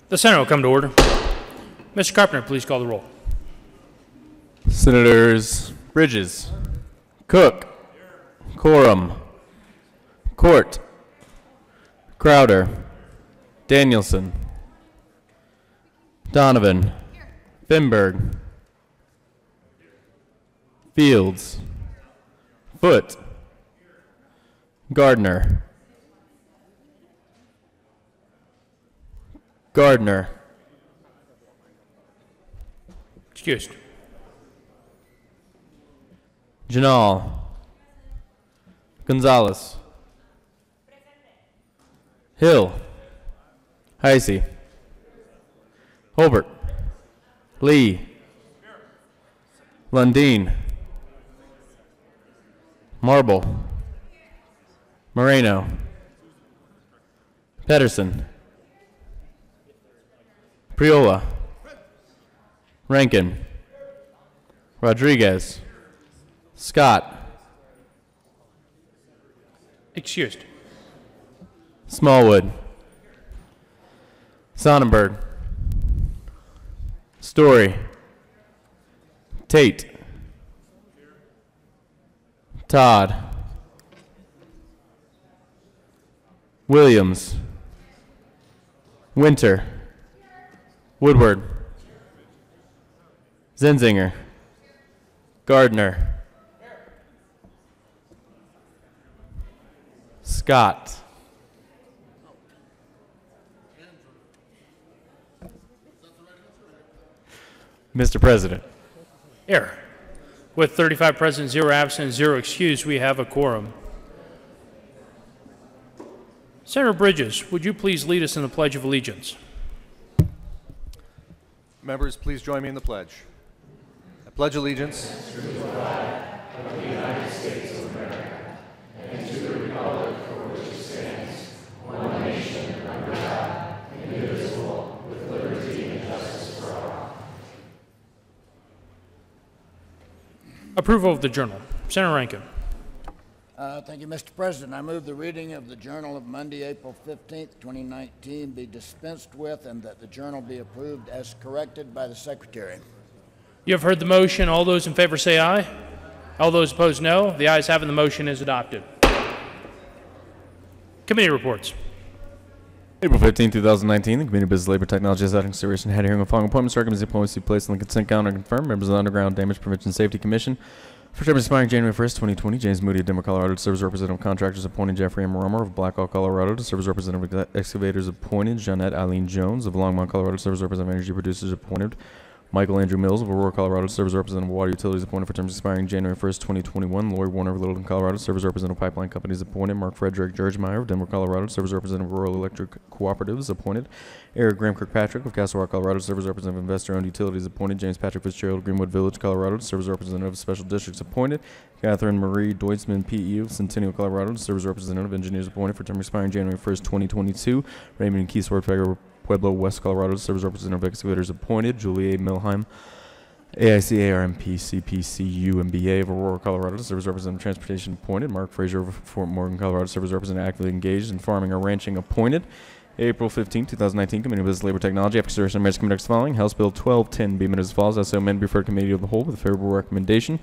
The Senate will come to order. Mr. Carpenter, please call the roll. Senators Bridges, Cook, Coram, Court, Crowder, Danielson, Donovan, Finberg, Fields, Foote, Gardner, Excused. Janal, Gonzalez, Hill, Heisey, Holbert, Lee, Lundeen, Marble, Moreno, Pedersen, Priola, Rankin, Rodriguez, Scott, Excused. Smallwood, Sonnenberg, Story, Tate, Todd, Williams, Winter, Woodward, Zenzinger, Gardner, Scott, Mr. President. Here. With 35 present, 0 absent, 0 excused, we have a quorum. Senator Bridges, would you please lead us in the Pledge of Allegiance? Members, please join me in the pledge. I pledge allegiance to the flag of the United States of America and to the republic for which it stands, one nation under God, indivisible, with liberty and justice for all. Approval of the journal. Senator Rankin. Thank you, Mr. President. I move the reading of the Journal of Monday, April 15th, 2019 be dispensed with and that the journal be approved as corrected by the Secretary. You have heard the motion. All those in favor say aye. All those opposed, no. The ayes have it. The motion is adopted. Committee reports. April 15, 2019, the Committee of Business, Labor, Technology, has out in consideration had a hearing on following appointments, recommends the appointments be placed on the consent calendar and confirmed. Members of the Underground Damage Prevention Safety Commission. For term expiring January 1st, 2020, James Moody of Denver, Colorado, to serve as representative of contractors appointed. Jeffrey M. Romer of Blackhawk, Colorado, to serve as representative of excavators appointed. Jeanette Eileen Jones of Longmont, Colorado, to serve as representative of energy producers appointed. Michael Andrew Mills of Aurora, Colorado, to serve as representative of water utilities appointed for terms expiring January 1st, 2021. Lori Warner of Littleton, Colorado, to serve as representative of pipeline companies appointed. Mark Frederick Georgemeyer of Denver, Colorado, to serve as representative of Rural Electric Cooperatives appointed. Eric Graham Kirkpatrick of Castle Rock, Colorado, to serve as representative of investor-owned utilities appointed. James Patrick Fitzgerald of Greenwood Village, Colorado, to serve as representative of special districts appointed. Catherine Marie Deutzman, PE of Centennial, Colorado, to serve as representative of engineers appointed for term expiring January 1st, 2022. Raymond Keysword, Pueblo, West Colorado, to serve as representative of excavators appointed. Julie A. Milheim, AIC, ARMP, CPCU, MBA of Aurora, Colorado, to serve as representative of transportation appointed. Mark Frazier of Fort Morgan, Colorado, to serve as representative actively engaged in farming or ranching appointed. April 15, 2019, Committee of Business, Labor, Technology, after consideration of merits, conducts the following. House Bill 1210 be amended as follows. As so amended, be referred to Committee of the Whole with a favorable recommendation.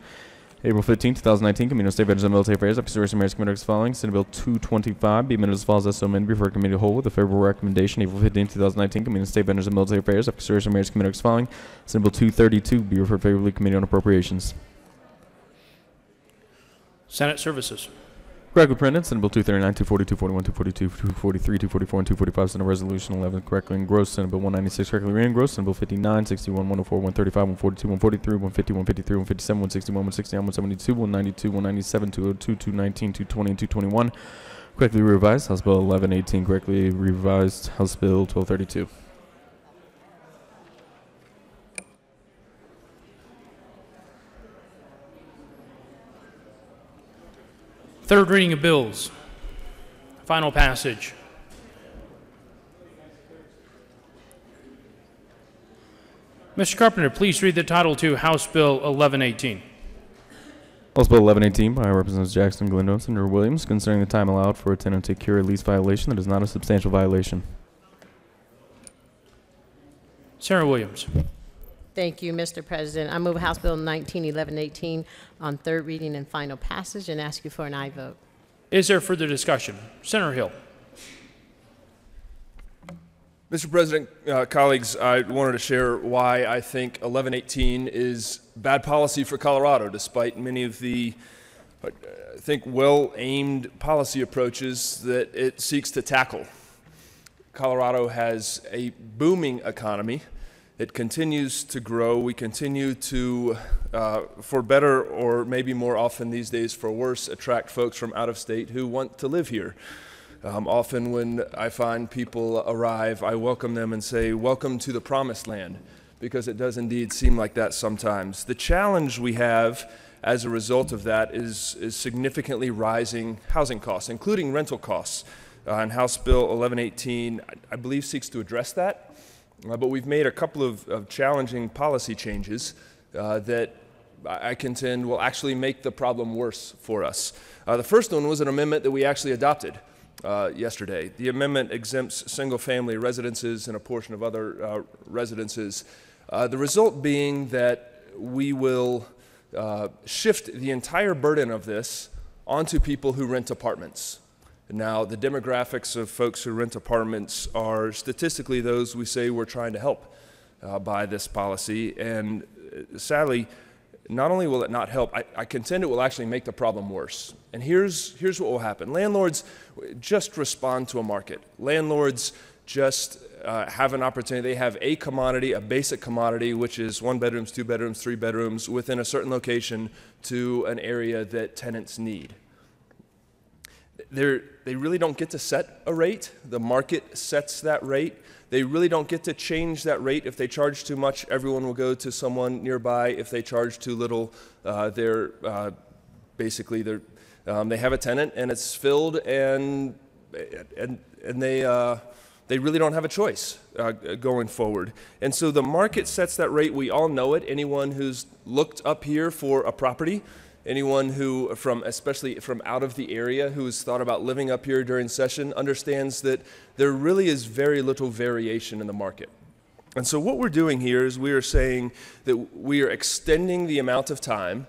April 15, 2019, Committee on State Veterans and Military Affairs, after consideration of merits, conducts the following. Senate Bill 225 be amended as follows. As so amended, be referred to Committee of the Whole with a favorable recommendation. April 15, 2019, Committee on State Veterans and Military Affairs, after consideration of merits, conducts the following. Senate Bill 232 be referred favorably to Committee on Appropriations. Senate Services. Correctly printed, Senate Bill 239, 240, 241, 242, 243, 244, and 245, Senate Resolution 11 correctly engrossed, Senate Bill 196 correctly re-engrossed, Senate Bill 59, 61, 104, 135, 142, 143, 150, 153, 157, 161, 169, 172, 192, 197, 202, 219, 220, and 221 correctly revised, House Bill 1118 correctly revised, House Bill 1232. Third reading of bills. Final passage. Mr. Carpenter, please read the title to House Bill 1118. House Bill 1118 by Representatives Jackson, Glenn, and Senator Williams concerning the time allowed for a tenant to cure a lease violation that is not a substantial violation. Senator Williams. Thank you, Mr. President. I move House Bill 191118 on third reading and final passage and ask you for an aye vote. Is there further discussion? Senator Hill. Mr. President, colleagues, I wanted to share why I think 1118 is bad policy for Colorado, despite many of the, I think, well-aimed policy approaches that it seeks to tackle. Colorado has a booming economy. It continues to grow. We continue to, for better or maybe more often these days for worse, attract folks from out of state who want to live here. Often when I find people arrive, I welcome them and say, welcome to the promised land, because it does indeed seem like that sometimes. The challenge we have as a result of that is significantly rising housing costs, including rental costs. And House Bill 1118, I believe, seeks to address that. But we've made a couple of challenging policy changes that I contend will actually make the problem worse for us. The first one was an amendment that we actually adopted yesterday. The amendment exempts single-family residences and a portion of other residences. The result being that we will shift the entire burden of this onto people who rent apartments. Now, the demographics of folks who rent apartments are statistically those we say we're trying to help by this policy, and sadly, not only will it not help, I contend it will actually make the problem worse. And here's what will happen. Landlords just respond to a market. Landlords just have an opportunity. They have a commodity, a basic commodity, which is 1 bedrooms, 2 bedrooms, 3 bedrooms within a certain location to an area that tenants need. They really don't get to set a rate. The market sets that rate. They really don't get to change that rate. If they charge too much, everyone will go to someone nearby. If they charge too little, basically they have a tenant and it's filled, and they really don't have a choice going forward. And so the market sets that rate. We all know it. Anyone who's looked up here for a property, anyone who, especially from out of the area, who's thought about living up here during session, understands that there really is very little variation in the market. And so what we're doing here is we are saying that we are extending the amount of time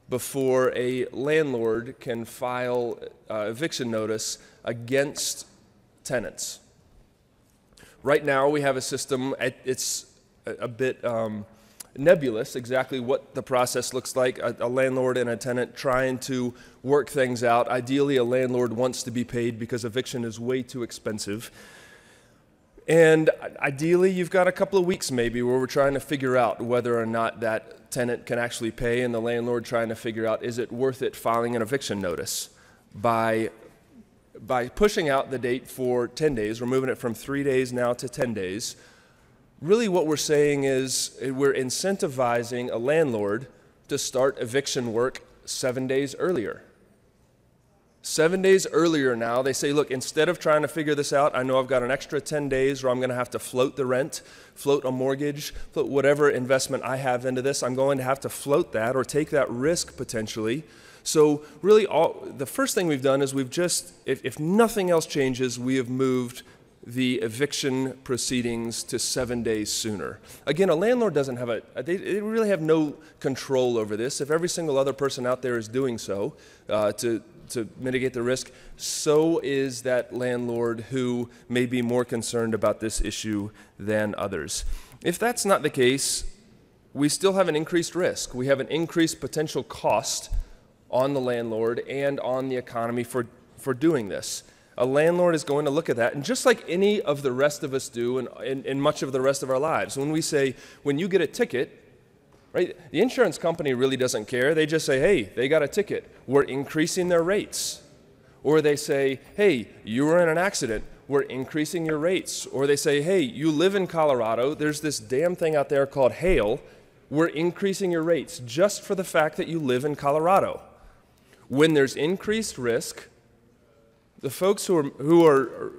before a landlord can file eviction notice against tenants. Right now we have a system, it's a bit nebulous exactly what the process looks like. A landlord and a tenant trying to work things out. Ideally, a landlord wants to be paid because eviction is way too expensive. And ideally, you've got a couple of weeks maybe where we're trying to figure out whether or not that tenant can actually pay, and the landlord trying to figure out, is it worth it filing an eviction notice? By pushing out the date for 10 days, we're moving it from 3 days now to 10 days, really what we're saying is we're incentivizing a landlord to start eviction work 7 days earlier. 7 days earlier now, they say, look, instead of trying to figure this out, I know I've got an extra 10 days where I'm going to have to float the rent, float a mortgage, float whatever investment I have into this. I'm going to have to float that or take that risk potentially. So really the first thing we've done is we've just, if nothing else changes, we have moved the eviction proceedings to 7 days sooner. Again, a landlord doesn't have they really have no control over this. If every single other person out there is doing so to mitigate the risk, so is that landlord who may be more concerned about this issue than others. If that's not the case, we still have an increased risk. We have an increased potential cost on the landlord and on the economy for doing this. A landlord is going to look at that, and just like any of the rest of us do in much of the rest of our lives, when we say, when you get a ticket, right, the insurance company really doesn't care. They just say, hey, they got a ticket. We're increasing their rates. Or they say, hey, you were in an accident. We're increasing your rates. Or they say, hey, you live in Colorado. There's this damn thing out there called hail. We're increasing your rates just for the fact that you live in Colorado. When there's increased risk, the folks who are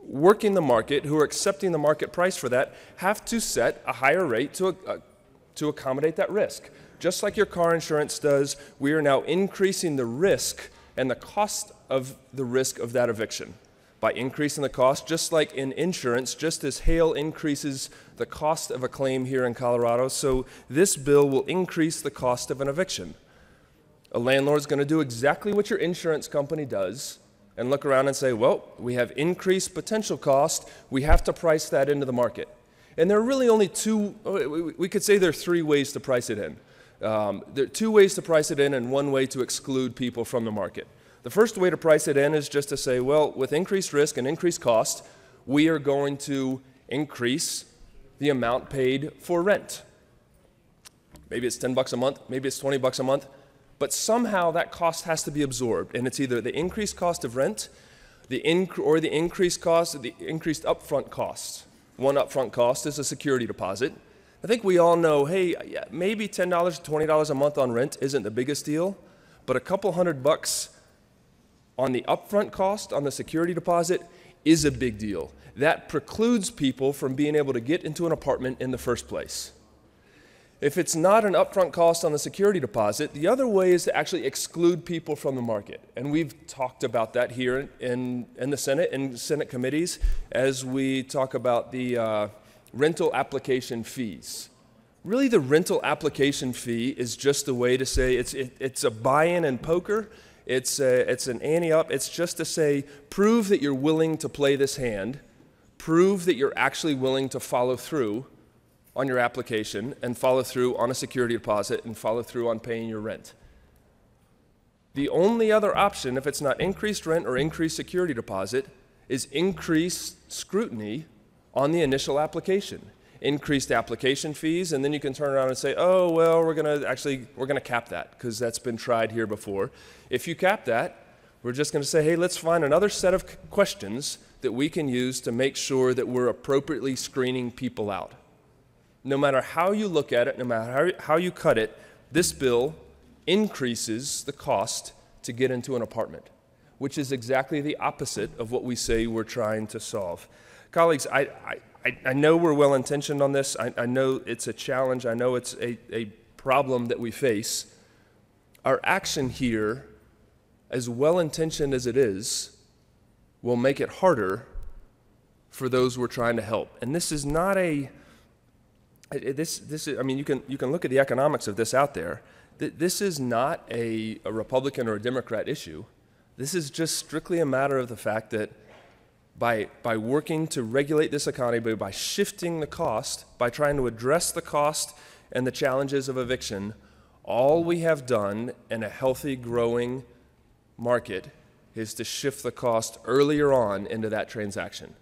working the market, who are accepting the market price for that, have to set a higher rate to accommodate that risk. Just like your car insurance does, we are now increasing the risk and the cost of the risk of that eviction. by increasing the cost, just like in insurance, just as hail increases the cost of a claim here in Colorado, so this bill will increase the cost of an eviction. A landlord's going to do exactly what your insurance company does and look around and say, well, we have increased potential cost, we have to price that into the market. And there are really only we could say there are three ways to price it in. There are two ways to price it in and one way to exclude people from the market. The first way to price it in is just to say, well, with increased risk and increased cost, we are going to increase the amount paid for rent. Maybe it's $10 a month, maybe it's $20 a month, but somehow that cost has to be absorbed, and it's either the increased cost of rent, or the increased cost, the increased upfront costs. One upfront cost is a security deposit. I think we all know, hey, yeah, maybe $10 to $20 a month on rent isn't the biggest deal, but a couple $100 on the upfront cost, on the security deposit, is a big deal. That precludes people from being able to get into an apartment in the first place. If it's not an upfront cost on the security deposit, the other way is to actually exclude people from the market. And we've talked about that here in the Senate and Senate committees as we talk about the rental application fees. Really, the rental application fee is just a way to say it's a buy-in in poker. It's an ante-up. It's just to say, prove that you're willing to play this hand, prove that you're actually willing to follow through on your application and follow through on a security deposit and follow through on paying your rent. The only other option, if it's not increased rent or increased security deposit, is increased scrutiny on the initial application. Increased application fees, and then you can turn around and say, oh, well, we're gonna cap that because that's been tried here before. If you cap that, we're just gonna say, hey, let's find another set of questions that we can use to make sure that we're appropriately screening people out. No matter how you look at it, no matter how you cut it, this bill increases the cost to get into an apartment, which is exactly the opposite of what we say we're trying to solve. Colleagues, I know we're well-intentioned on this. I know it's a challenge. I know it's a problem that we face. Our action here, as well-intentioned as it is, will make it harder for those we're trying to help. And this is not a I mean, you can look at the economics of this out there. This is not a Republican or a Democrat issue. This is just strictly a matter of the fact that by working to regulate this economy, by shifting the cost, by trying to address the cost and the challenges of eviction, all we have done in a healthy, growing market is to shift the cost earlier on into that transaction,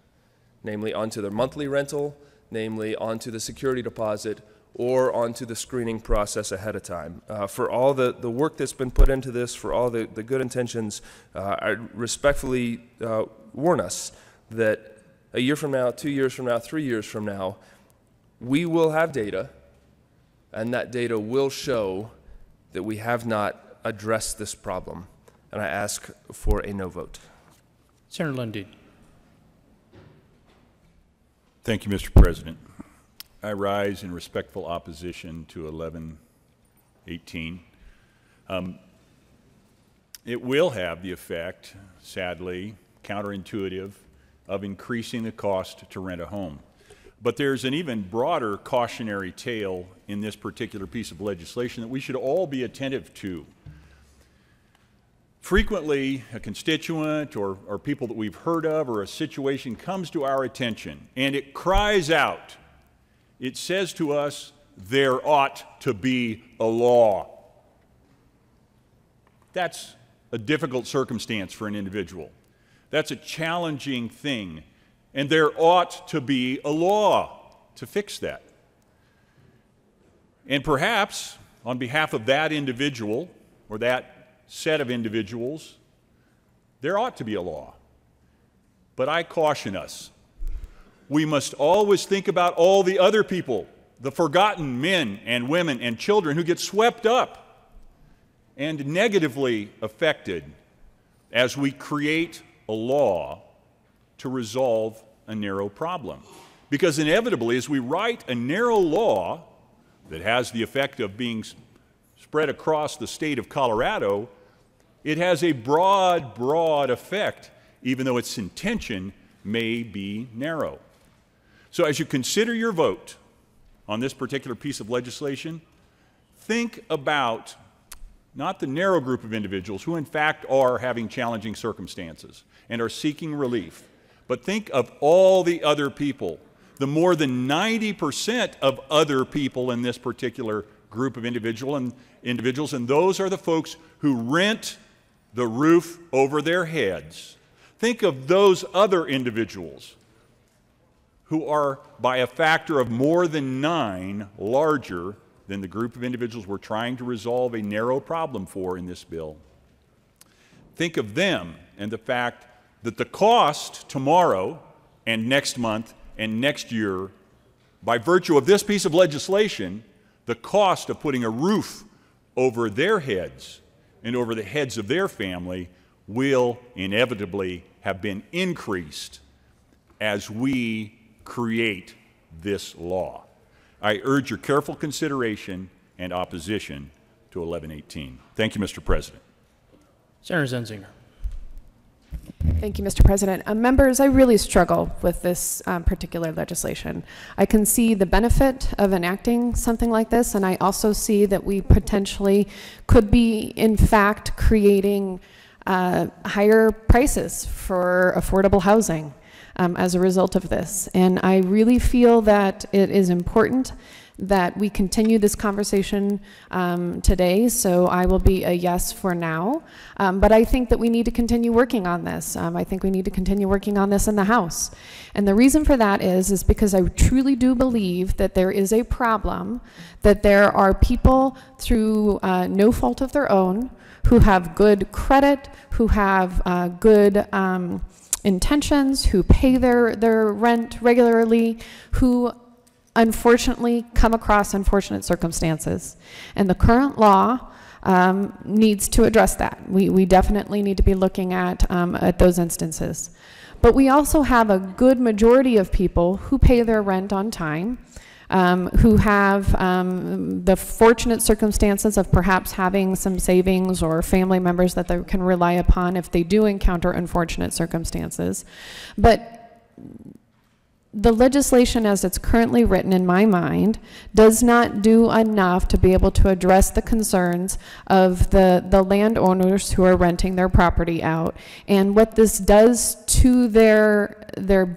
namely onto the monthly rental, namely onto the security deposit, or onto the screening process ahead of time. For all the work that's been put into this, for all the good intentions, I respectfully warn us that a year from now, 2 years from now, 3 years from now, we will have data, and that data will show that we have not addressed this problem. And I ask for a no vote. Senator Lundin. Thank you, Mr. President. I rise in respectful opposition to 1118. It will have the effect, sadly, counterintuitive, of increasing the cost to rent a home. But there's an even broader cautionary tale in this particular piece of legislation that we should all be attentive to. Frequently, a constituent or people that we've heard of or a situation comes to our attention and it cries out. It says to us, there ought to be a law. That's a difficult circumstance for an individual. That's a challenging thing. And there ought to be a law to fix that. And perhaps, on behalf of that individual or that set of individuals, there ought to be a law. But I caution us. We must always think about all the other people, the forgotten men and women and children who get swept up and negatively affected as we create a law to resolve a narrow problem. Because inevitably, as we write a narrow law that has the effect of being spread across the state of Colorado, it has a broad effect. even though its intention may be narrow. So as you consider your vote on this particular piece of legislation, think about not the narrow group of individuals who in fact are having challenging circumstances and are seeking relief, but think of all the other people, the more than 90% of other people in this particular group of individuals, and those are the folks who rent the roof over their heads. Think of those other individuals who are by a factor of more than 9 larger than the group of individuals we're trying to resolve a narrow problem for in this bill. Think of them and the fact that the cost tomorrow and next month and next year, by virtue of this piece of legislation, the cost of putting a roof over their heads and over the heads of their family will inevitably have been increased as we create this law. I urge your careful consideration and opposition to 1118. Thank you, Mr. President. Senator Zenzinger. Thank you, Mr. President. Members, I really struggle with this particular legislation. I can see the benefit of enacting something like this, and I also see that we potentially could be, in fact, creating higher prices for affordable housing as a result of this. And I really feel that it is important that we continue this conversation today, so I will be a yes for now. But I think that we need to continue working on this. I think we need to continue working on this in the House. And the reason for that is because I truly do believe that there is a problem, that there are people through no fault of their own who have good credit, who have good intentions, who pay their rent regularly, who unfortunately come across unfortunate circumstances. And the current law needs to address that. We definitely need to be looking at those instances. But we also have a good majority of people who pay their rent on time, who have the fortunate circumstances of perhaps having some savings or family members that they can rely upon if they do encounter unfortunate circumstances. But the legislation as it's currently written, in my mind, does not do enough to be able to address the concerns of the landowners who are renting their property out, and what this does to their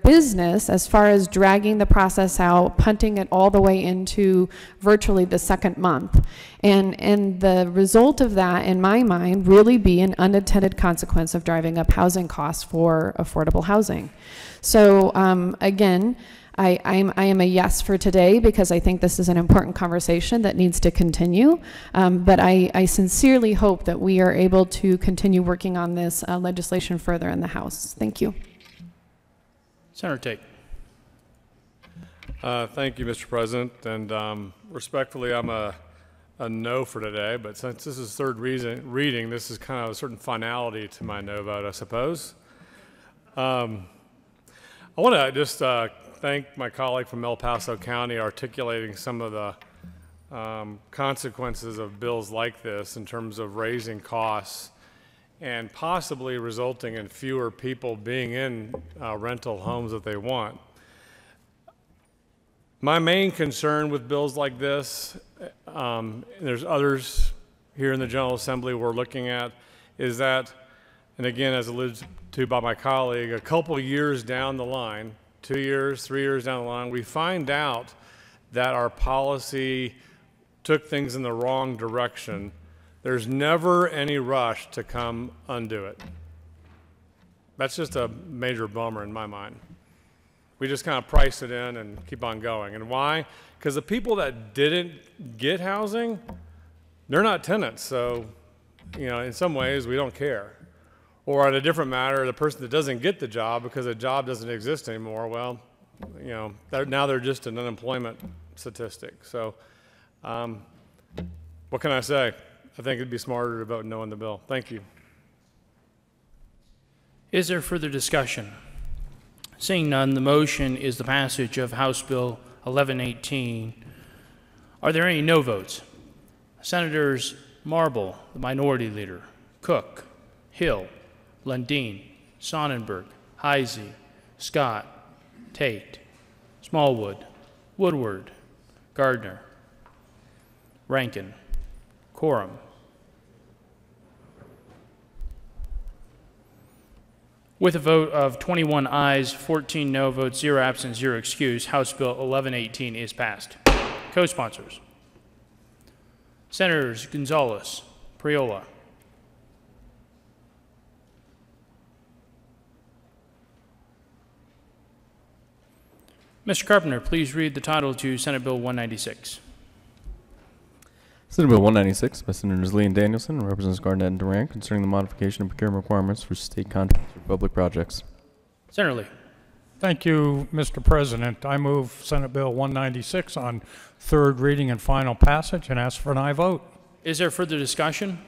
business as far as dragging the process out, punting it all the way into virtually the second month. And the result of that, in my mind, really be an unintended consequence of driving up housing costs for affordable housing. So again, I am a yes for today because I think this is an important conversation that needs to continue. But I sincerely hope that we are able to continue working on this legislation further in the House. Thank you. Senator Tate. Thank you, Mr. President. And respectfully, I'm a no for today. But since this is third reading, this is kind of a certain finality to my no vote, I suppose. I want to just thank my colleague from El Paso County articulating some of the consequences of bills like this in terms of raising costs and possibly resulting in fewer people being in rental homes that they want. My main concern with bills like this, and there's others here in the General Assembly we're looking at, is that, and again, as alluded to by my colleague, a couple years down the line, 2 years, 3 years down the line, we find out that our policy took things in the wrong direction. There's never any rush to come undo it. That's just a major bummer in my mind. We just kind of price it in and keep on going. And why? Because the people that didn't get housing, they're not tenants. So, you know, in some ways, we don't care. Or on a different matter, the person that doesn't get the job because the job doesn't exist anymore, well, you know, now they're just an unemployment statistic. So what can I say? I think it'd be smarter to vote no on the bill. Thank you. Is there further discussion? Seeing none, the motion is the passage of House Bill 1118. Are there any no votes? Senators Marble, the Minority Leader, Cook, Hill, Lundin, Sonnenberg, Heisey, Scott, Tate, Smallwood, Woodward, Gardner, Rankin, Coram. With a vote of 21 ayes, 14 no votes, 0 absent, 0 excused, House Bill 1118 is passed. Co-sponsors: Senators Gonzalez, Priola. Mr. Carpenter, please read the title to Senate Bill 196. Senate Bill 196 by Senators Lee and Danielson and Representatives Garnett and Durant concerning the modification of procurement requirements for state contracts for public projects. Senator Lee. Thank you, Mr. President. I move Senate Bill 196 on third reading and final passage and ask for an aye vote. Is there further discussion?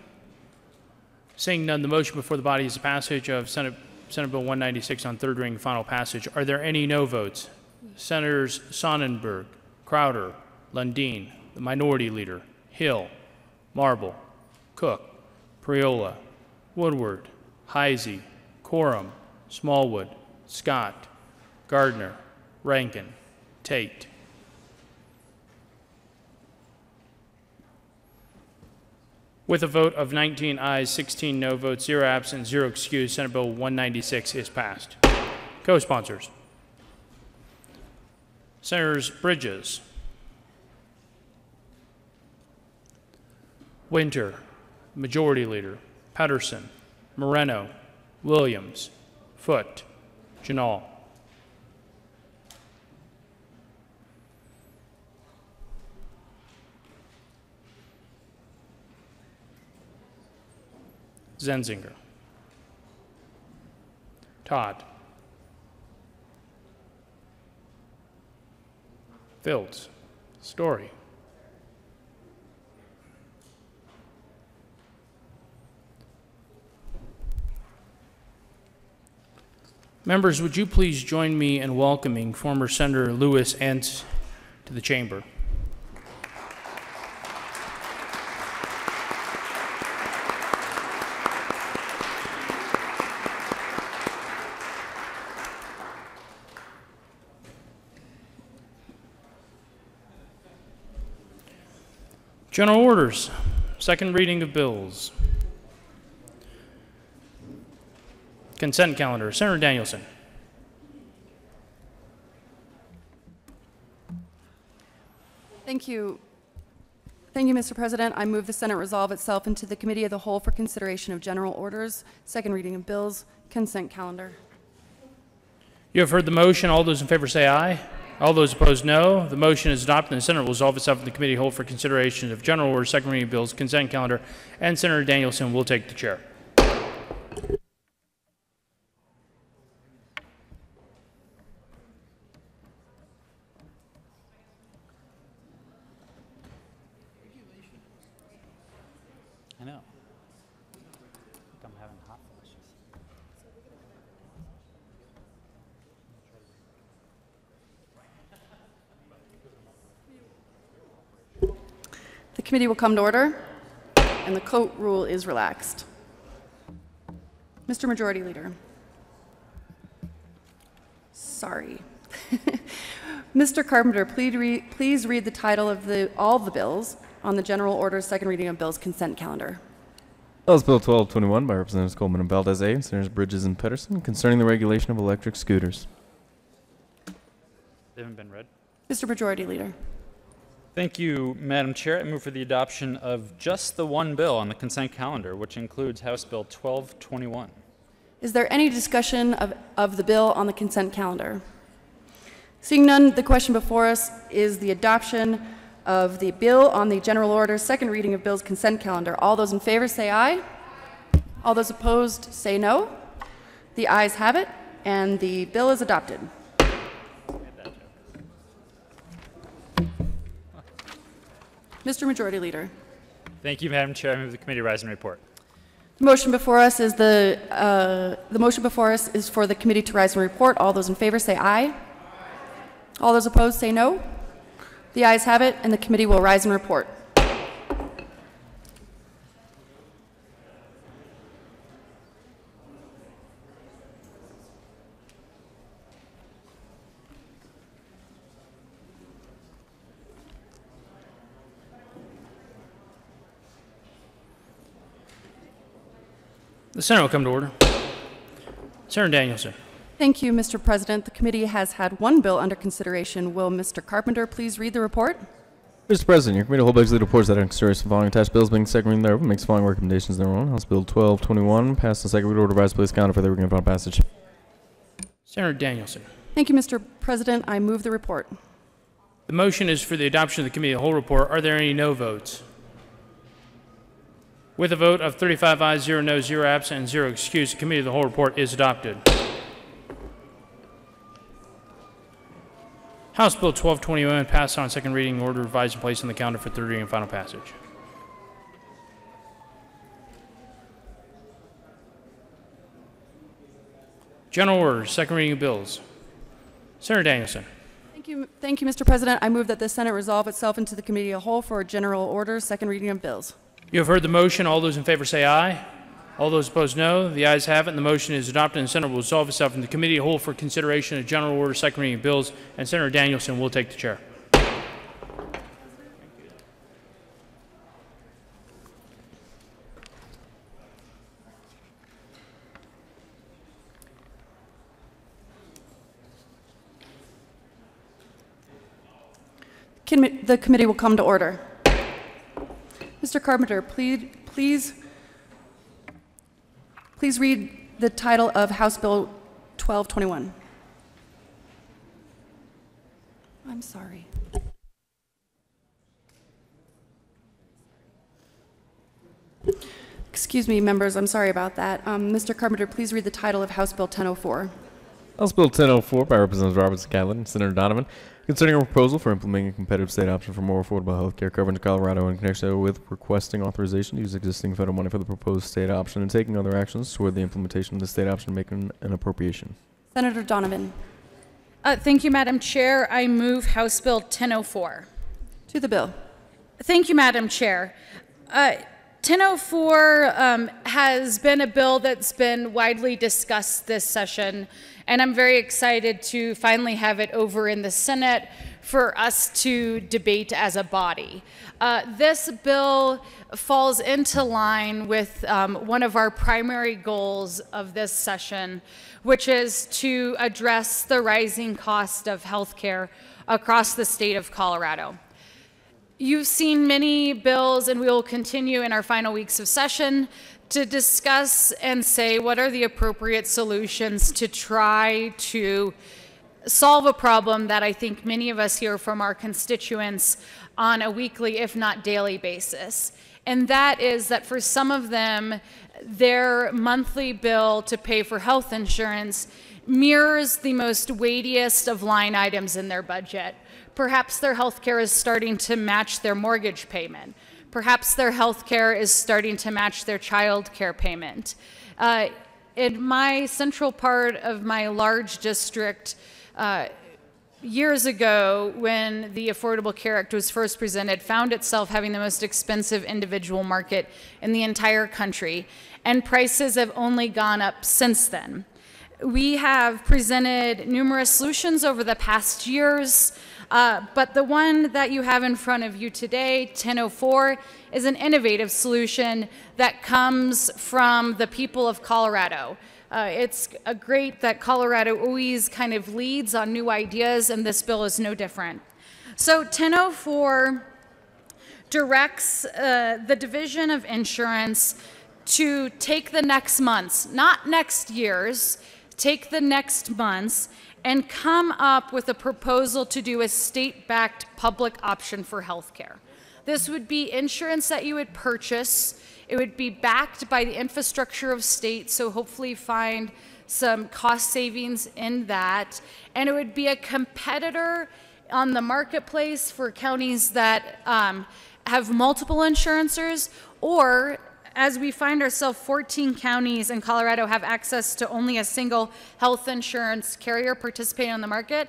Seeing none, the motion before the body is the passage of Senate Bill 196 on third reading and final passage. Are there any no votes? Senators Sonnenberg, Crowder, Lundin, the Minority Leader, Hill, Marble, Cook, Priola, Woodward, Heisey, Coram, Smallwood, Scott, Gardner, Rankin, Tate. With a vote of 19 ayes, 16 no votes, 0 absent, 0 excused, Senate Bill 196 is passed. Co-sponsors: Senators Bridges, Winter, Majority Leader, Pedersen, Moreno, Williams, Foote, Janal. Zenzinger, Todd, Fields, Story, members, would you please join me in welcoming former Senator Louis Entz to the chamber? General orders, second reading of bills. Consent calendar, Senator Danielson. Thank you. Thank you, Mr. President. I move the Senate resolve itself into the Committee of the Whole for consideration of general orders, second reading of bills, consent calendar. You have heard the motion. All those in favor say aye. All those opposed, no. The motion is adopted, and the Senate will resolve itself in the Committee of the Whole for consideration of general orders, second reading of bills, consent calendar, and Senator Danielson will take the chair. I know. I think I'm having hot flashes. The committee will come to order, and the coat rule is relaxed. Mr. Majority Leader. Sorry. Mr. Carpenter, please read the title of all the bills on the general orders, second reading of bills, consent calendar. House Bill 1221 by Representatives Coleman and Valdez A. and Senators Bridges and Pedersen concerning the regulation of electric scooters. They haven't been read. Mr. Majority Leader. Thank you, Madam Chair. I move for the adoption of just the one bill on the consent calendar, which includes House Bill 1221. Is there any discussion of the bill on the consent calendar? Seeing none, the question before us is the adoption of the bill on the general order, second reading of bills, consent calendar. All those in favor say aye. All those opposed say no. The ayes have it, and the bill is adopted. Mr. Majority Leader. Thank you, Madam Chair. I move the committee rise and report. The motion before us is for the committee to rise and report. All those in favor say aye. All those opposed say no. The ayes have it, and the committee will rise and report. The Senate will come to order. Senator Danielson. Thank you, Mr. President. The committee has had one bill under consideration. Will Mr. Carpenter please read the report? Mr. President, your committee will hold legislative reports that are in consideration of the following attached bills being second reading thereof, makes the following recommendations thereon. House Bill 1221 passed the second reading order by place calendar for the reading and final passage. Senator Danielson. Thank you, Mr. President. I move the report. The motion is for the adoption of the committee of the whole report. Are there any no votes? With a vote of 35 ayes, 0 noes, 0 absent, and 0 excused, the committee of the whole report is adopted. House Bill 1221 passed on second reading, order revised and placed on the calendar for third reading and final passage. General orders, second reading of bills. Senator Danielson. Thank you, Mr. President. I move that the Senate resolve itself into the committee of the whole for a general order, second reading of bills. You have heard the motion. All those in favor say aye. All those opposed, no. The ayes have it, and the motion is adopted, and the Senate will resolve itself in the committee of the whole for consideration of general order, second reading of bills, and Senator Danielson will take the chair. The committee will come to order. Mr. Carpenter, please read the title of House Bill 1221. I'm sorry. Excuse me, members, I'm sorry about that. Mr. Carpenter, please read the title of House Bill 1004. House Bill 1004 by Representatives Robertson Catlin and Senator Donovan, concerning a proposal for implementing a competitive state option for more affordable health care coverage in Colorado in connection with requesting authorization to use existing federal money for the proposed state option and taking other actions toward the implementation of the state option, making an appropriation. Senator Donovan. Thank you, Madam Chair. I move House Bill 1004. To the bill. Thank you, Madam Chair. 1004 has been a bill that's been widely discussed this session, and I'm very excited to finally have it over in the Senate for us to debate as a body. This bill falls into line with one of our primary goals of this session, which is to address the rising cost of health care across the state of Colorado. You've seen many bills, and we will continue in our final weeks of session to discuss and say what are the appropriate solutions to try to solve a problem that I think many of us hear from our constituents on a weekly, if not daily basis. And that is that for some of them, their monthly bill to pay for health insurance mirrors the most weightiest of line items in their budget. Perhaps their health care is starting to match their mortgage payment. Perhaps their health care is starting to match their child care payment. In my central part of my large district, years ago, when the Affordable Care Act was first presented, found itself having the most expensive individual market in the entire country, and prices have only gone up since then. We have presented numerous solutions over the past years, but the one that you have in front of you today, 1004, is an innovative solution that comes from the people of Colorado. It's great that Colorado always kind of leads on new ideas, and this bill is no different. So 1004 directs the Division of Insurance to take the next months, not next year's, take the next months and come up with a proposal to do a state-backed public option for health care. This would be insurance that you would purchase. It would be backed by the infrastructure of states, so hopefully find some cost savings in that. And it would be a competitor on the marketplace for counties that have multiple insurances, or as we find ourselves, 14 counties in Colorado have access to only a single health insurance carrier participating on the market.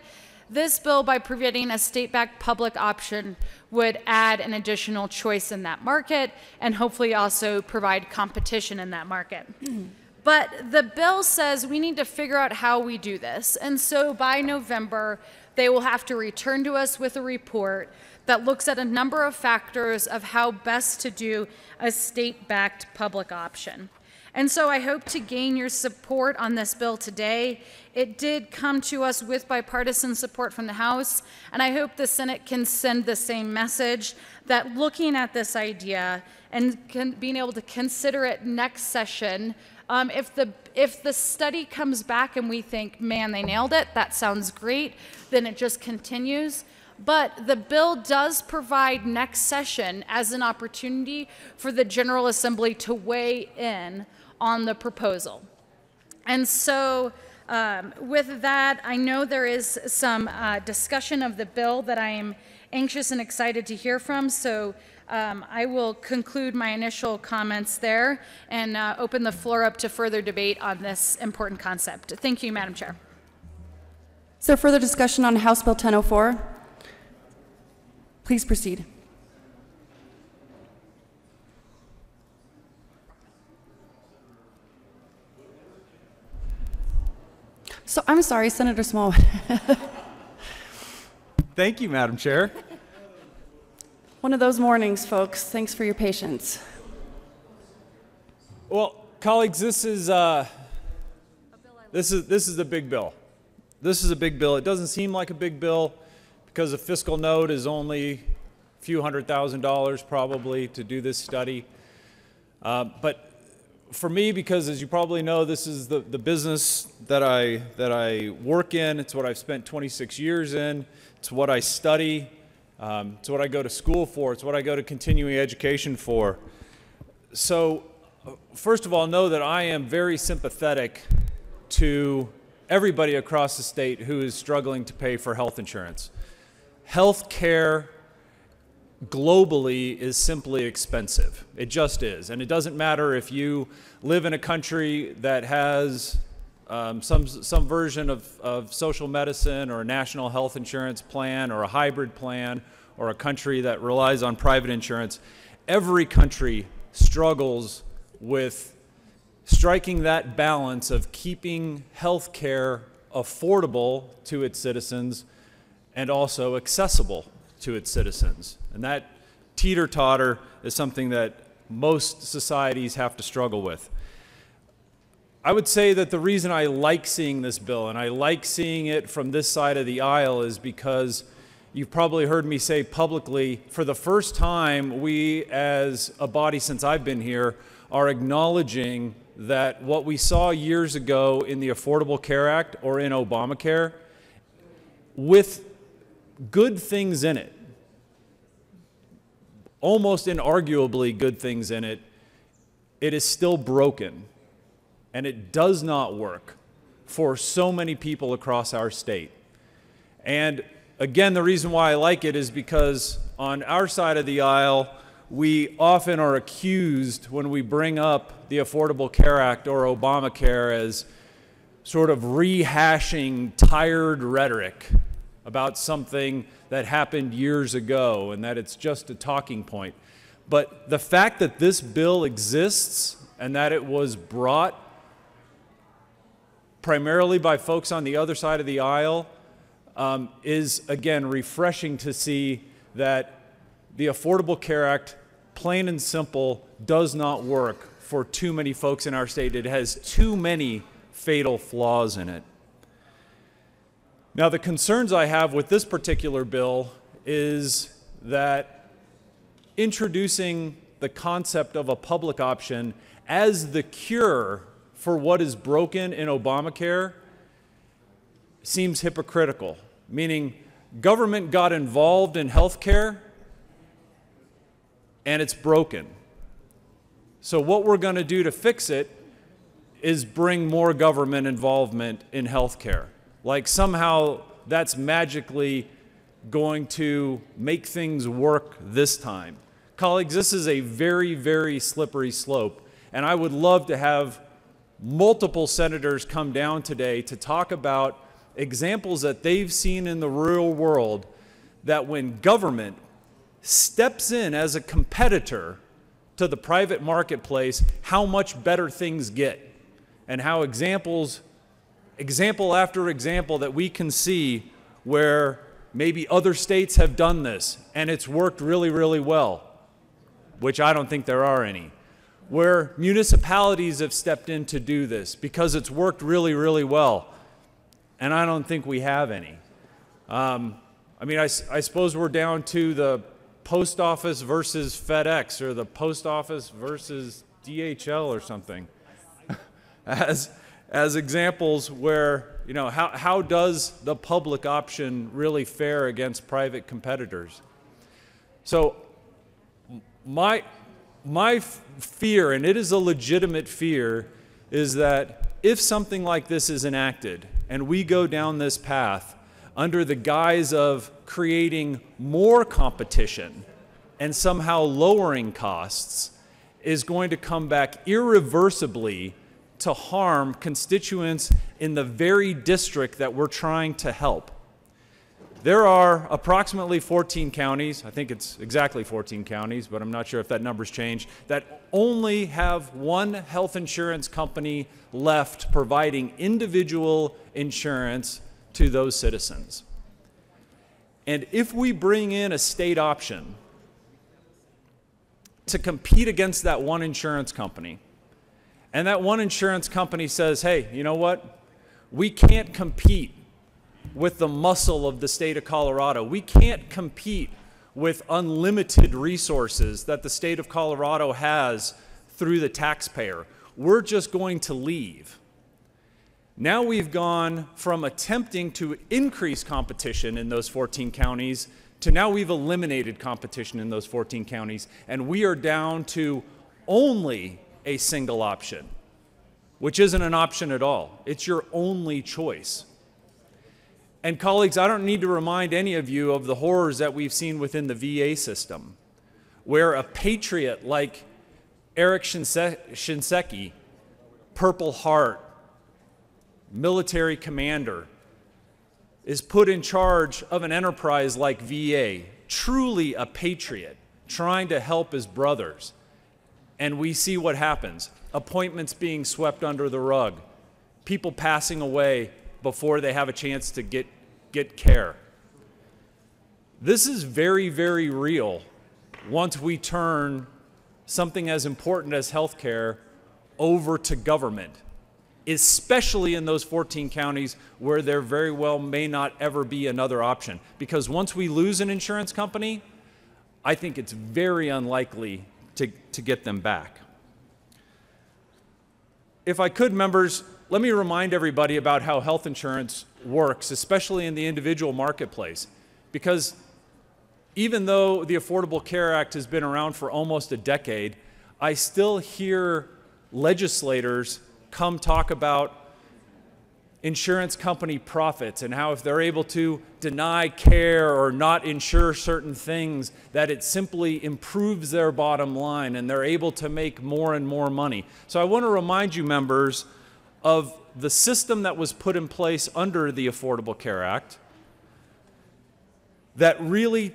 This bill, by providing a state-backed public option, would add an additional choice in that market and hopefully also provide competition in that market. But the bill says we need to figure out how we do this. And so by November, they will have to return to us with a report that looks at a number of factors of how best to do a state-backed public option. And so I hope to gain your support on this bill today. It did come to us with bipartisan support from the House, and I hope the Senate can send the same message that looking at this idea and being able to consider it next session, if the study comes back and we think, man, they nailed it, that sounds great, then it just continues. But the bill does provide next session as an opportunity for the General Assembly to weigh in on the proposal. And so with that, I know there is some discussion of the bill that I am anxious and excited to hear from, so I will conclude my initial comments there and open the floor up to further debate on this important concept. Thank you, Madam Chair. Is there further discussion on House Bill 1004? Please proceed. So I'm sorry, Senator Smallwood. Thank you, Madam Chair. One of those mornings, folks. Thanks for your patience. Well, colleagues, this is a big bill. This is a big bill. It doesn't seem like a big bill because a fiscal note is only a few $100,000 probably to do this study. But for me, because as you probably know, this is the business that I work in. It's what I've spent 26 years in. It's what I study. It's what I go to school for. It's what I go to continuing education for. So first of all, know that I am very sympathetic to everybody across the state who is struggling to pay for health insurance. Health care globally is simply expensive. It just is. And it doesn't matter if you live in a country that has some version of social medicine or a national health insurance plan or a hybrid plan or a country that relies on private insurance. Every country struggles with striking that balance of keeping health care affordable to its citizens and also accessible to its citizens. And that teeter-totter is something that most societies have to struggle with. I would say that the reason I like seeing this bill, and I like seeing it from this side of the aisle, is because you've probably heard me say publicly, for the first time, we as a body since I've been here are acknowledging that what we saw years ago in the Affordable Care Act or in Obamacare, with good things in it, almost inarguably good things in it, it is still broken. And it does not work for so many people across our state. And again, the reason why I like it is because on our side of the aisle, we often are accused when we bring up the Affordable Care Act or Obamacare as sort of rehashing tired rhetoric about something that happened years ago and that it's just a talking point. But the fact that this bill exists and that it was brought primarily by folks on the other side of the aisle is, again, refreshing to see that the Affordable Care Act, plain and simple, does not work for too many folks in our state. It has too many fatal flaws in it. Now, the concerns I have with this particular bill is that introducing the concept of a public option as the cure for what is broken in Obamacare seems hypocritical, meaning government got involved in health care and it's broken. So what we're going to do to fix it is bring more government involvement in health care. Like somehow that's magically going to make things work this time. Colleagues, this is a very, very slippery slope, and I would love to have multiple senators come down today to talk about examples that they've seen in the real world that when government steps in as a competitor to the private marketplace, how much better things get, and how example after example that we can see where maybe other states have done this and it's worked really, really well, which I don't think there are any. where municipalities have stepped in to do this because it's worked really, really well. And I don't think we have any. I mean, I suppose we're down to the post office versus FedEx or the post office versus DHL or something as examples where, you know, how does the public option really fare against private competitors? So my fear, and it is a legitimate fear, is that if something like this is enacted and we go down this path under the guise of creating more competition and somehow lowering costs, is going to come back irreversibly to harm constituents in the very district that we're trying to help. There are approximately 14 counties, I think it's exactly 14 counties, but I'm not sure if that number's changed, that only have one health insurance company left providing individual insurance to those citizens. And if we bring in a state option to compete against that one insurance company, and that one insurance company says, hey, you know what? We can't compete with the muscle of the state of Colorado. We can't compete with unlimited resources that the state of Colorado has through the taxpayer. We're just going to leave. Now we've gone from attempting to increase competition in those 14 counties to now we've eliminated competition in those 14 counties, and we are down to only a single option, which isn't an option at all. It's your only choice. And colleagues, I don't need to remind any of you of the horrors that we've seen within the VA system, where a patriot like Eric Shinseki, Purple Heart, military commander, is put in charge of an enterprise like VA, truly a patriot, trying to help his brothers. And we see what happens. Appointments being swept under the rug, people passing away before they have a chance to get care. This is very, very real once we turn something as important as healthcare over to government, especially in those 14 counties where there very well may not ever be another option. Because once we lose an insurance company, I think it's very unlikely to get them back. If I could, members, let me remind everybody about how health insurance works, especially in the individual marketplace. Because even though the Affordable Care Act has been around for almost a decade, I still hear legislators come talk about insurance company profits and how if they're able to deny care or not insure certain things, that it simply improves their bottom line and they're able to make more and more money. So I want to remind you, members, of the system that was put in place under the Affordable Care Act that really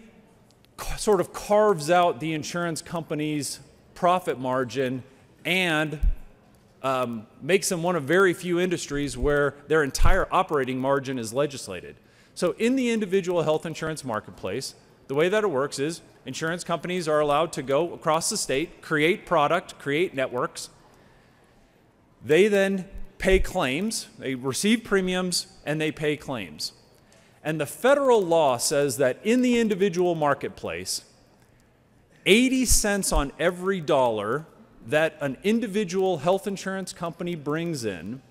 sort of carves out the insurance company's profit margin and makes them one of very few industries where their entire operating margin is legislated. So in the individual health insurance marketplace, the way that it works is insurance companies are allowed to go across the state, create product, create networks. They then pay claims, they receive premiums, and they pay claims. And the federal law says that in the individual marketplace, 80 cents on every dollar that an individual health insurance company brings in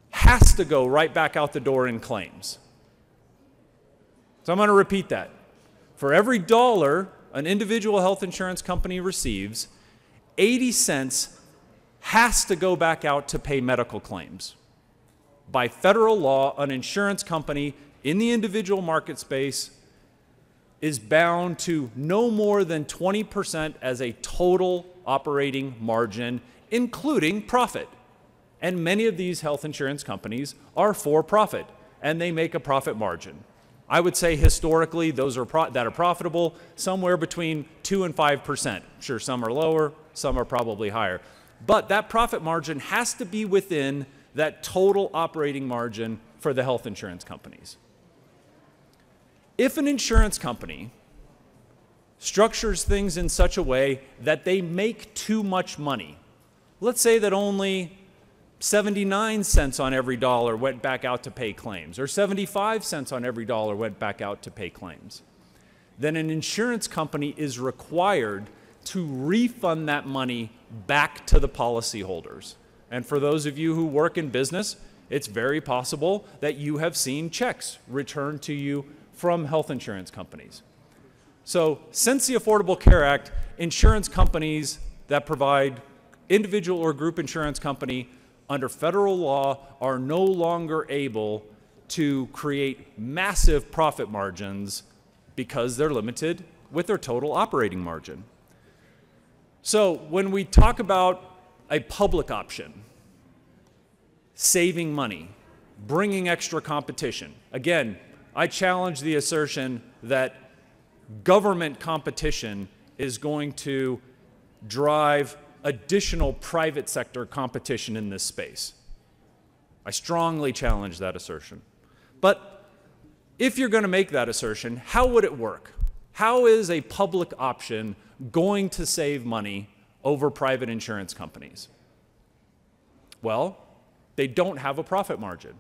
has to go right back out the door in claims. So I'm going to repeat that. For every dollar an individual health insurance company receives, 80 cents has to go back out to pay medical claims. By federal law, an insurance company in the individual market space is bound to no more than 20% as a total operating margin, including profit. And many of these health insurance companies are for profit, and they make a profit margin. I would say historically, those that are profitable, somewhere between 2 and 5%. Sure, some are lower, some are probably higher. But that profit margin has to be within that total operating margin for the health insurance companies. If an insurance company structures things in such a way that they make too much money. Let's say that only 79 cents on every dollar went back out to pay claims, or 75 cents on every dollar went back out to pay claims. Then an insurance company is required to refund that money back to the policyholders. And for those of you who work in business, it's very possible that you have seen checks returned to you from health insurance companies. So since the Affordable Care Act, insurance companies that provide individual or group insurance company under federal law are no longer able to create massive profit margins because they're limited with their total operating margin. So when we talk about a public option, saving money, bringing extra competition, again, I challenge the assertion that government competition is going to drive additional private sector competition in this space. I strongly challenge that assertion. But if you're going to make that assertion, how would it work? How is a public option going to save money over private insurance companies? Well, they don't have a profit margin.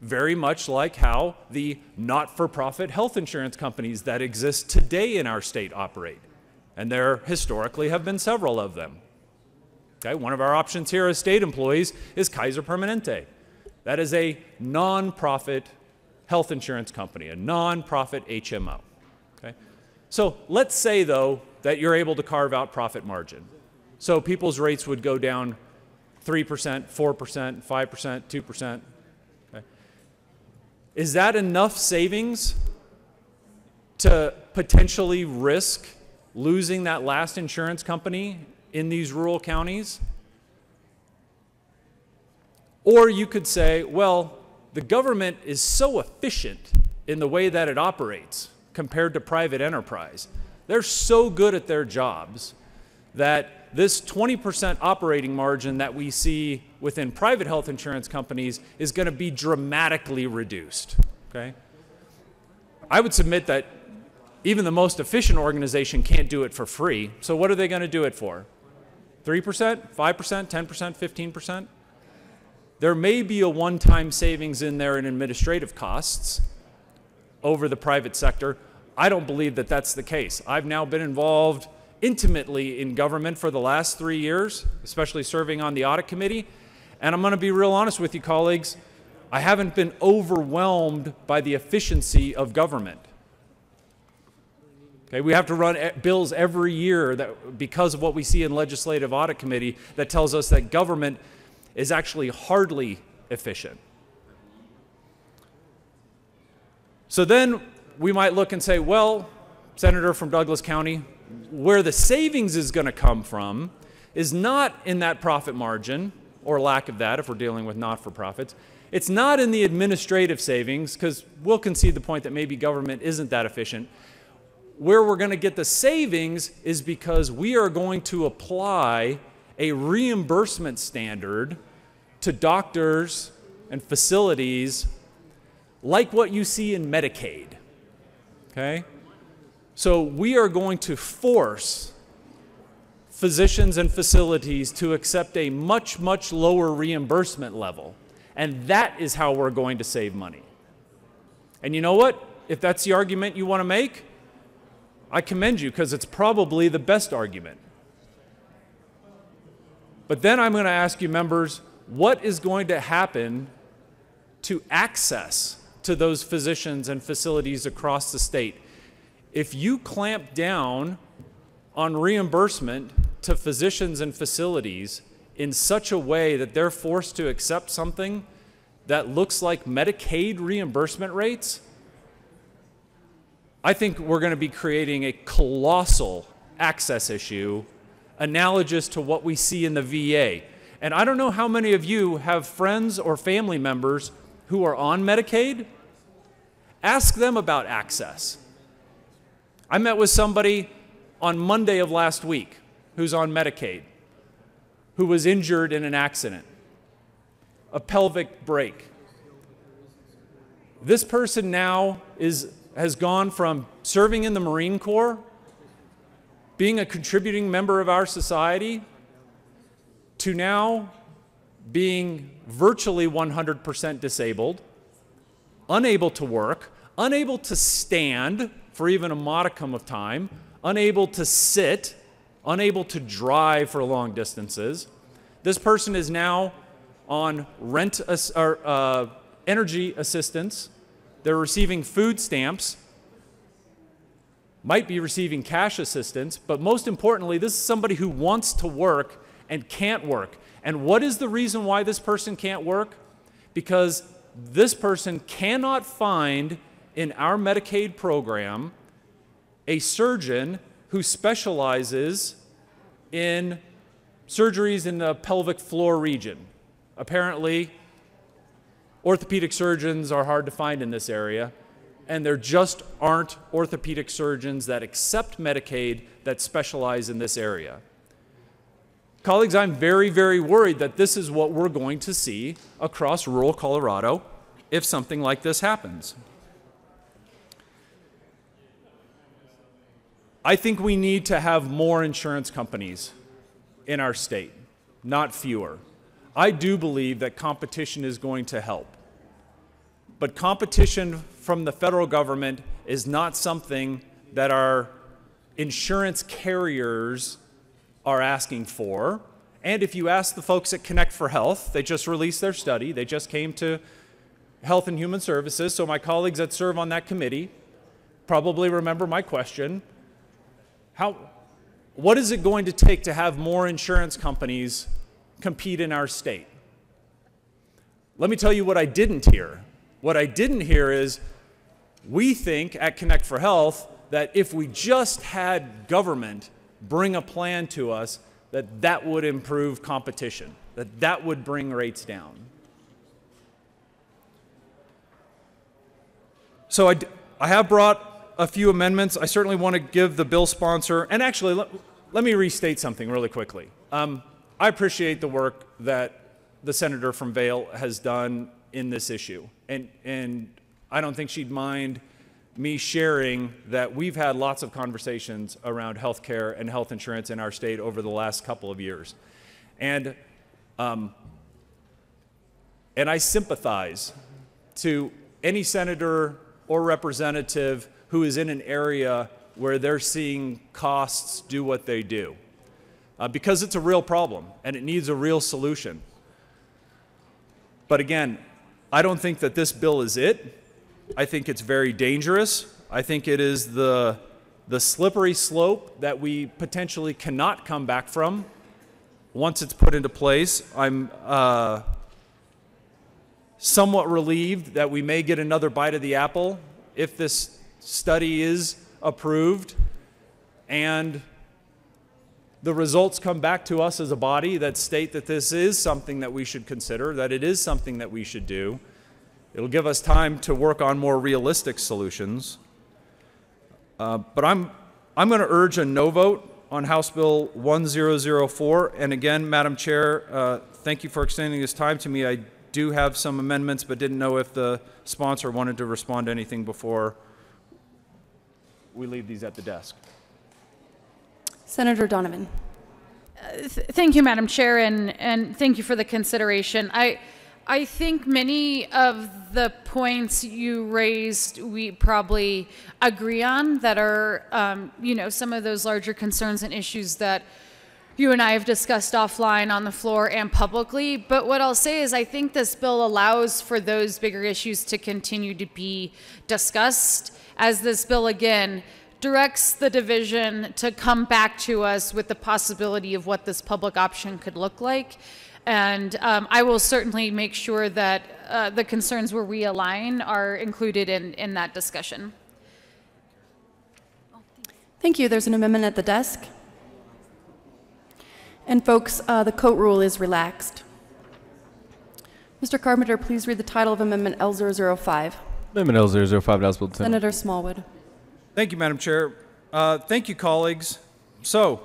Very much like how the not-for-profit health insurance companies that exist today in our state operate. And there historically have been several of them. Okay, one of our options here as state employees is Kaiser Permanente. That is a non-profit health insurance company, a non-profit HMO. Okay? So let's say, though, that you're able to carve out profit margin. So people's rates would go down 3%, 4%, 5%, 2%. Okay? Is that enough savings to potentially risk losing that last insurance company in these rural counties? Or you could say, well, the government is so efficient in the way that it operates compared to private enterprise. They're so good at their jobs that this 20% operating margin that we see within private health insurance companies is going to be dramatically reduced. Okay? I would submit that even the most efficient organization can't do it for free. So what are they going to do it for? 3%, 5%, 10%, 15%? There may be a one-time savings in there in administrative costs over the private sector. I don't believe that that's the case. I've now been involved intimately in government for the last 3 years, especially serving on the audit committee. And I'm going to be real honest with you, colleagues. I haven't been overwhelmed by the efficiency of government. Okay, we have to run bills every year that, because of what we see in legislative audit committee, that tells us that government is actually hardly efficient. So then we might look and say, well, Senator from Douglas County, where the savings is going to come from is not in that profit margin, or lack of that if we're dealing with not-for-profits. It's not in the administrative savings, because we'll concede the point that maybe government isn't that efficient. Where we're going to get the savings is because we are going to apply a reimbursement standard to doctors and facilities like what you see in Medicaid. Okay? So we are going to force physicians and facilities to accept a much, much lower reimbursement level. And that is how we're going to save money. And you know what? If that's the argument you want to make, I commend you, because it's probably the best argument. But then I'm going to ask you, members, what is going to happen to access to those physicians and facilities across the state? If you clamp down on reimbursement to physicians and facilities in such a way that they're forced to accept something that looks like Medicaid reimbursement rates, I think we're going to be creating a colossal access issue analogous to what we see in the VA. And I don't know how many of you have friends or family members who are on Medicaid. Ask them about access. I met with somebody on Monday of last week who's on Medicaid, who was injured in an accident, a pelvic break. This person now has gone from serving in the Marine Corps being a contributing member of our society to now being virtually 100% disabled, unable to work, unable to stand for even a modicum of time, unable to sit, unable to drive for long distances. This person is now on energy assistance. They're receiving food stamps, might be receiving cash assistance, but most importantly, this is somebody who wants to work and can't work. And what is the reason why this person can't work? Because this person cannot find in our Medicaid program a surgeon who specializes in surgeries in the pelvic floor region. Apparently, orthopedic surgeons are hard to find in this area, and there just aren't orthopedic surgeons that accept Medicaid that specialize in this area. Colleagues, I'm very, very worried that this is what we're going to see across rural Colorado if something like this happens. I think we need to have more insurance companies in our state, not fewer. I do believe that competition is going to help. But competition from the federal government is not something that our insurance carriers are asking for. And if you ask the folks at Connect for Health, they just released their study. They just came to Health and Human Services, so my colleagues that serve on that committee probably remember my question. What is it going to take to have more insurance companies compete in our state? Let me tell you what I didn't hear. What I didn't hear is we think at Connect for Health that if we just had government bring a plan to us, that would improve competition, that would bring rates down. So I have brought a few amendments. I certainly want to give the bill sponsor, and actually let me restate something really quickly. I appreciate the work that the senator from Vail has done in this issue, and I don't think she'd mind me sharing that we've had lots of conversations around health care and health insurance in our state over the last couple of years. And I sympathize to any senator or representative who is in an area where they're seeing costs do what they do. Because it's a real problem and it needs a real solution. But again, I don't think that this bill is it. I think it's very dangerous. I think it is the slippery slope that we potentially cannot come back from once it's put into place. I'm somewhat relieved that we may get another bite of the apple if this study is approved and the results come back to us as a body that state that this is something that we should consider, that it is something that we should do. It'll give us time to work on more realistic solutions. But I'm going to urge a no vote on House Bill 1004. And again, Madam Chair, thank you for extending this time to me. I do have some amendments, but didn't know if the sponsor wanted to respond to anything before we leave these at the desk. Senator Donovan. Thank you, Madam Chair, and thank you for the consideration. I think many of the points you raised we probably agree on that are, some of those larger concerns and issues that you and I have discussed offline on the floor and publicly. But what I'll say is I think this bill allows for those bigger issues to continue to be discussed, as this bill, again, directs the division to come back to us with the possibility of what this public option could look like. And I will certainly make sure that the concerns where we align are included in that discussion. Thank you. There's an amendment at the desk. And folks, the coat rule is relaxed. Mr. Carpenter, please read the title of Amendment L005. Amendment L005, House Bill 10. Senator Smallwood. Thank you, Madam Chair. Thank you, colleagues. So,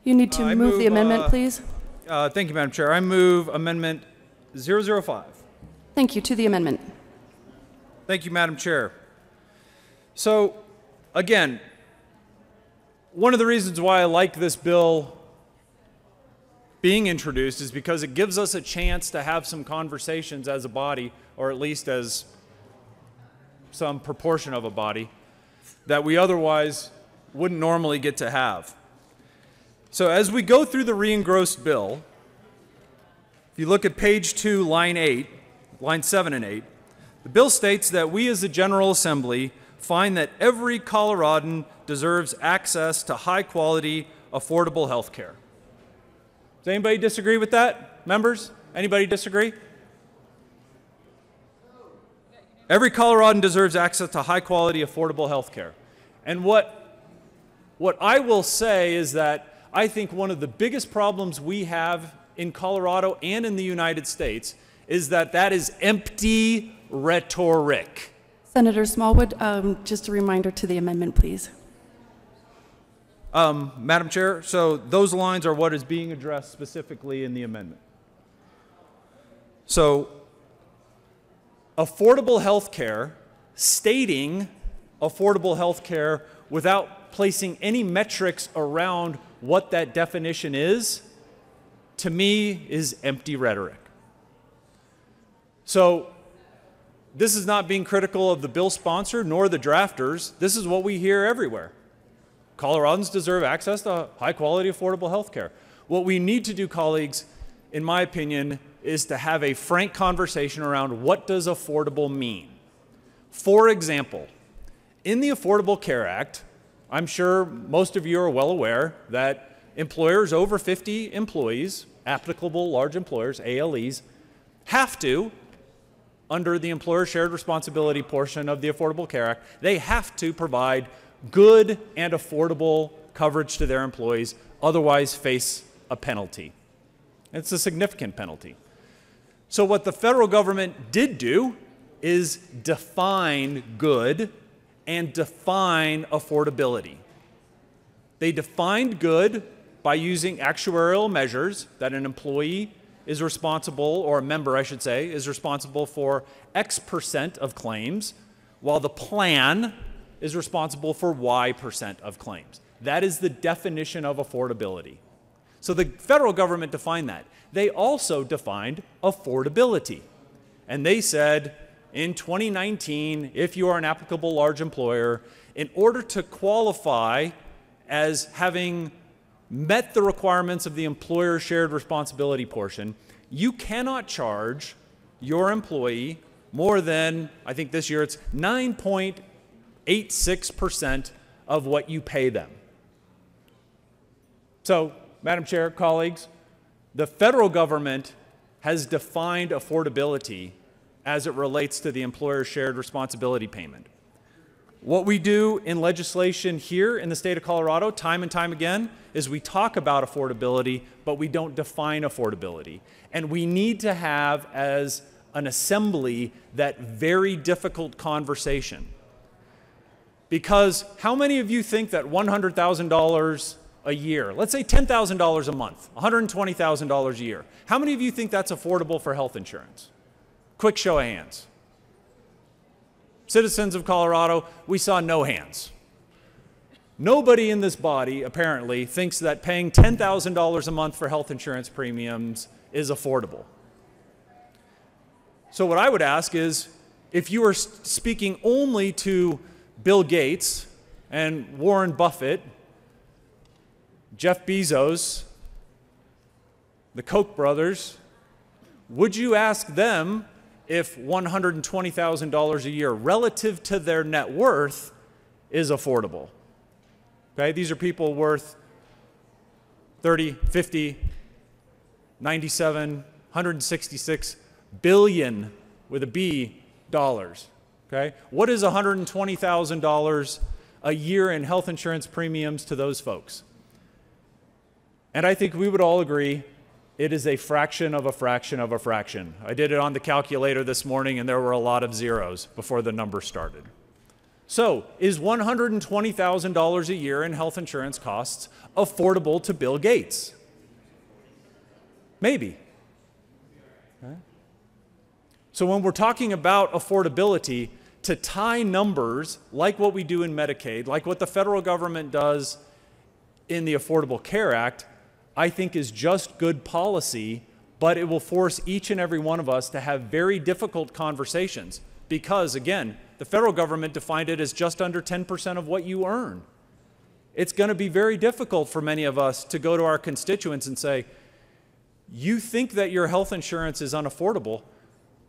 you need to move the amendment, please. Thank you, Madam Chair. I move Amendment 005. Thank you. To the amendment. Thank you, Madam Chair. So, again, one of the reasons why I like this bill being introduced is because it gives us a chance to have some conversations as a body, or at least as some proportion of a body, that we otherwise wouldn't normally get to have. So as we go through the re-engrossed bill, if you look at page 2, line 7 and 8, the bill states that we as the General Assembly find that every Coloradan deserves access to high-quality, affordable health care. Does anybody disagree with that, members? Anybody disagree? Every Coloradan deserves access to high-quality, affordable health care. And what I will say is that I think one of the biggest problems we have in Colorado and in the United States is that that is empty rhetoric. Senator Smallwood, just a reminder to the amendment, please. Madam Chair, so those lines are what is being addressed specifically in the amendment. So, affordable health care, stating affordable health care without placing any metrics around what that definition is, to me, is empty rhetoric. So, this is not being critical of the bill sponsor nor the drafters. This is what we hear everywhere. Coloradans deserve access to high-quality, affordable health care. What we need to do, colleagues, in my opinion, is to have a frank conversation around what does affordable mean. For example, in the Affordable Care Act, I'm sure most of you are well aware that employers over 50 employees, applicable large employers, ALEs, have to, under the employer shared responsibility portion of the Affordable Care Act, they have to provide good and affordable coverage to their employees, otherwise face a penalty. It's a significant penalty. So what the federal government did do is define good and define affordability. They defined good by using actuarial measures that an employee is responsible, or a member, I should say, is responsible for X% of claims, while the plan is responsible for Y% of claims. That is the definition of affordability. So the federal government defined that. They also defined affordability. And they said, in 2019, if you are an applicable large employer, in order to qualify as having met the requirements of the employer shared responsibility portion, you cannot charge your employee more than, I think this year it's 9.86% of what you pay them. So, Madam Chair, colleagues, the federal government has defined affordability as it relates to the employer shared responsibility payment. What we do in legislation here in the state of Colorado, time and time again, is we talk about affordability, but we don't define affordability. And we need to have, as an assembly, that very difficult conversation. Because how many of you think that $100,000 a year, let's say $10,000 a month, $120,000 a year, how many of you think that's affordable for health insurance? Quick show of hands. Citizens of Colorado, we saw no hands. Nobody in this body, apparently, thinks that paying $10,000 a month for health insurance premiums is affordable. So what I would ask is, if you are speaking only to Bill Gates and Warren Buffett, Jeff Bezos, the Koch brothers, would you ask them if $120,000 a year relative to their net worth is affordable? Okay, these are people worth 30, 50, 97, 166 billion with a B dollars. Okay, what is $120,000 a year in health insurance premiums to those folks? And I think we would all agree it is a fraction of a fraction of a fraction. I did it on the calculator this morning, and there were a lot of zeros before the number started. So, is $120,000 a year in health insurance costs affordable to Bill Gates? Maybe. Okay. So when we're talking about affordability, to tie numbers like what we do in Medicaid, like what the federal government does in the Affordable Care Act, I think is just good policy, but it will force each and every one of us to have very difficult conversations because, again, the federal government defined it as just under 10% of what you earn. It's going to be very difficult for many of us to go to our constituents and say, you think that your health insurance is unaffordable,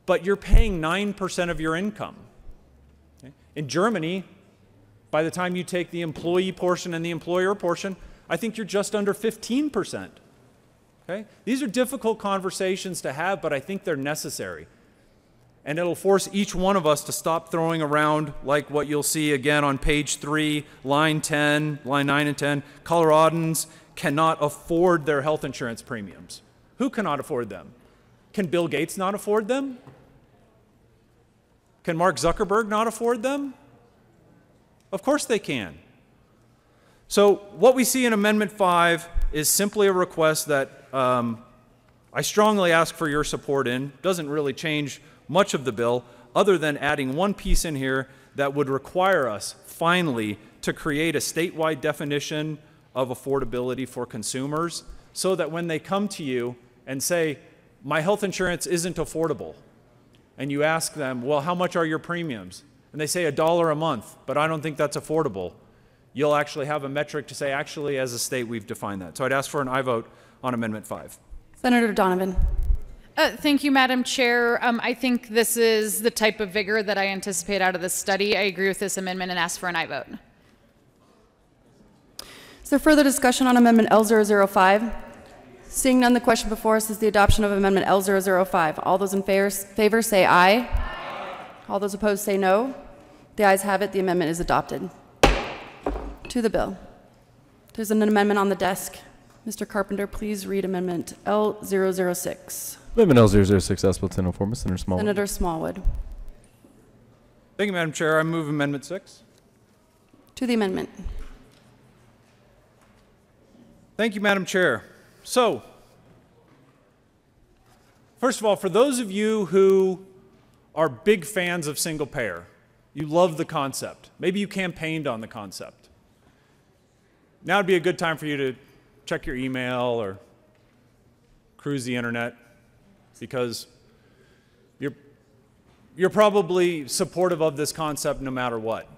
but you're paying 9% of your income. Okay? In Germany, by the time you take the employee portion and the employer portion, I think you're just under 15%. Okay? These are difficult conversations to have, but I think they're necessary. And it'll force each one of us to stop throwing around like what you'll see again on page 3, line 10, line 9 and 10. Coloradans cannot afford their health insurance premiums. Who cannot afford them? Can Bill Gates not afford them? Can Mark Zuckerberg not afford them? Of course they can. So what we see in Amendment 5 is simply a request that I strongly ask for your support in. Doesn't really change much of the bill, other than adding one piece in here that would require us, finally, to create a statewide definition of affordability for consumers so that when they come to you and say, my health insurance isn't affordable, and you ask them, well, how much are your premiums? And they say $1 a month, but I don't think that's affordable. You'll actually have a metric to say, actually, as a state, we've defined that. So I'd ask for an aye vote on Amendment 5. Senator Donovan. Thank you, Madam Chair. I think this is the type of vigor that I anticipate out of this study. I agree with this amendment and ask for an aye vote. Is there further discussion on Amendment L005? Seeing none, the question before us is the adoption of Amendment L005. All those in favor say aye. Aye. All those opposed say no. The ayes have it. The amendment is adopted. To the bill. There's an amendment on the desk. Mr. Carpenter, please read Amendment L006. Amendment L006, House Bill 1004, Senator Smallwood. Senator Smallwood. Thank you, Madam Chair. I move Amendment 6. To the amendment. Thank you, Madam Chair. So, first of all, for those of you who are big fans of single payer, you love the concept. Maybe you campaigned on the concept. Now would be a good time for you to check your email or cruise the internet, because you're probably supportive of this concept no matter what.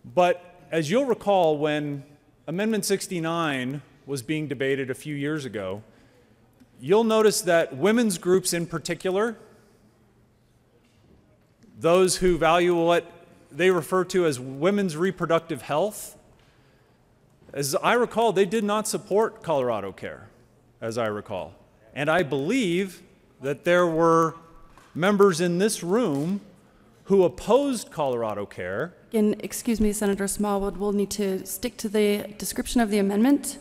But as you'll recall, when Amendment 69 was being debated a few years ago, you'll notice that women's groups in particular, those who value what they refer to as women's reproductive health, as I recall, they did not support Colorado Care, as I recall. And I believe that there were members in this room who opposed Colorado Care. And excuse me, Senator Smallwood, we'll need to stick to the description of the amendment.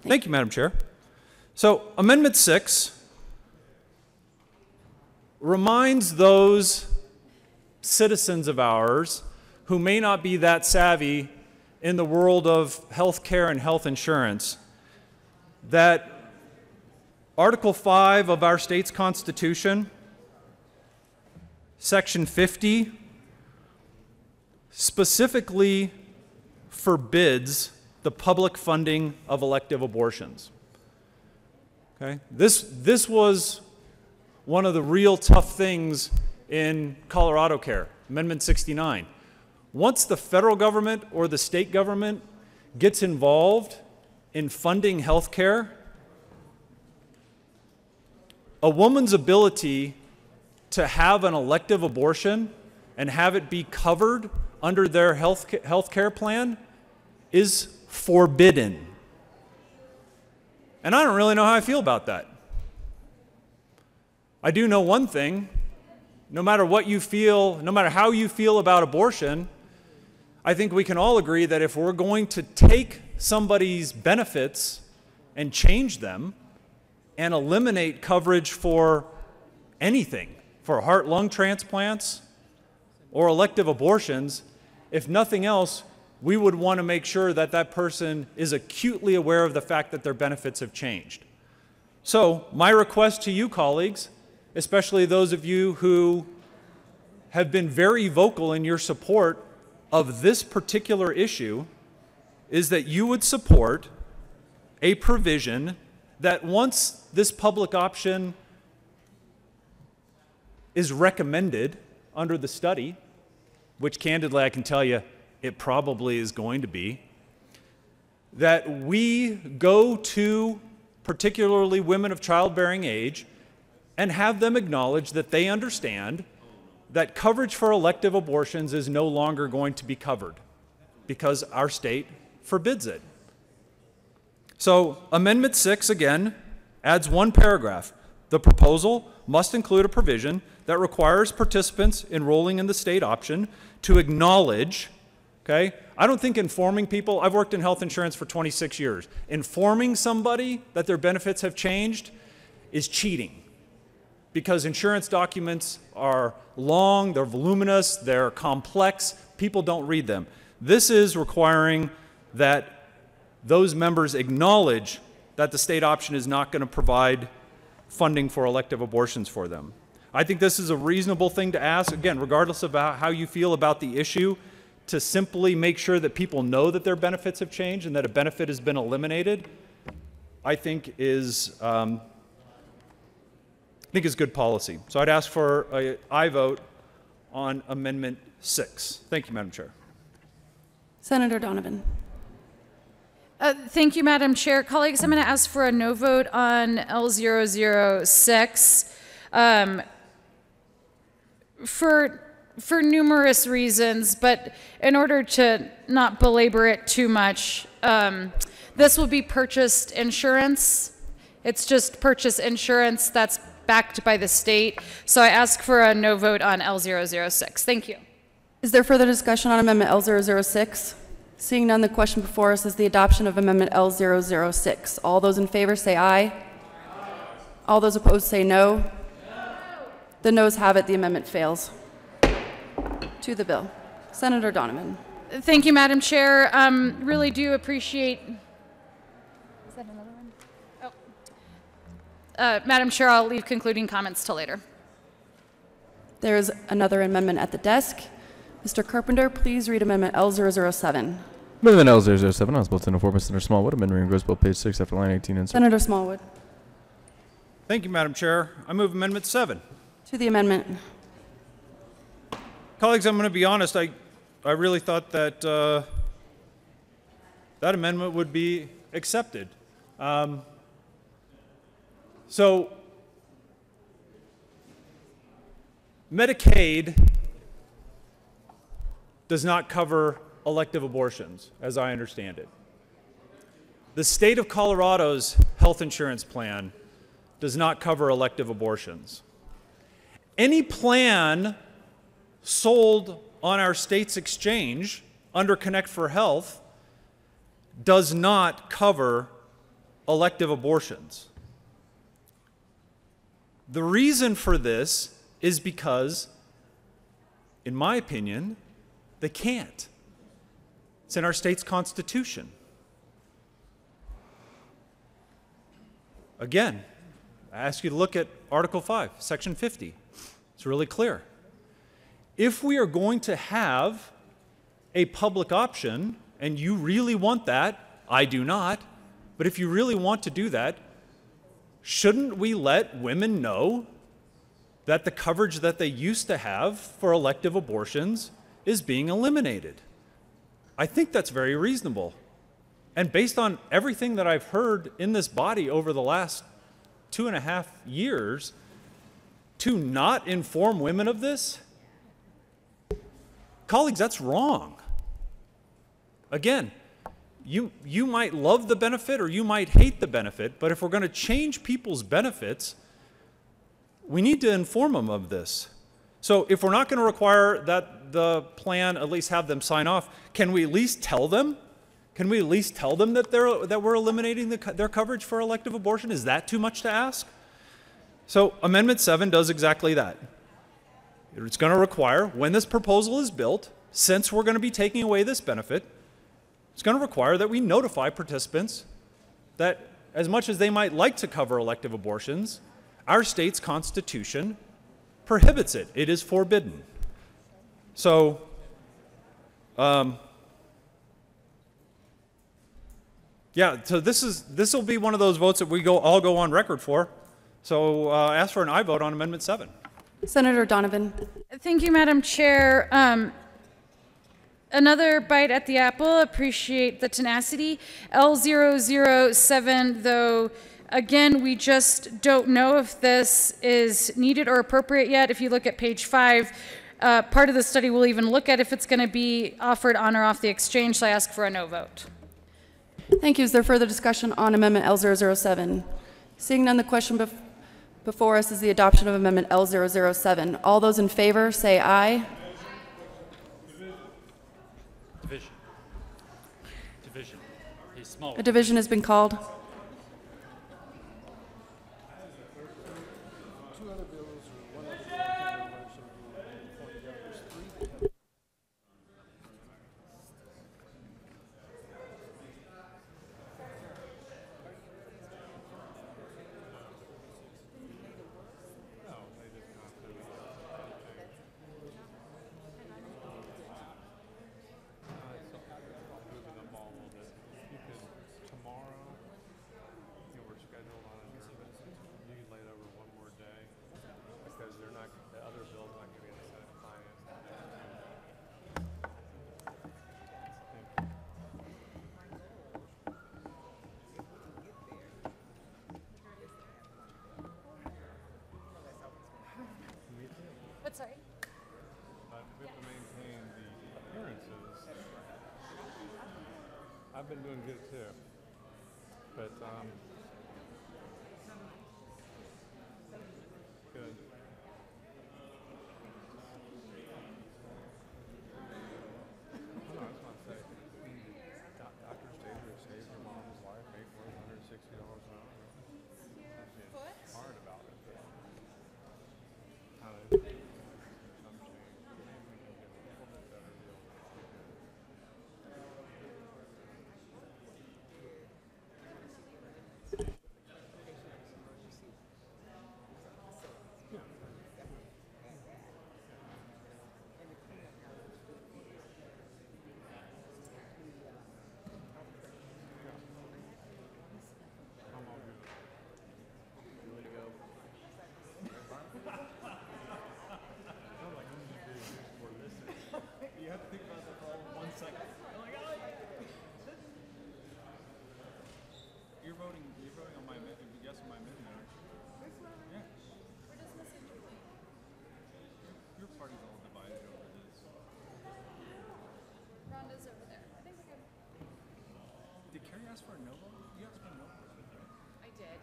Thank you, Madam Chair. So, Amendment 6 reminds those citizens of ours who may not be that savvy in the world of health care and health insurance that Article 5 of our state's Constitution, Section 50, specifically forbids the public funding of elective abortions. Okay? This was one of the real tough things in Colorado Care, Amendment 69. Once the federal government or the state government gets involved in funding health care, a woman's ability to have an elective abortion and have it be covered under their health care plan is forbidden. And I don't really know how I feel about that. I do know one thing: no matter what you feel, no matter how you feel about abortion, I think we can all agree that if we're going to take somebody's benefits and change them and eliminate coverage for anything, for heart-lung transplants or elective abortions, if nothing else, we would want to make sure that that person is acutely aware of the fact that their benefits have changed. So my request to you colleagues, especially those of you who have been very vocal in your support of this particular issue, is that you would support a provision that once this public option is recommended under the study, which candidly I can tell you it probably is going to be, that we go to particularly women of childbearing age and have them acknowledge that they understand that coverage for elective abortions is no longer going to be covered because our state forbids it. So Amendment 6, again, adds one paragraph. The proposal must include a provision that requires participants enrolling in the state option to acknowledge, okay? I don't think informing people, I've worked in health insurance for 26 years. Informing somebody that their benefits have changed is cheating, because insurance documents are long, they're voluminous, they're complex, people don't read them. This is requiring that those members acknowledge that the state option is not going to provide funding for elective abortions for them. I think this is a reasonable thing to ask, again, regardless of how you feel about the issue, to simply make sure that people know that their benefits have changed and that a benefit has been eliminated, I think is good policy. So I'd ask for an aye vote on Amendment 6. Thank you, Madam Chair. Senator Donovan. Thank you, Madam Chair. Colleagues, I'm going to ask for a no vote on L006 for numerous reasons, but in order to not belabor it too much, this will be purchased insurance. It's just purchase insurance that's backed by the state. So I ask for a no vote on L006. Thank you. Is there further discussion on Amendment L006? Seeing none, the question before us is the adoption of Amendment L006. All those in favor say aye. Aye. All those opposed say no. No. The noes have it. The amendment fails. To the bill. Senator Donovan. Thank you, Madam Chair. Really do appreciate... Is that another one? Oh. Madam Chair, I'll leave concluding comments till later. There is another amendment at the desk. Mr. Carpenter, please read Amendment L007. Amendment L007, House Bill 1004 by Senator Smallwood, amendment reading Bill page 6 after line 18 and Senator Smallwood. Thank you, Madam Chair. I move Amendment 7. To the amendment. Colleagues, I'm going to be honest. I really thought that that amendment would be accepted. So Medicaid does not cover elective abortions, as I understand it. The state of Colorado's health insurance plan does not cover elective abortions. Any plan sold on our state's exchange under Connect for Health does not cover elective abortions. The reason for this is because, in my opinion, they can't. It's in our state's constitution. Again, I ask you to look at Article 5, Section 50. It's really clear. If we are going to have a public option, and you really want that, I do not, but if you really want to do that, shouldn't we let women know that the coverage that they used to have for elective abortions is being eliminated? I think that's very reasonable. And based on everything that I've heard in this body over the last 2.5 years, to not inform women of this, colleagues, that's wrong. Again, you might love the benefit or you might hate the benefit, but if we're going to change people's benefits, we need to inform them of this. So if we're not going to require that the plan at least have them sign off, can we at least tell them? Can we at least tell them that we're eliminating their coverage for elective abortion? Is that too much to ask? So Amendment 7 does exactly that. It's going to require, when this proposal is built, since we're going to be taking away this benefit, it's going to require that we notify participants that as much as they might like to cover elective abortions, our state's constitution prohibits it. It is forbidden. So Yeah, so this will be one of those votes that we all go on record for. So ask for an aye vote on Amendment 7. Senator Donovan. Thank you, Madam Chair. Another bite at the apple. Appreciate the tenacity. L007, though, again, we just don't know if this is needed or appropriate yet. If you look at page 5, part of the study will even look at if it's going to be offered on or off the exchange, so I ask for a no vote. Thank you. Is there further discussion on Amendment L007? Seeing none, the question before us is the adoption of Amendment L007. All those in favor say aye. Division. He's small. A division has been called. Sorry? We have to maintain the appearances. I've been doing good too. But, good. No, I was about to say, Dr. Stater saved your mom's life, make more than $160 an hour. It's hard about it, but how to You're voting on my amendment, yes on my amendment, aren't you? Yeah. Your party's all divided over this. Rhonda's over there. I think we're good. Did Carrie ask for a no vote? You asked for a no vote. I did.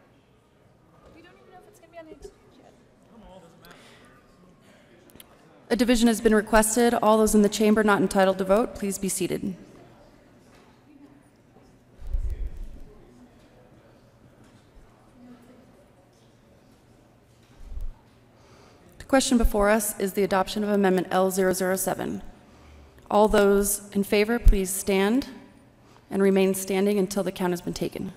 We don't even know if it's going to be on the exchange yet. Come on, doesn't matter. A division has been requested. All those in the chamber not entitled to vote, please be seated. The question before us is the adoption of Amendment L007. All those in favor, please stand and remain standing until the count has been taken.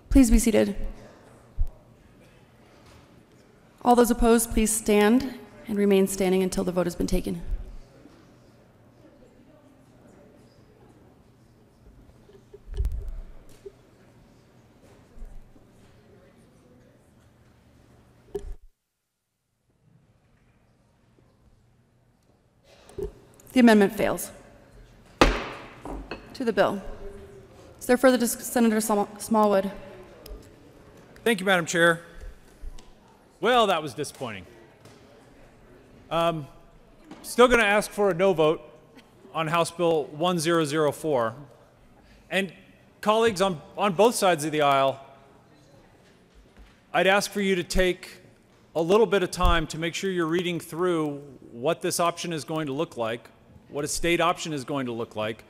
Please be seated. All those opposed, please stand and remain standing until the vote has been taken. The amendment fails. To the bill. Is there further Senator Smallwood? Thank you, Madam Chair. Well, that was disappointing. Still going to ask for a no vote on House Bill 1004. And colleagues on both sides of the aisle, I'd ask for you to take a little bit of time to make sure you're reading through what this option is going to look like, what a state option is going to look like,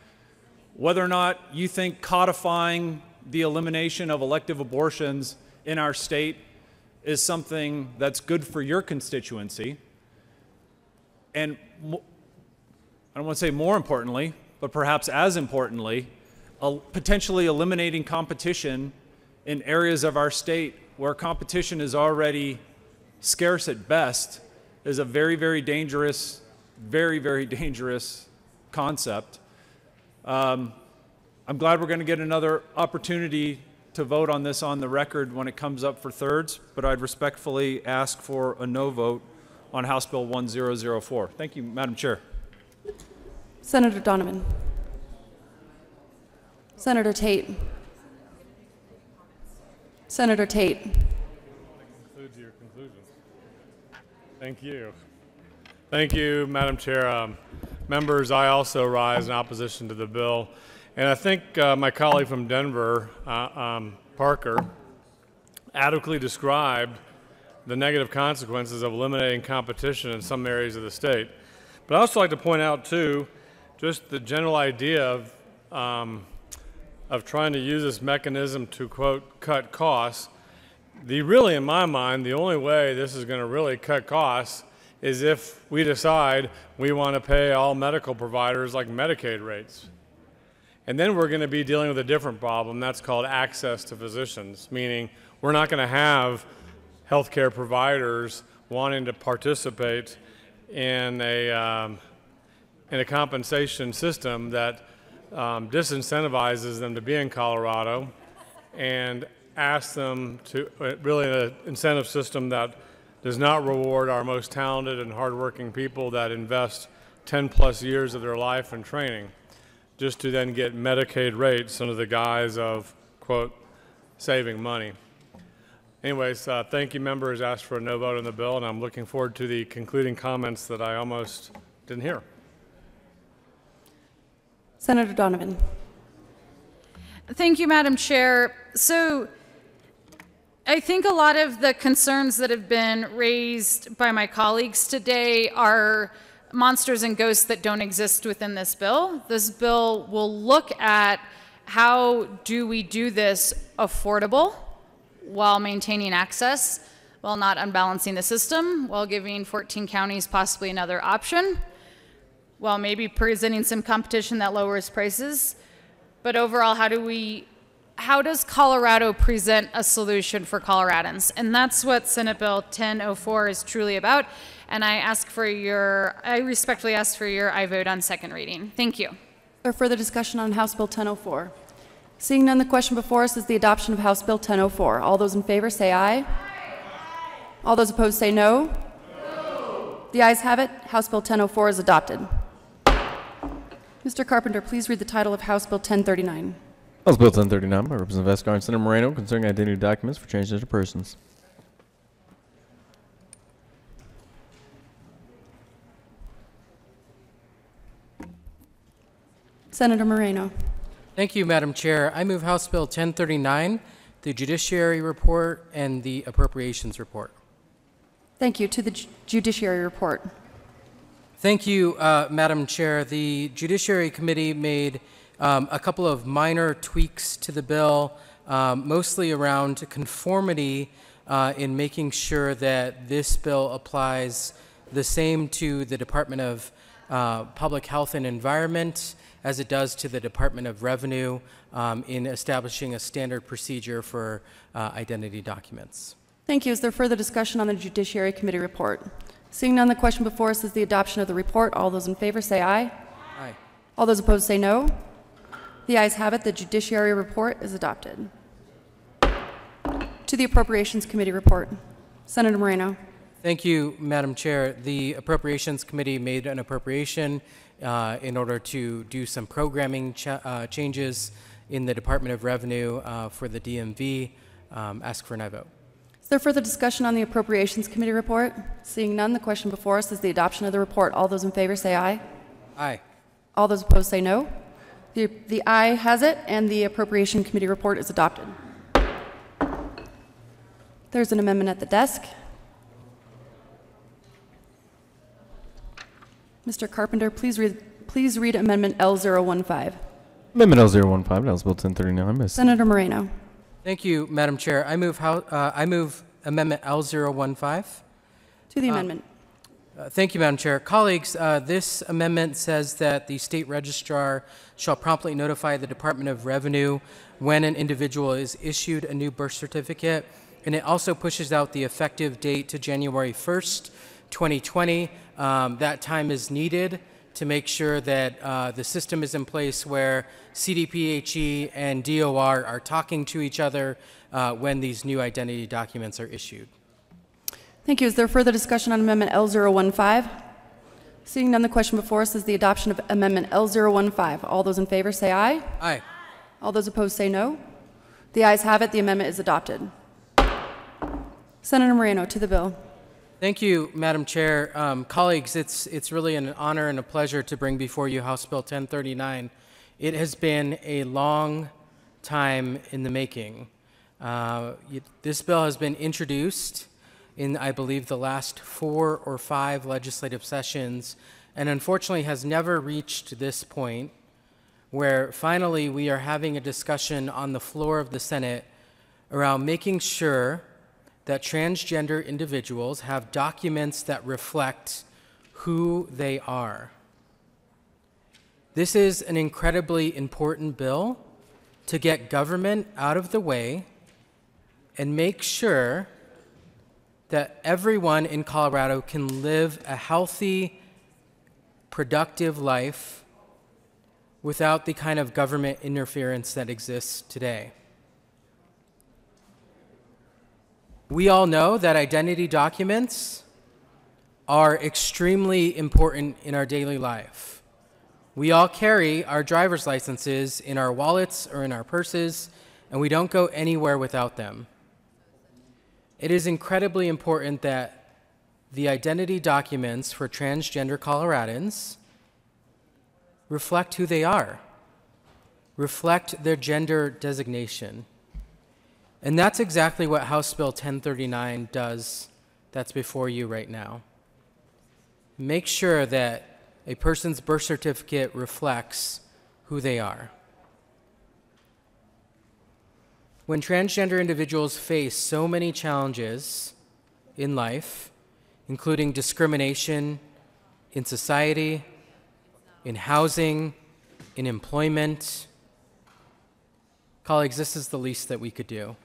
whether or not you think codifying the elimination of elective abortions in our state is something that's good for your constituency. And I don't want to say more importantly, but perhaps as importantly, potentially eliminating competition in areas of our state where competition is already scarce at best is a very, very dangerous concept. I'm glad we're going to get another opportunity to vote on this on the record when it comes up for thirds, but I'd respectfully ask for a no vote on House Bill 1004. Thank you, Madam Chair. Senator Donovan. Senator Tate. Senator Tate. Concludes your conclusion. Thank you. Thank you, Madam Chair. Members, I also rise in opposition to the bill. And I think my colleague from Denver, Parker, adequately described the negative consequences of eliminating competition in some areas of the state. But I'd also like to point out, too, just the general idea of trying to use this mechanism to, quote, cut costs. In my mind, the only way this is going to really cut costs is if we decide we want to pay all medical providers like Medicaid rates. And then we're going to be dealing with a different problem. That's called access to physicians, meaning we're not going to have healthcare providers wanting to participate in a compensation system that disincentivizes them to be in Colorado and asks them to really an incentive system that does not reward our most talented and hardworking people that invest 10+ years of their life in training, just to then get Medicaid rates under the guise of, quote, saving money. Anyways, thank you, members. Asked for a no vote on the bill, and I'm looking forward to the concluding comments that I almost didn't hear. Senator Donovan. Thank you, Madam Chair. So I think a lot of the concerns that have been raised by my colleagues today are monsters and ghosts that don't exist within this bill. This bill will look at how do we do this affordable while maintaining access, while not unbalancing the system, while giving 14 counties possibly another option, while maybe presenting some competition that lowers prices. But overall, how does Colorado present a solution for Coloradans? And that's what Senate Bill 1004 is truly about. And I respectfully ask for your aye vote on second reading. Thank you. Or further discussion on House Bill 1004? Seeing none, the question before us is the adoption of House Bill 1004. All those in favor say aye. All those opposed say no. The ayes have it. House Bill 1004 is adopted. Mr. Carpenter, please read the title of House Bill 1039. House Bill 1039 by Representative Escar and Senator Moreno concerning identity documents for changes to persons. Senator Moreno. Thank you, Madam Chair. I move House Bill 1039, the Judiciary Report and the Appropriations Report. Thank you. To the Judiciary Report. Thank you, Madam Chair. The Judiciary Committee made a couple of minor tweaks to the bill, mostly around conformity in making sure that this bill applies the same to the Department of Public Health and Environment as it does to the Department of Revenue in establishing a standard procedure for identity documents. Thank you. Is there further discussion on the Judiciary Committee report? Seeing none, the question before us is the adoption of the report. All those in favor say aye. Aye. All those opposed say no. The ayes have it. The Judiciary Report is adopted. To the Appropriations Committee report. Senator Moreno. Thank you, Madam Chair. The Appropriations Committee made an appropriation in order to do some programming changes in the Department of Revenue for the DMV. Ask for an aye vote. Is there further discussion on the Appropriations Committee report? Seeing none, the question before us is the adoption of the report. All those in favor say aye. Aye. All those opposed say no. The aye has it, and the Appropriation Committee report is adopted. There's an amendment at the desk. Mr. Carpenter, please read Amendment L015. Amendment L015, House Bill 1039. Senator Moreno. Thank you, Madam Chair. I move Amendment L015. To the amendment. Thank you, Madam Chair. Colleagues, this amendment says that the state registrar shall promptly notify the Department of Revenue when an individual is issued a new birth certificate, and it also pushes out the effective date to January 1st, 2020. That time is needed to make sure that the system is in place where CDPHE and DOR are talking to each other when these new identity documents are issued. Thank you. Is there further discussion on Amendment L015? Seeing none, the question before us is the adoption of Amendment L015. All those in favor say aye. Aye. All those opposed say no. The ayes have it. The amendment is adopted. Senator Moreno, to the bill. Thank you, Madam Chair. Colleagues, it's really an honor and a pleasure to bring before you House Bill 1039. It has been a long time in the making. This bill has been introduced in, I believe, the last 4 or 5 legislative sessions, and unfortunately has never reached this point where finally we are having a discussion on the floor of the Senate around making sure that transgender individuals have documents that reflect who they are. This is an incredibly important bill to get government out of the way and make sure that everyone in Colorado can live a healthy, productive life without the kind of government interference that exists today. We all know that identity documents are extremely important in our daily life. We all carry our driver's licenses in our wallets or in our purses, and we don't go anywhere without them. It is incredibly important that the identity documents for transgender Coloradans reflect who they are, reflect their gender designation. And that's exactly what House Bill 1039 does that's before you right now. Make sure that a person's birth certificate reflects who they are. When transgender individuals face so many challenges in life, including discrimination in society, in housing, in employment, colleagues, this is the least that we could do.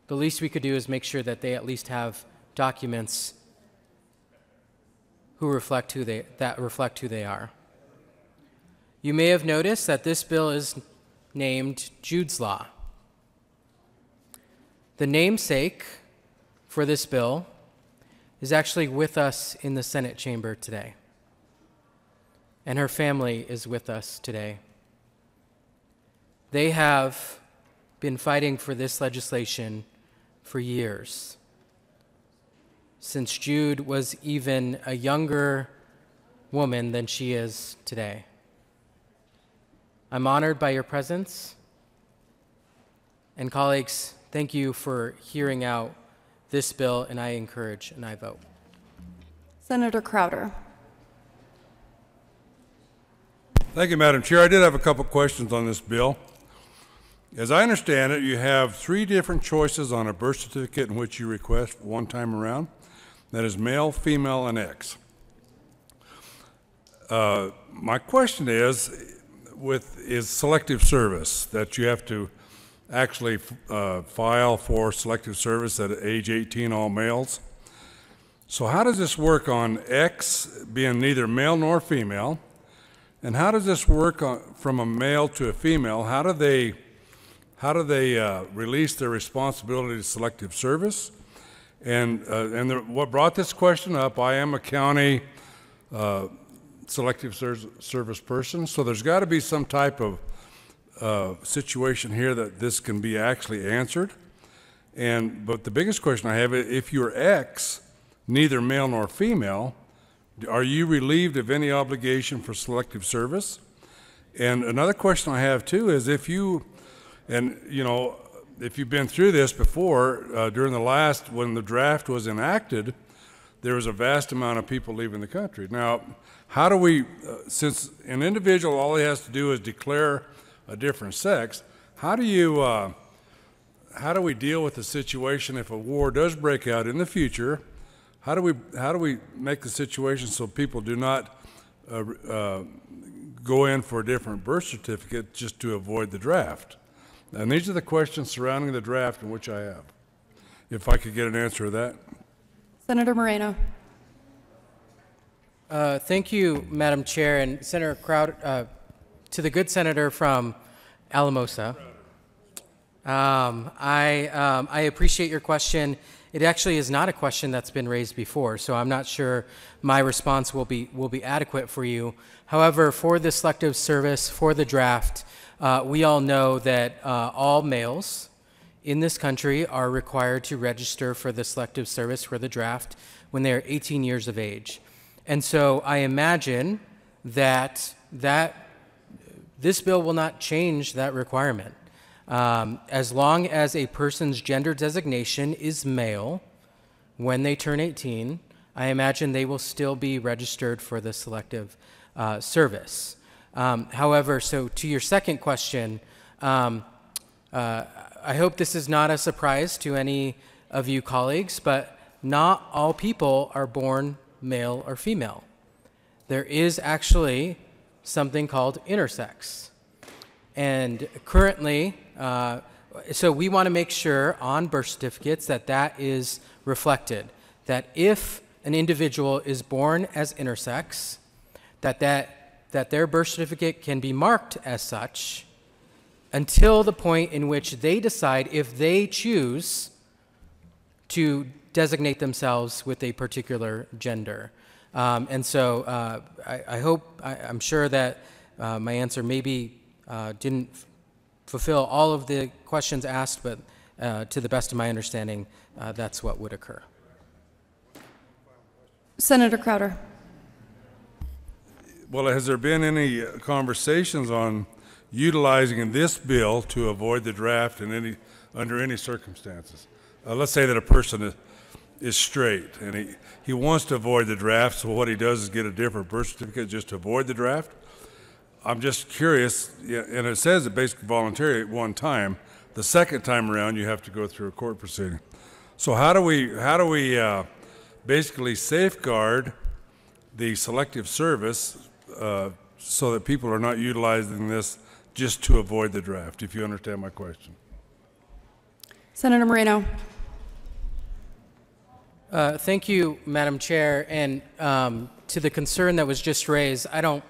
The least we could do is make sure that they at least have documents that reflect who they are. You may have noticed that this bill is named Jude's Law. The namesake for this bill is actually with us in the Senate chamber today, and her family is with us today. They have been fighting for this legislation for years, since Jude was even a younger woman than she is today. I'm honored by your presence. And colleagues, thank you for hearing out this bill, and I encourage and I vote. Senator Crowder. Thank you, Madam Chair. I did have a couple questions on this bill. As I understand it, you have 3 different choices on a birth certificate in which you request one time around. That is male, female, and X. My question is selective service, that you have to actually file for selective service at age 18, all males. So how does this work on X being neither male nor female? And how does this work from a male to a female? How do they release their responsibility to selective service? And what brought this question up, I am a county selective service person, so there's got to be some type of situation here that this can be actually answered. But the biggest question I have, if you're X, neither male nor female, are you relieved of any obligation for selective service? And another question I have too is if you've been through this before, during when the draft was enacted, there was a vast amount of people leaving the country. Now, how do we, since an individual, all he has to do is declare a different sex, how do we deal with the situation if a war does break out in the future How do we make the situation so people do not go in for a different birth certificate just to avoid the draft? And these are the questions surrounding the draft in which I have. If I could get an answer to that. Senator Moreno. Thank you, Madam Chair, and Senator Crowder, to the good senator from Alamosa. I appreciate your question. It actually is not a question that's been raised before, so I'm not sure my response will be adequate for you. However, for the selective service, for the draft, we all know that all males in this country are required to register for the selective service for the draft when they are 18 years of age. And so I imagine that this bill will not change that requirement. As long as a person's gender designation is male when they turn 18, I imagine they will still be registered for the selective service. However, so to your second question, I hope this is not a surprise to any of you colleagues, but not all people are born male or female. There is actually something called intersex. And currently, so we want to make sure on birth certificates that that is reflected, that if an individual is born as intersex, that their birth certificate can be marked as such until the point in which they decide if they choose to designate themselves with a particular gender. And so I'm sure that my answer maybe didn't fulfill all of the questions asked, but to the best of my understanding, that's what would occur. Senator Crowder. Well, has there been any conversations on utilizing this bill to avoid the draft under any circumstances? Let's say that a person is straight and he wants to avoid the draft, so what he does is get a different birth certificate just to avoid the draft. I'm just curious, and it says it basically voluntary at one time. The second time around, you have to go through a court proceeding. So how do we basically safeguard the selective service so that people are not utilizing this just to avoid the draft, if you understand my question? Senator Moreno. Thank you, Madam Chair. And to the concern that was just raised, I don't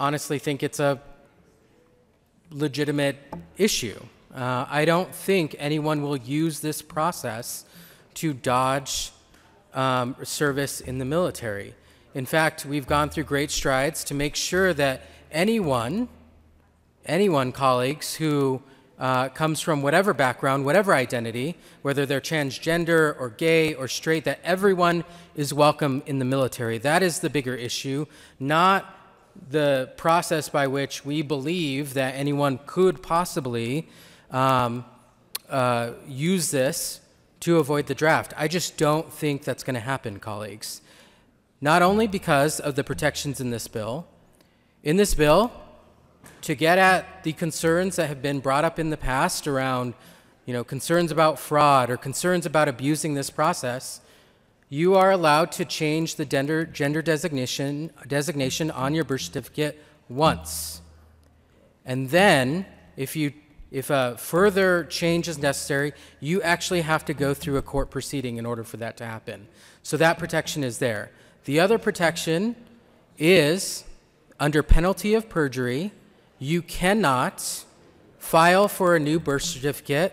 honestly think it's a legitimate issue. I don't think anyone will use this process to dodge service in the military. In fact, we've gone through great strides to make sure that anyone, colleagues, who comes from whatever background, whatever identity, whether they're transgender or gay or straight, that everyone is welcome in the military. That is the bigger issue, not the process by which we believe that anyone could possibly use this to avoid the draft. I just don't think that's going to happen, colleagues. Not only because of the protections in this bill. In this bill, to get at the concerns that have been brought up in the past around, concerns about fraud or concerns about abusing this process, you are allowed to change the gender designation on your birth certificate once. And then, if a further change is necessary, you actually have to go through a court proceeding in order for that to happen. So that protection is there. The other protection is, under penalty of perjury, you cannot file for a new birth certificate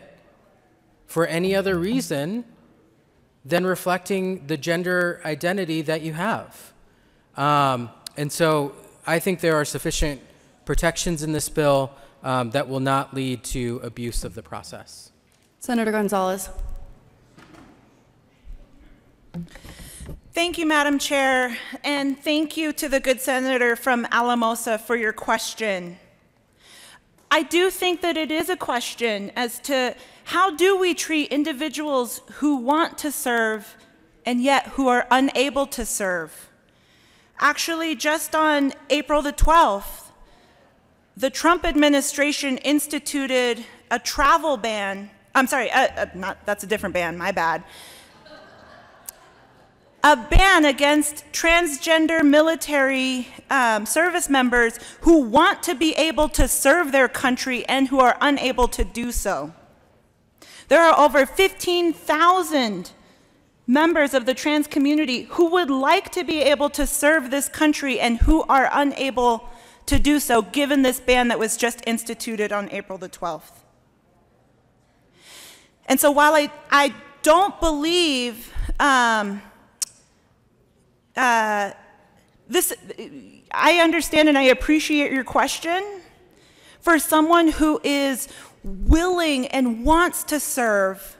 for any other reason than reflecting the gender identity that you have. And so I think there are sufficient protections in this bill that will not lead to abuse of the process. Senator Gonzalez. Thank you, Madam Chair, and thank you to the good senator from Alamosa for your question. I do think that it is a question as to how do we treat individuals who want to serve and yet who are unable to serve. Actually, just on April the 12th, the Trump administration instituted a travel ban. I'm sorry, that's a different ban, my bad. a ban against transgender military service members who want to be able to serve their country and who are unable to do so. There are over 15,000 members of the trans community who would like to be able to serve this country and who are unable to do so given this ban that was just instituted on April the 12th. And so while I don't believe this, I understand and I appreciate your question. For someone who is willing and wants to serve,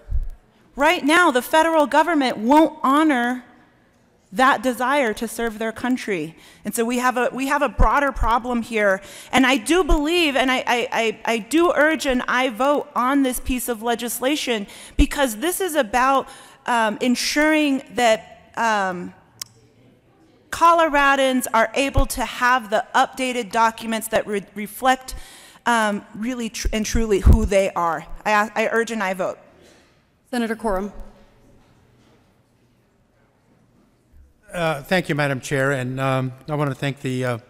right now the federal government won't honor that desire to serve their country. And so we have a broader problem here. And I do believe, and I do urge an aye vote on this piece of legislation, because this is about ensuring that Coloradans are able to have the updated documents that reflect really and truly who they are. I urge an aye vote. Senator Quorum. Thank you, Madam Chair, and I want to thank the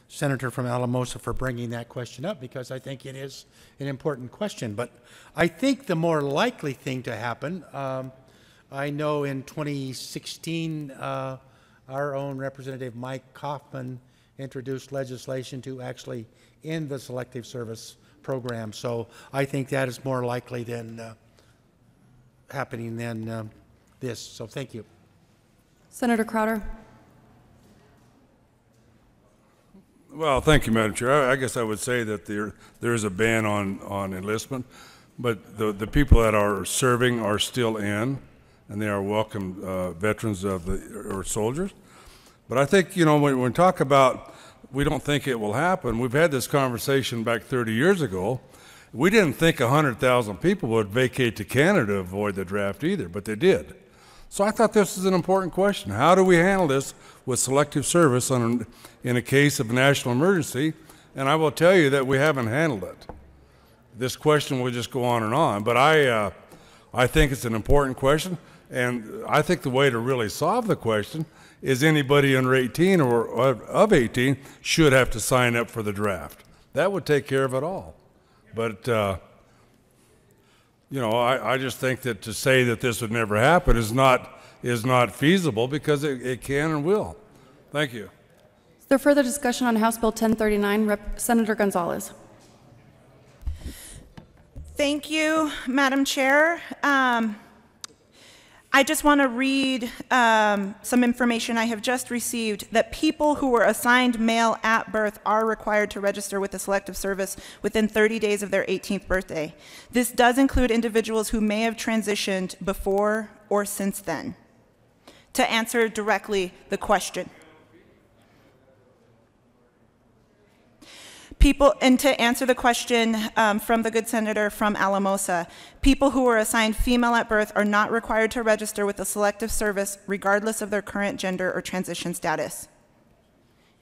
senator from Alamosa for bringing that question up, because I think it is an important question. But I think the more likely thing to happen, I know in 2016, our own Representative Mike Kaufman introduced legislation to actually end the selective service program. So I think that is more likely than happening than this. So thank you. Senator Crowder. Well, thank you, Madam Chair. I guess I would say that there is a ban on enlistment, but the people that are serving are still in, and they are welcome veterans or soldiers. But I think, you know, when we talk about we don't think it will happen, we've had this conversation back 30 years ago. We didn't think 100,000 people would vacate to Canada to avoid the draft either, but they did. So I thought this is an important question. How do we handle this with selective service in a case of a national emergency? And I will tell you that we haven't handled it. This question will just go on, but I think it's an important question, and I think the way to really solve the question is anybody under 18 or of 18 should have to sign up for the draft. That would take care of it all. But you know, I just think that to say that this would never happen is not feasible, because it can and will. Thank you. Is there further discussion on House Bill 1039? Senator Gonzalez. Thank you, Madam Chair. I just want to read some information I have just received, that people who were assigned male at birth are required to register with the Selective Service within 30 days of their 18th birthday. This does include individuals who may have transitioned before or since then. To answer directly the question. And to answer the question from the good senator from Alamosa, people who were assigned female at birth are not required to register with the Selective Service regardless of their current gender or transition status.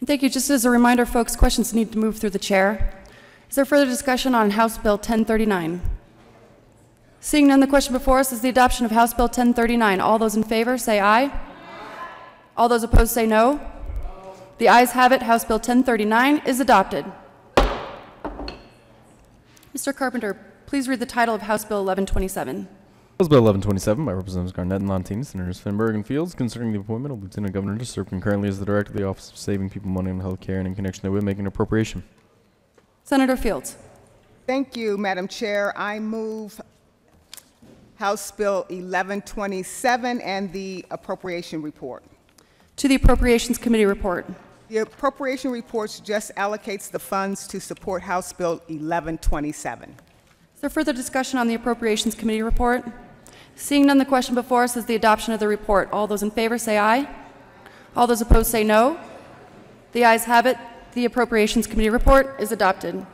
Thank you. Just as a reminder, folks, questions need to move through the chair. Is there further discussion on House Bill 1039? Seeing none, the question before us is the adoption of House Bill 1039. All those in favor say aye. All those opposed say no. The ayes have it. House Bill 1039 is adopted. Mr. Carpenter, please read the title of House Bill 1127. House Bill 1127 by Representatives Garnett and Montini, Senators Finberg and Fields, concerning the appointment of Lieutenant Governor to serve concurrently as the Director of the Office of Saving People Money on Health Care and in connection therewith making an appropriation. Senator Fields. Thank you, Madam Chair. I move House Bill 1127 and the appropriation report. To the Appropriations Committee report. The appropriation report just allocates the funds to support House Bill 1127. Is there further discussion on the Appropriations Committee report? Seeing none, the question before us is the adoption of the report. All those in favor say aye. All those opposed say no. The ayes have it. The Appropriations Committee report is adopted.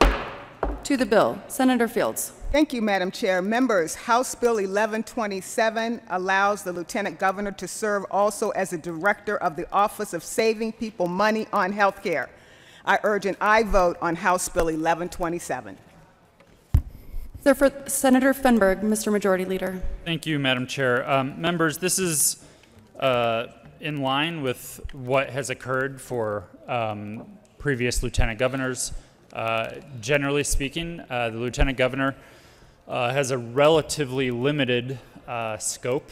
To the bill, Senator Fields. Thank you, Madam Chair. Members, House Bill 1127 allows the Lieutenant Governor to serve also as the Director of the Office of Saving People Money on Health Care. I urge an aye vote on House Bill 1127. Therefore, Senator Finberg, Mr. Majority Leader. Thank you, Madam Chair. Members, this is in line with what has occurred for previous lieutenant governors. Generally speaking, the lieutenant governor has a relatively limited scope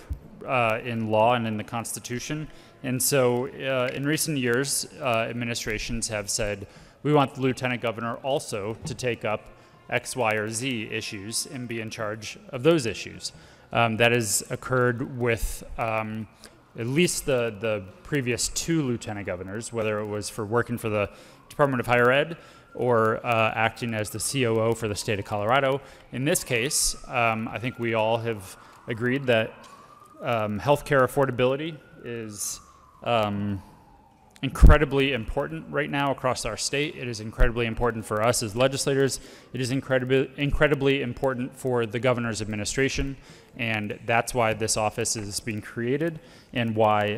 in law and in the Constitution. And so in recent years, administrations have said, we want the lieutenant governor also to take up X, Y, or Z issues and be in charge of those issues. That has occurred with at least the previous 2 lieutenant governors, whether it was for working for the Department of Higher Ed or acting as the COO for the state of Colorado. In this case, I think we all have agreed that healthcare affordability is incredibly important right now across our state. It is incredibly important for us as legislators. It is incredibly important for the governor's administration, and that's why this office is being created and why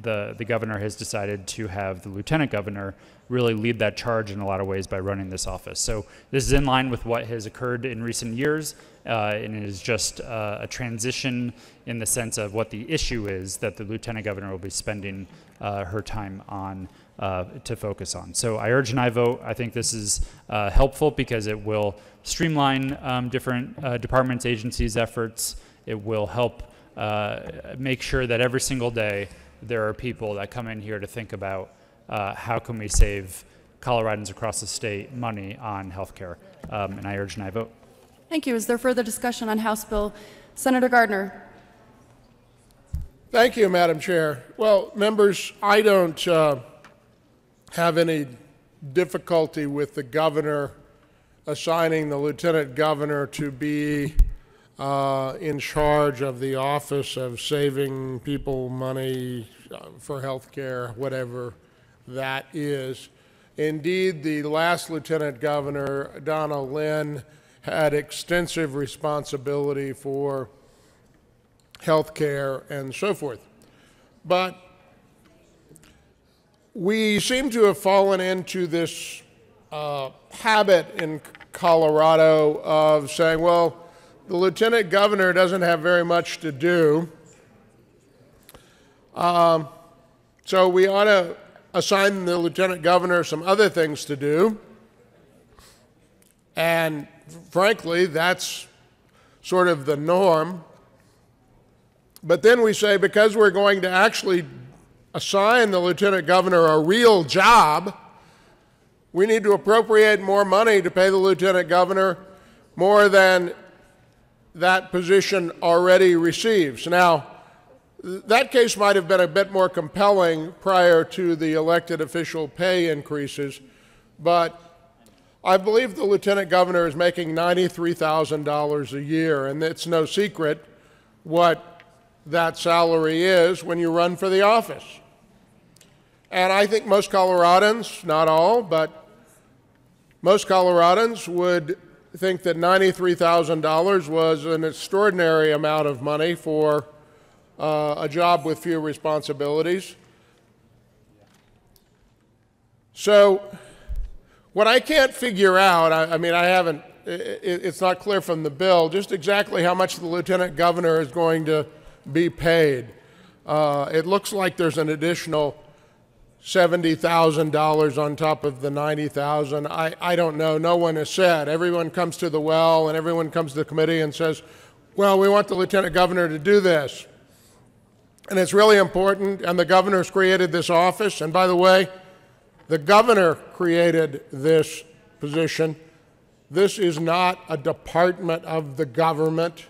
the governor has decided to have the lieutenant governor really lead that charge in a lot of ways by running this office. So this is in line with what has occurred in recent years, and it is just a transition in the sense of what the issue is that the lieutenant governor will be spending her time on to focus on. So I urge an aye vote. I think this is helpful because it will streamline different departments, agencies' efforts. It will help make sure that every single day there are people that come in here to think about how can we save Coloradans across the state money on health care. And I urge an aye vote. Thank you. Is there further discussion on House Bill? Senator Gardner. Thank you, Madam Chair. Well, members, I don't have any difficulty with the governor assigning the lieutenant governor to be in charge of the office of saving people money for health care, whatever that is. Indeed, the last lieutenant governor, Donna Lynn, had extensive responsibility for health care and so forth. But we seem to have fallen into this habit in Colorado of saying, well, the lieutenant governor doesn't have very much to do, so we ought to assign the lieutenant governor some other things to do. And frankly, that's sort of the norm. But then we say, because we're going to actually assign the lieutenant governor a real job, we need to appropriate more money to pay the lieutenant governor more than that position already receives. Now, that case might have been a bit more compelling prior to the elected official pay increases, but I believe the lieutenant governor is making $93,000 a year, and it's no secret what that salary is when you run for the office. And I think most Coloradans, not all, but most Coloradans would think that $93,000 was an extraordinary amount of money for a job with few responsibilities. So what I can't figure out, I mean, I haven't, it's not clear from the bill just exactly how much the lieutenant governor is going to be paid. It looks like there's an additional $70,000 on top of the $90,000. I don't know. No one has said. Everyone comes to the well and everyone comes to the committee and says, well, we want the lieutenant governor to do this. And it's really important, and the governor's created this office. And by the way, the governor created this position. This is not a department of the government.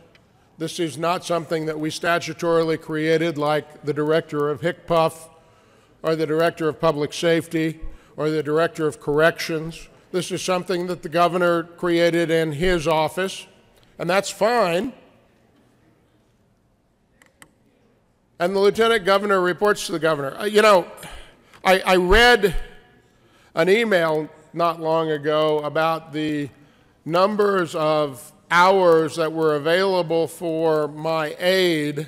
This is not something that we statutorily created like the director of HCPF or the director of public safety or the director of corrections. This is something that the governor created in his office, and that's fine. And the lieutenant governor reports to the governor. You know, I read an email not long ago about the numbers of hours that were available for my aide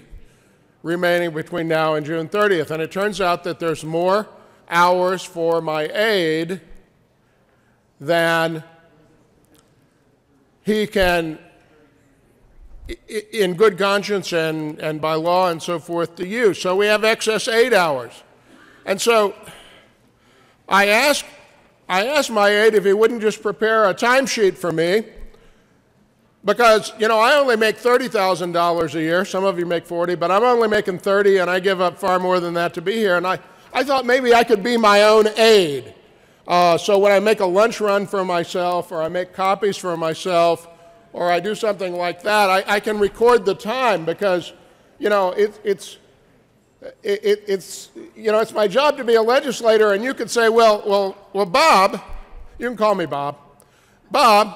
remaining between now and June 30th. And it turns out that there's more hours for my aide than he can in good conscience and by law and so forth to use. So we have excess 8 hours. And so I asked my aide if he wouldn't just prepare a timesheet for me, because, you know, I only make $30,000 a year. Some of you make 40, but I'm only making 30, and I give up far more than that to be here. And I thought maybe I could be my own aide. So when I make a lunch run for myself, or I make copies for myself, or I do something like that, I can record the time, because, you know, it's my job to be a legislator. And you could say, well, Bob, you can call me Bob. Bob,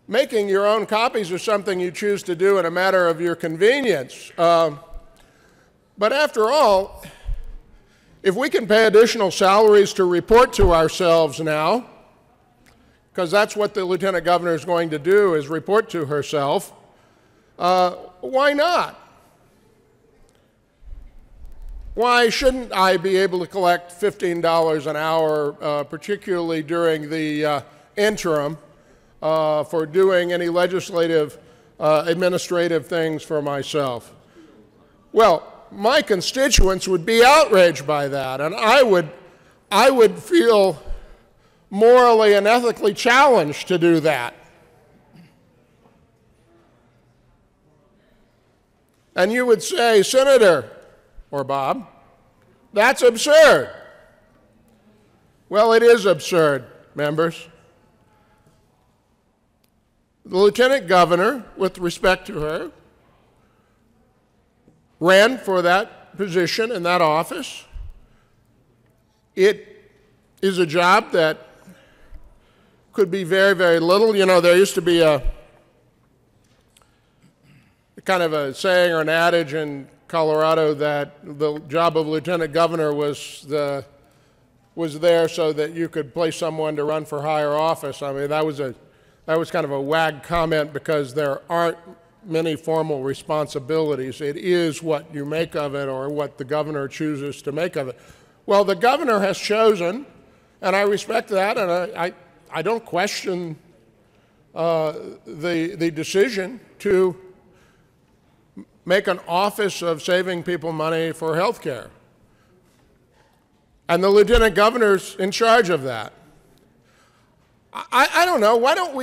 making your own copies is something you choose to do in a matter of your convenience. But after all, if we can pay additional salaries to report to ourselves now, because that's what the lieutenant governor is going to do, is report to herself, why not? Why shouldn't I be able to collect $15 an hour, particularly during the interim, for doing any legislative, administrative things for myself? Well, my constituents would be outraged by that, and I would feel morally and ethically challenged to do that. And you would say, Senator, or Bob, that's absurd. Well, it is absurd, members. The lieutenant governor, with respect to her, ran for that position in that office. It is a job that could be very, very little. You know, there used to be a kind of a saying or an adage in Colorado that the job of lieutenant governor was there so that you could place someone to run for higher office. I mean, that was kind of a wag comment, because there aren't many formal responsibilities. It is what you make of it, or what the governor chooses to make of it. Well, the governor has chosen, and I respect that, and I don't question the decision to make an office of saving people money for health care. And the lieutenant governor's in charge of that. I don't know, why don't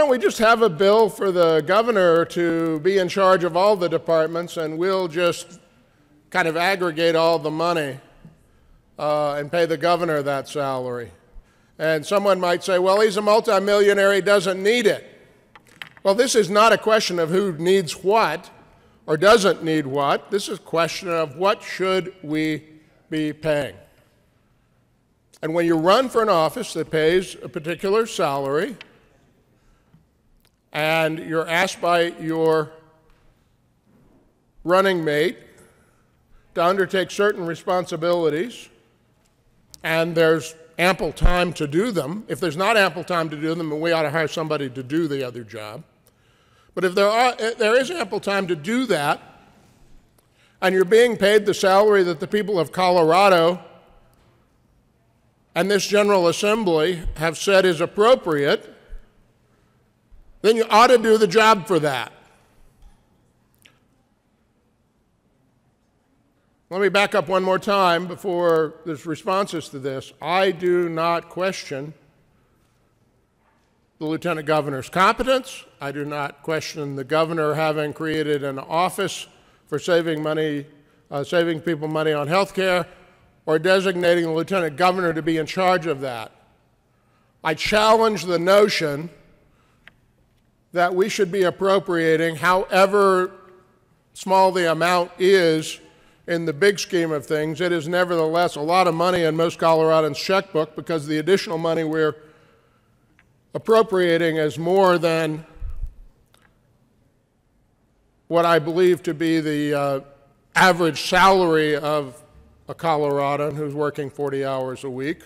we just have a bill for the governor to be in charge of all the departments, and we'll just kind of aggregate all the money and pay the governor that salary. And someone might say, well, he's a multimillionaire, he doesn't need it. Well, this is not a question of who needs what or doesn't need what. This is a question of what should we be paying. And when you run for an office that pays a particular salary, and you're asked by your running mate to undertake certain responsibilities, and there's ample time to do them. If there's not ample time to do them, then we ought to hire somebody to do the other job. But if there is ample time to do that, and you're being paid the salary that the people of Colorado and this General Assembly have said is appropriate, then you ought to do the job for that. Let me back up one more time before there's responses to this. I do not question the lieutenant governor's competence. I do not question the governor having created an office for saving money, saving people money on health care, or designating the lieutenant governor to be in charge of that. I challenge the notion that we should be appropriating, however small the amount is in the big scheme of things. It is nevertheless a lot of money in most Coloradans' checkbook, because the additional money we're appropriating is more than what I believe to be the average salary of a Coloradan who's working 40 hours a week.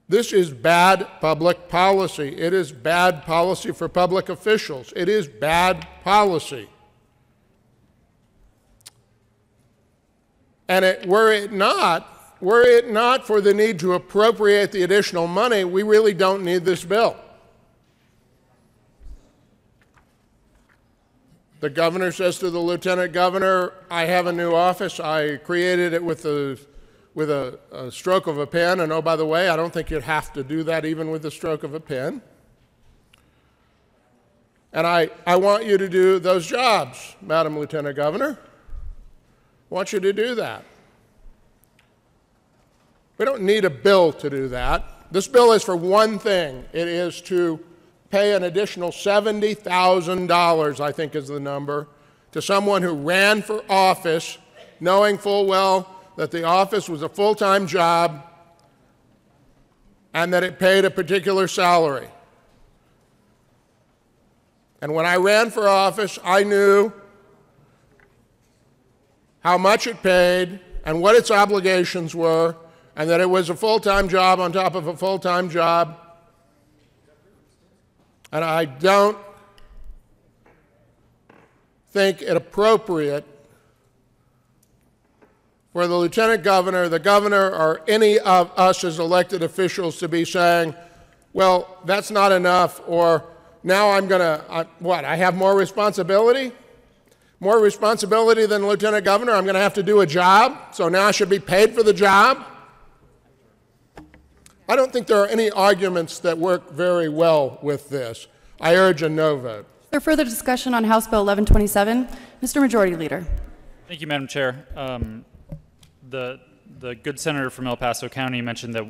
This is bad public policy. It is bad policy for public officials. It is bad policy. And were it not were it not for the need to appropriate the additional money, we really don't need this bill. The governor says to the lieutenant governor, I have a new office. I created it with a stroke of a pen. And oh, by the way, I don't think you'd have to do that even with the stroke of a pen. And I want you to do those jobs, Madam Lieutenant Governor. I want you to do that. We don't need a bill to do that. This bill is for one thing. It is to pay an additional $70,000, I think is the number, to someone who ran for office knowing full well that the office was a full-time job and that it paid a particular salary. And when I ran for office, I knew how much it paid and what its obligations were, and that it was a full-time job on top of a full-time job. And I don't think it appropriate for the lieutenant governor, the governor, or any of us as elected officials to be saying, well, that's not enough, or now I'm going to, I have more responsibility? More responsibility than lieutenant governor? I'm going to have to do a job, so now I should be paid for the job? I don't think there are any arguments that work very well with this. I urge a no vote. Is there further discussion on House Bill 1127? Mr. Majority Leader. Thank you, Madam Chair. The good senator from El Paso County mentioned that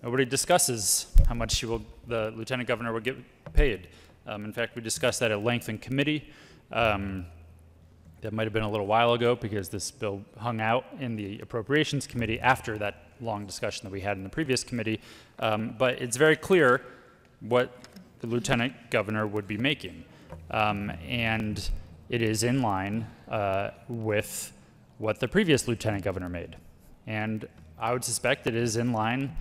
nobody discusses how much the lieutenant governor will get paid. In fact, we discussed that at length in committee. That might have been a little while ago because this bill hung out in the Appropriations Committee after that long discussion that we had in the previous committee. But it's very clear what the lieutenant governor would be making. And it is in line with what the previous lieutenant governor made. And I would suspect it is in line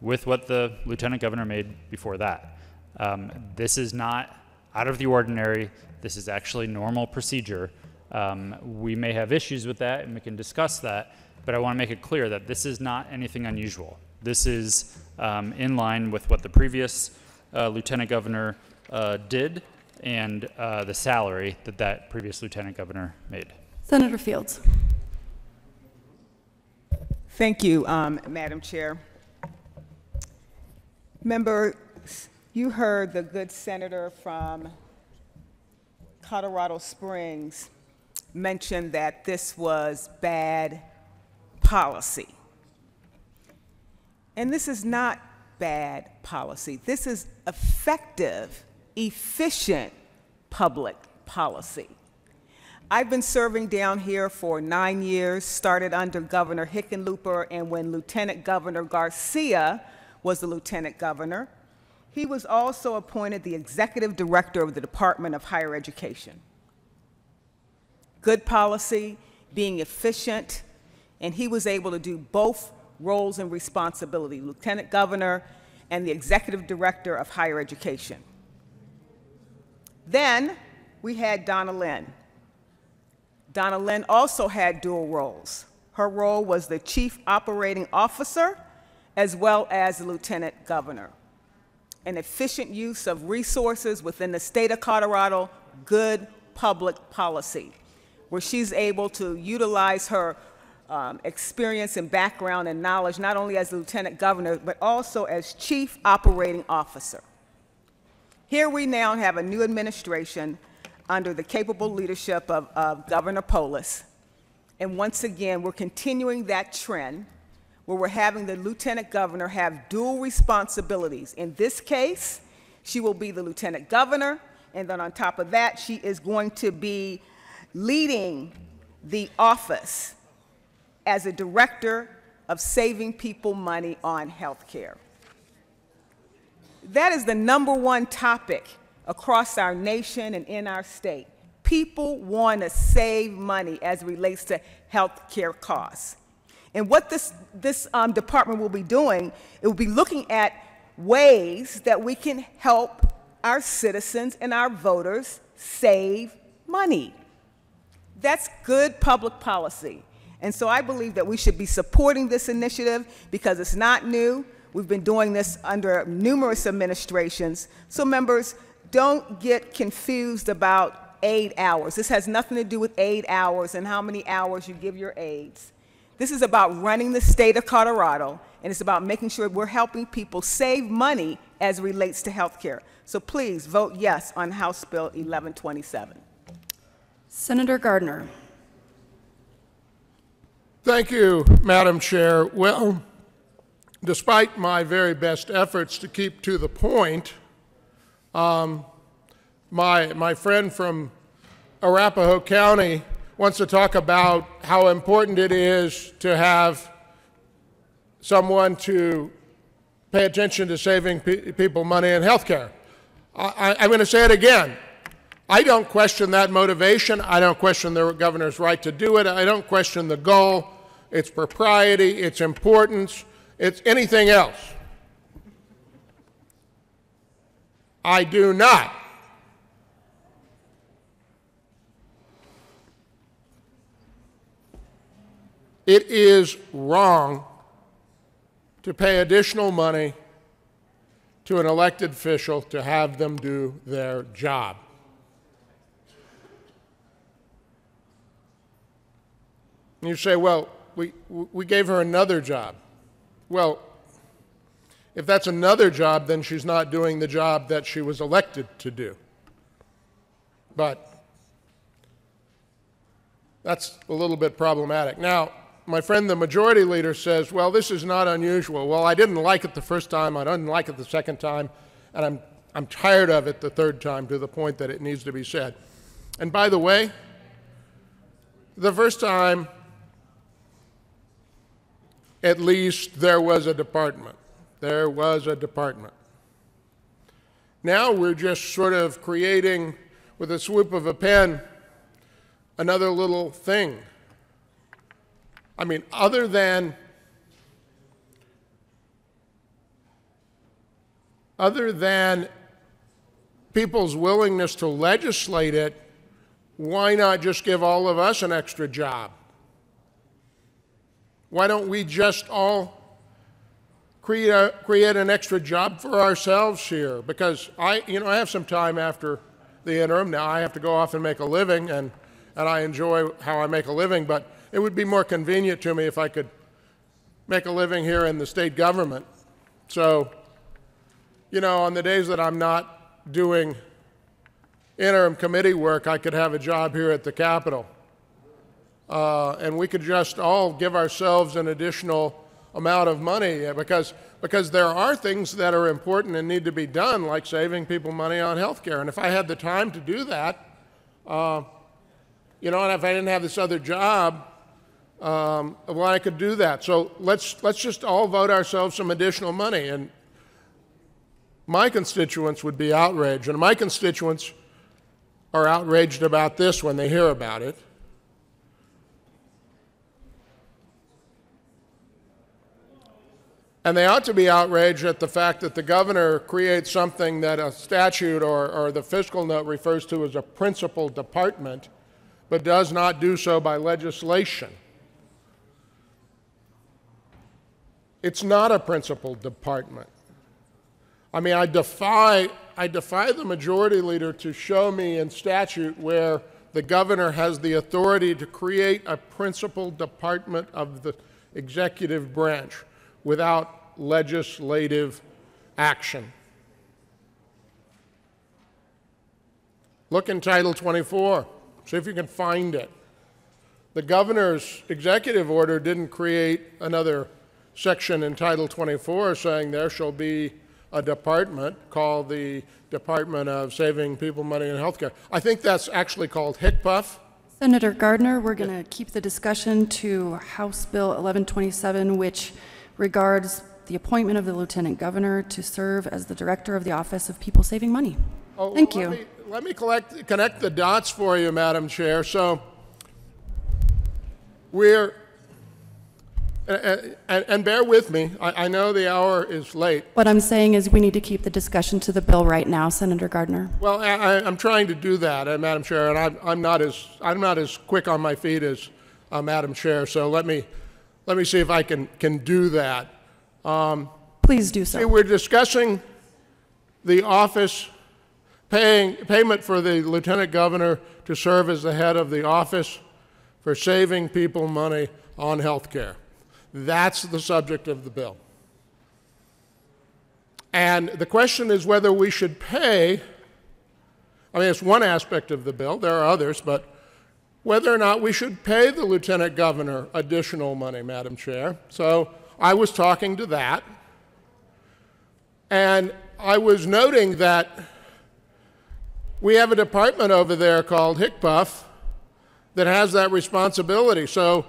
with what the lieutenant governor made before that. This is not out of the ordinary. This is actually normal procedure. We may have issues with that, and we can discuss that, but I want to make it clear that this is not anything unusual. This is in line with what the previous lieutenant governor did and the salary that that previous lieutenant governor made. Senator Fields. Thank you, Madam Chair. Members, you heard the good senator from Colorado Springs mention that this was bad policy. And this is not bad policy. This is effective, efficient public policy. I've been serving down here for 9 years, started under Governor Hickenlooper, and when Lieutenant Governor Garcia was the lieutenant governor, he was also appointed the executive director of the Department of Higher Education. Good policy, being efficient, and he was able to do both roles and responsibility, lieutenant governor and the executive director of higher education. Then we had Donna Lynn. Donna Lynn also had dual roles. Her role was the chief operating officer as well as the lieutenant governor. An efficient use of resources within the state of Colorado, good public policy, where she's able to utilize her experience and background and knowledge, not only as lieutenant governor, but also as chief operating officer. Here we now have a new administration under the capable leadership of Governor Polis. And once again, we're continuing that trend where we're having the lieutenant governor have dual responsibilities. In this case, she will be the lieutenant governor, and then on top of that, she is going to be leading the office as a director of saving people money on health care. That is the #1 topic across our nation and in our state. People want to save money as it relates to health care costs. And what this department will be doing, it will be looking at ways that we can help our citizens and our voters save money. That's good public policy. And so I believe that we should be supporting this initiative because it's not new. We've been doing this under numerous administrations. So members, don't get confused about aid hours. This has nothing to do with aid hours and how many hours you give your aides. This is about running the state of Colorado, and it's about making sure we're helping people save money as it relates to health care. So please vote yes on House Bill 1127. Senator Gardner. Thank you, Madam Chair. Well, despite my very best efforts to keep to the point, my friend from Arapahoe County wants to talk about how important it is to have someone to pay attention to saving people money in health care. I'm going to say it again. I don't question that motivation. I don't question the governor's right to do it. I don't question the goal, its propriety, its importance, its anything else. I do not. It is wrong to pay additional money to an elected official to have them do their job. And you say, well, we gave her another job. Well, if that's another job, then she's not doing the job that she was elected to do. But that's a little bit problematic. Now, my friend, the majority leader, says, well, this is not unusual. Well, I didn't like it the first time, I didn't like it the second time, and I'm tired of it the third time to the point that it needs to be said. And by the way, the first time, at least there was a department. There was a department. Now we're just sort of creating, with a swoop of a pen, another little thing. I mean, other than people's willingness to legislate it, why not just give all of us an extra job? Why don't we just all create an extra job for ourselves here? Because I have some time after the interim. Now I have to go off and make a living, and I enjoy how I make a living, but it would be more convenient to me if I could make a living here in the state government. So, on the days that I'm not doing interim committee work, I could have a job here at the Capitol. And we could just all give ourselves an additional amount of money because there are things that are important and need to be done, like saving people money on health care. And if I had the time to do that, and if I didn't have this other job, well, I could do that. So let's just all vote ourselves some additional money. And my constituents would be outraged. And my constituents are outraged about this when they hear about it. And they ought to be outraged at the fact that the governor creates something that a statute or the fiscal note refers to as a principal department, but does not do so by legislation. It's not a principal department. I mean, I defy the majority leader to show me in statute where the governor has the authority to create a principal department of the executive branch without legislative action. Look in Title 24. See if you can find it. The governor's executive order didn't create another section in Title 24 saying there shall be a department called the Department of Saving People Money in Healthcare. I think that's actually called HCPF. Senator Gardner, we're going to keep the discussion to House Bill 1127, which regards the appointment of the Lieutenant Governor to serve as the Director of the Office of People Saving Money. Thank you. Let me connect the dots for you, Madam Chair. So we're, and bear with me, I know the hour is late. What I'm saying is we need to keep the discussion to the bill right now, Senator Gardner. Well, I'm trying to do that, Madam Chair, and I'm not as quick on my feet as Madam Chair. So let me see if I can do that. Please do so. See, we're discussing the office payment for the Lieutenant Governor to serve as the head of the Office for Saving People Money on Health Care. That's the subject of the bill. And the question is whether we should pay, I mean, it's one aspect of the bill, there are others, but whether or not we should pay the Lieutenant Governor additional money, Madam Chair. So I was talking to that, and I was noting that we have a department over there called HCPF that has that responsibility. So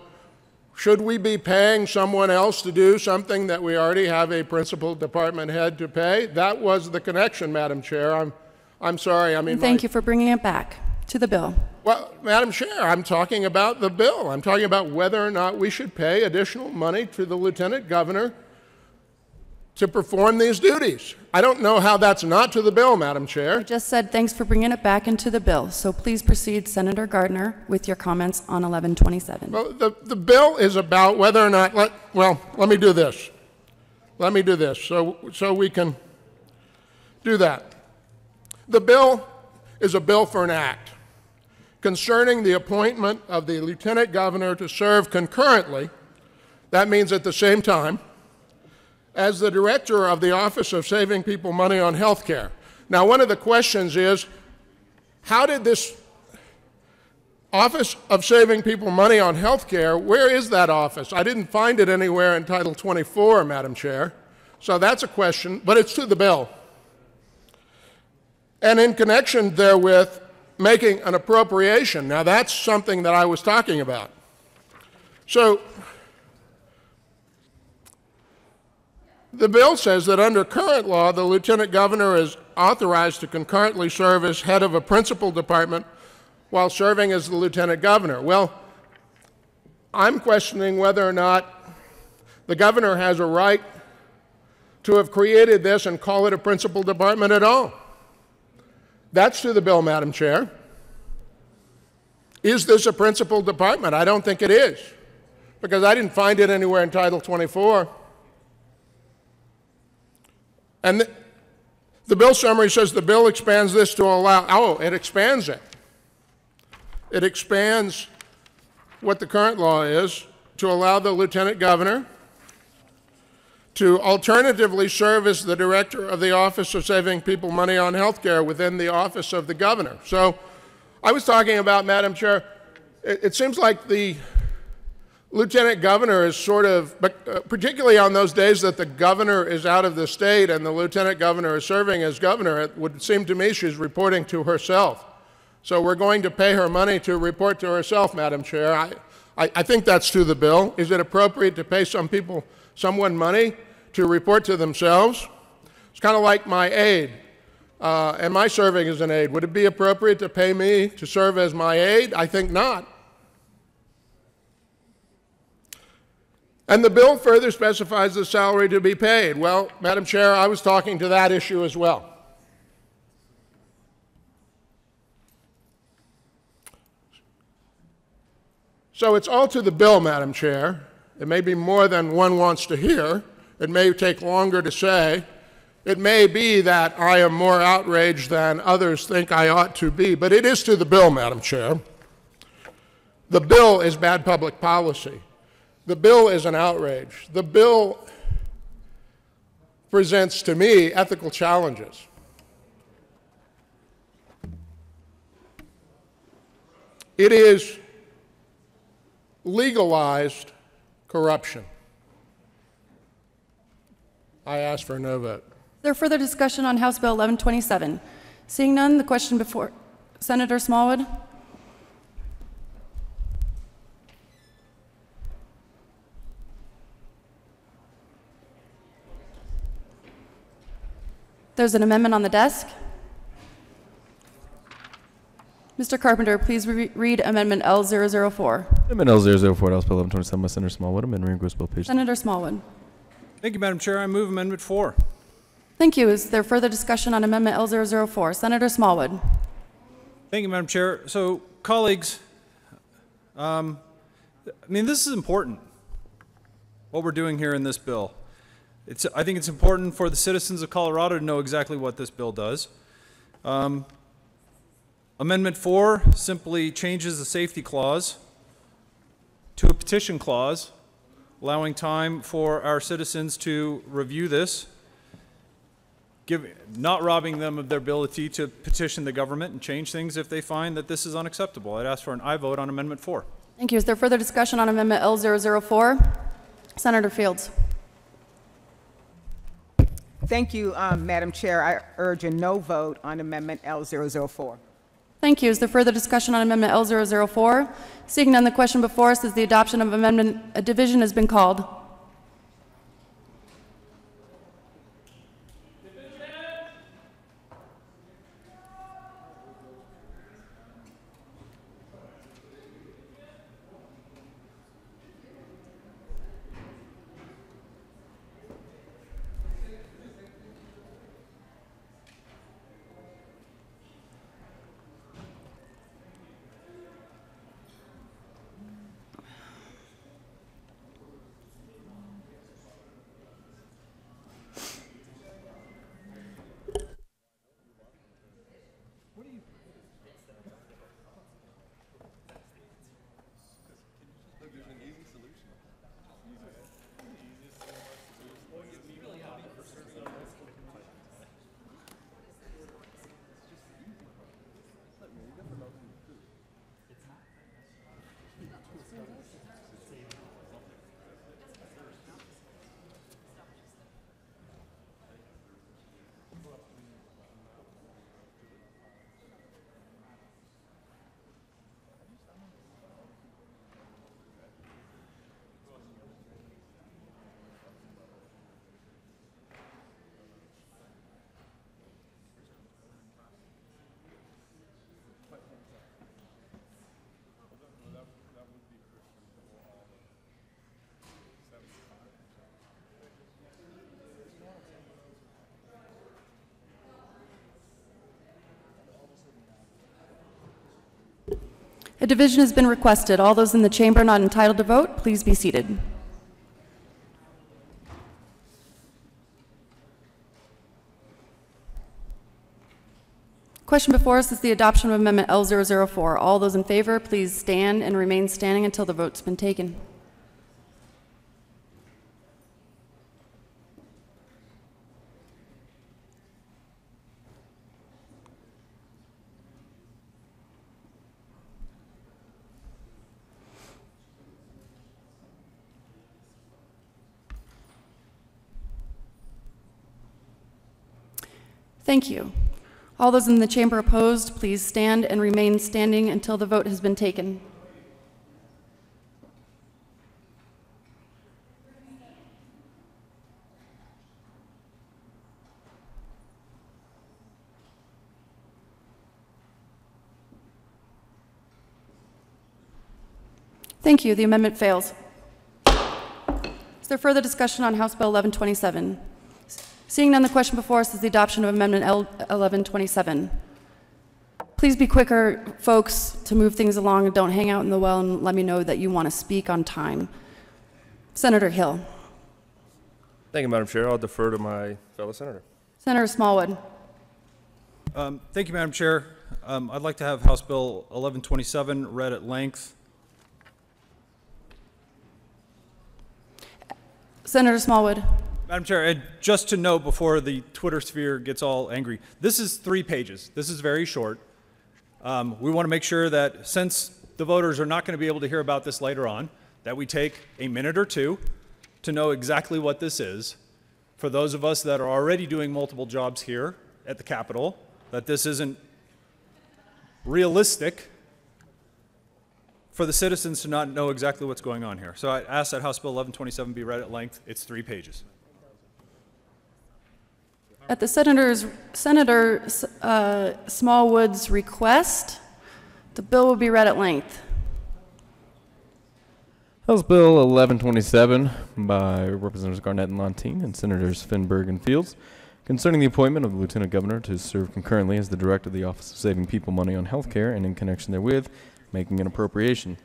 should we be paying someone else to do something that we already have a principal department head to pay? That was the connection, Madam Chair. I'm sorry. I mean, Thank you for bringing it back to the bill. Well, Madam Chair, I'm talking about the bill. I'm talking about whether or not we should pay additional money to the Lieutenant Governor to perform these duties. I don't know how that's not to the bill, Madam Chair. I just said thanks for bringing it back into the bill. So please proceed, Senator Gardner, with your comments on 1127. Well, the bill is about whether or not, let me do this. Let me do this so we can do that. The bill is a bill for an act concerning the appointment of the Lieutenant Governor to serve concurrently, that means at the same time, as the director of the Office of Saving People Money on Health Care. Now, one of the questions is, how did this Office of Saving People Money on Health Care, where is that office? I didn't find it anywhere in Title 24, Madam Chair. So that's a question, but it's to the bill. And in connection therewith, making an appropriation. Now, that's something that I was talking about. So, the bill says that under current law, the Lieutenant Governor is authorized to concurrently serve as head of a principal department while serving as the Lieutenant Governor. Well, I'm questioning whether or not the Governor has a right to have created this and call it a principal department at all. That's to the bill, Madam Chair. Is this a principal department? I don't think it is, because I didn't find it anywhere in Title 24. And the bill summary says the bill expands this to allow, it expands it. It expands what the current law is to allow the Lieutenant Governor to alternatively serve as the director of the Office of Saving People Money on Health Care within the Office of the Governor. So I was talking about, Madam Chair, it seems like the Lieutenant Governor is sort of, particularly on those days that the Governor is out of the state and the Lieutenant Governor is serving as Governor, it would seem to me she's reporting to herself. So we're going to pay her money to report to herself, Madam Chair. I think that's to the bill. Is it appropriate to pay someone money to report to themselves? It's kind of like my aide. Am I serving as an aide? Would it be appropriate to pay me to serve as my aide? I think not. And the bill further specifies the salary to be paid. Well, Madam Chair, I was talking to that issue as well. So it's all to the bill, Madam Chair. It may be more than one wants to hear. It may take longer to say. It may be that I am more outraged than others think I ought to be, but it is to the bill, Madam Chair. The bill is bad public policy. The bill is an outrage. The bill presents to me ethical challenges. It is legalized corruption. I ask for no vote. Is there further discussion on House Bill 1127? Seeing none, the question before Senator Smallwood. There's an amendment on the desk. Mr. Carpenter, please read Amendment L004. Amendment L004, House Bill 1127 by Senator Smallwood. Amendment request bill page. Senator Smallwood. Thank you, Madam Chair. I move Amendment 4. Thank you. Is there further discussion on Amendment L004? Senator Smallwood. Thank you, Madam Chair. So, colleagues, I mean, this is important, what we're doing here in this bill. I think it's important for the citizens of Colorado to know exactly what this bill does. Amendment 4 simply changes the safety clause to a petition clause, allowing time for our citizens to review this, not robbing them of their ability to petition the government and change things if they find that this is unacceptable. I'd ask for an aye vote on Amendment 4. Thank you. Is there further discussion on Amendment L004? Senator Fields. Thank you, Madam Chair. I urge a no vote on Amendment L004. Thank you. Is there further discussion on Amendment L004? Seeing none, the question before us is the adoption of amendment. A division has been called. A division has been requested. All those in the chamber not entitled to vote, please be seated. Question before us is the adoption of Amendment L004. All those in favor, please stand and remain standing until the vote's been taken. Thank you. All those in the chamber opposed, please stand and remain standing until the vote has been taken. Thank you. The amendment fails. Is there further discussion on House Bill 1127? Seeing none, the question before us is the adoption of Amendment L1127. Please be quicker, folks, to move things along and don't hang out in the well and let me know that you want to speak on time. Senator Hill. Thank you, Madam Chair. I'll defer to my fellow senator. Senator Smallwood. Thank you, Madam Chair. I'd like to have House Bill 1127 read at length. Senator Smallwood. Madam Chair, just to note before the Twitter sphere gets all angry, this is 3 pages. This is very short. We want to make sure that since the voters are not going to be able to hear about this later on, that we take a minute or two to know exactly what this is. For those of us that are already doing multiple jobs here at the Capitol, that this isn't realistic for the citizens to not know exactly what's going on here. So I ask that House Bill 1127 be read at length. It's 3 pages. At the Senator Smallwood's request, the bill will be read at length. House Bill 1127 by Representatives Garnett and Lontine and Senators Finberg and Fields concerning the appointment of the Lieutenant Governor to serve concurrently as the Director of the Office of Saving People Money on Health Care and in connection therewith making an appropriation.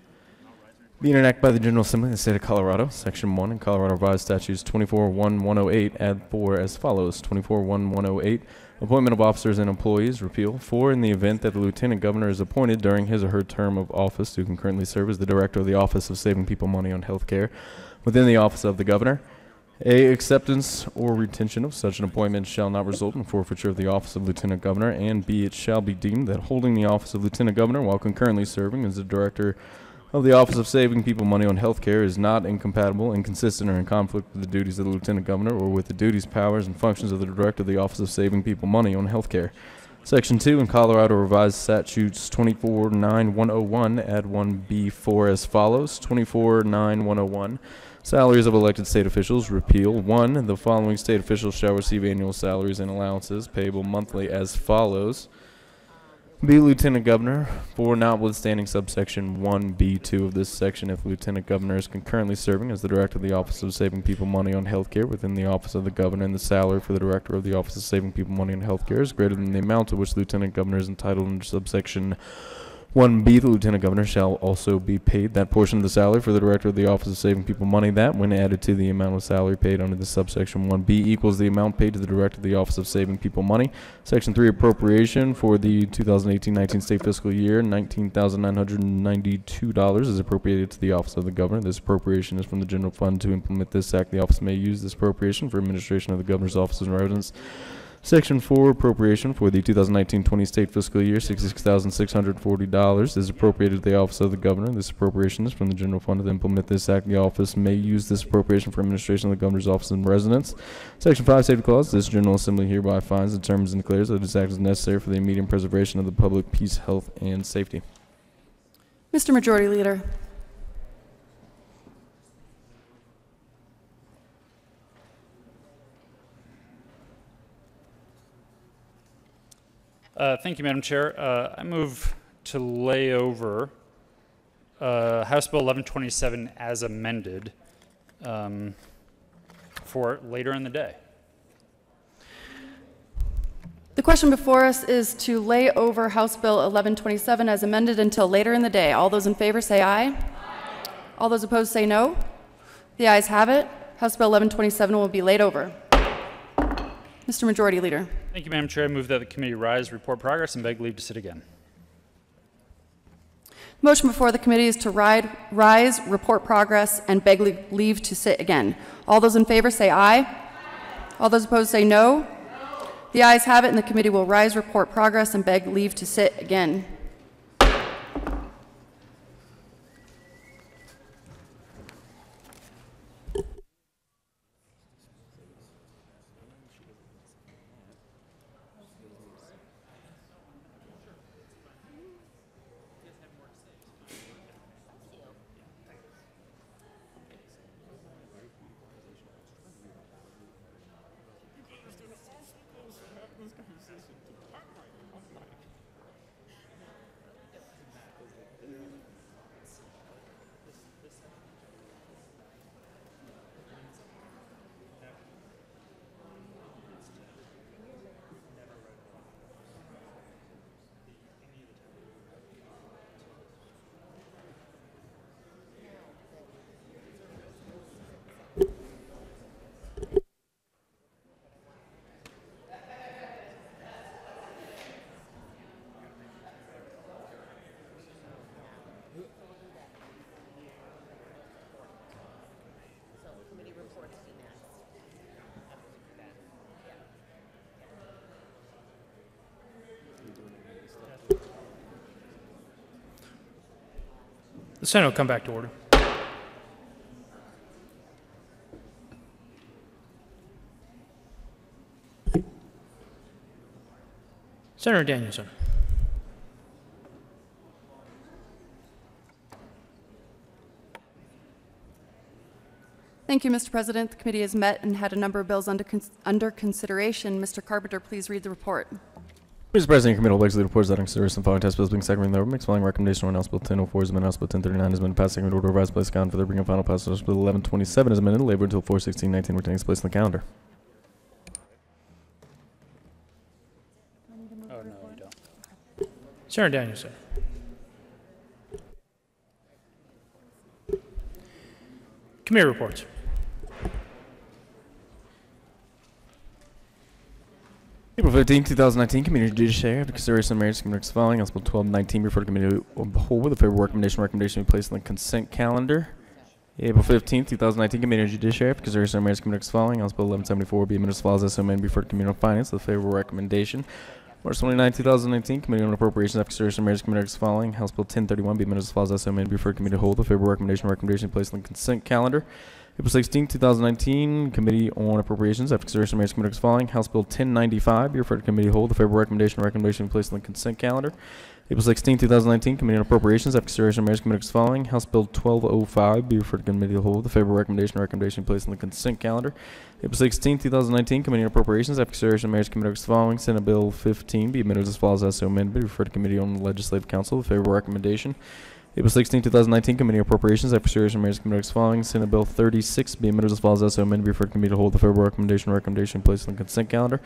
Being enacted by the General Assembly of the State of Colorado, Section 1 in Colorado Revised Statutes 24.1.108, add 4 as follows. 24.1.108, appointment of officers and employees, repeal. 4, in the event that the Lieutenant Governor is appointed during his or her term of office to concurrently serve as the Director of the Office of Saving People Money on Health Care within the Office of the Governor. A, acceptance or retention of such an appointment shall not result in forfeiture of the office of Lieutenant Governor, and B, it shall be deemed that holding the office of Lieutenant Governor while concurrently serving as the Director of the Office of Saving People Money on Health Care is not incompatible, inconsistent, or in conflict with the duties of the Lieutenant Governor or with the duties, powers, and functions of the Director of the Office of Saving People Money on Health Care. Section 2 in Colorado Revised Statutes 24.9.101, add 1B4 as follows. 24.9.101, salaries of elected state officials, repeal. 1, the following state officials shall receive annual salaries and allowances payable monthly as follows. B, Lieutenant Governor. 4, notwithstanding subsection 1B2 of this section, if the Lieutenant Governor is concurrently serving as the Director of the Office of Saving People Money on Health Care within the Office of the Governor, and the salary for the Director of the Office of Saving People Money on Health Care is greater than the amount to which the Lieutenant Governor is entitled under subsection 1B, the Lieutenant Governor shall also be paid that portion of the salary for the Director of the Office of Saving People Money that, when added to the amount of salary paid under the subsection 1B, equals the amount paid to the Director of the Office of Saving People Money. Section 3, appropriation for the 2018-19 state fiscal year, $19,992 is appropriated to the Office of the Governor. This appropriation is from the general fund. To implement this act, the office may use this appropriation for administration of the Governor's office and residence. Section 4, appropriation for the 2019-20 state fiscal year, $66,640 is appropriated to the Office of the Governor. This appropriation is from the general fund. To implement this act, the office may use this appropriation for administration of the Governor's office and residence. Section 5, Safety Clause, this General Assembly hereby finds, determines, and declares that this act is necessary for the immediate preservation of the public peace, health, and safety. Mr. Majority Leader. Thank you, Madam Chair. I move to lay over House Bill 1127 as amended for later in the day. The question before us is to lay over House Bill 1127 as amended until later in the day. All those in favor say aye. Aye. All those opposed say no. The ayes have it. House Bill 1127 will be laid over. Mr. Majority Leader. Thank you, Madam Chair. I move that the committee rise, report progress, and beg leave to sit again. Motion before the committee is to rise, report progress, and beg leave to sit again. All those in favor say aye. Aye. All those opposed say no. The ayes have it, and the committee will rise, report progress, and beg leave to sit again. The Senate will come back to order. Senator Danielson. Thank you, Mr. President. The committee has met and had a number of bills under consideration. Mr. Carpenter, please read the report. Mr. President, committee begs the reports that in consideration of following test bills being second reading, the makes following recommendation on House Bill 1004 has been House Bill 1039 has been passed second order revised place calendar for the bringing final passage. House Bill 1127 is amended labor until 4/16/19 returning its place in the calendar. Oh, no, you don't. Senator Danielson. Committee reports. April 15, 2019, Committee on Judiciary, after consideration of marriage committee as following. House Bill 1219, before the Committee of the Whole with a favorable recommendation be placed on the consent calendar. April 15, 2019, Committee on Judiciary, after consideration of marriage committee as following. House Bill 1174 be amended as follows as so amended before the Committee on Finance with a favorable recommendation. March 29, 2019, Committee on Appropriations, after consideration of marriage committee as following. House Bill 1031 be amended as follows as so amended before the Committee of the Whole with a favorable recommendation be placed on the consent calendar. April 16, 2019, Committee on Appropriations, after consideration of marriage committee as following. House Bill 1095 be referred to Committee of the Whole with a favorable recommendation be placed on the consent calendar. April 16, 2019, Committee on Appropriations, after consideration of marriage committee as following. House Bill 1205 be referred to Committee of the Whole with a favorable recommendation placed on the consent calendar. April 16, 2019, Committee on Appropriations, after consideration of marriage committee as following. Senate Bill 15 be amended as follows as so amended be referred to Committee on the Legislative Council with a favorable recommendation. April 16, 2019, Committee on Appropriations, after consideration of marriage committee as following. Senate Bill 36 be amended as follows as so amended be referred to Committee of the Whole with a favorable recommendation placed on the consent calendar.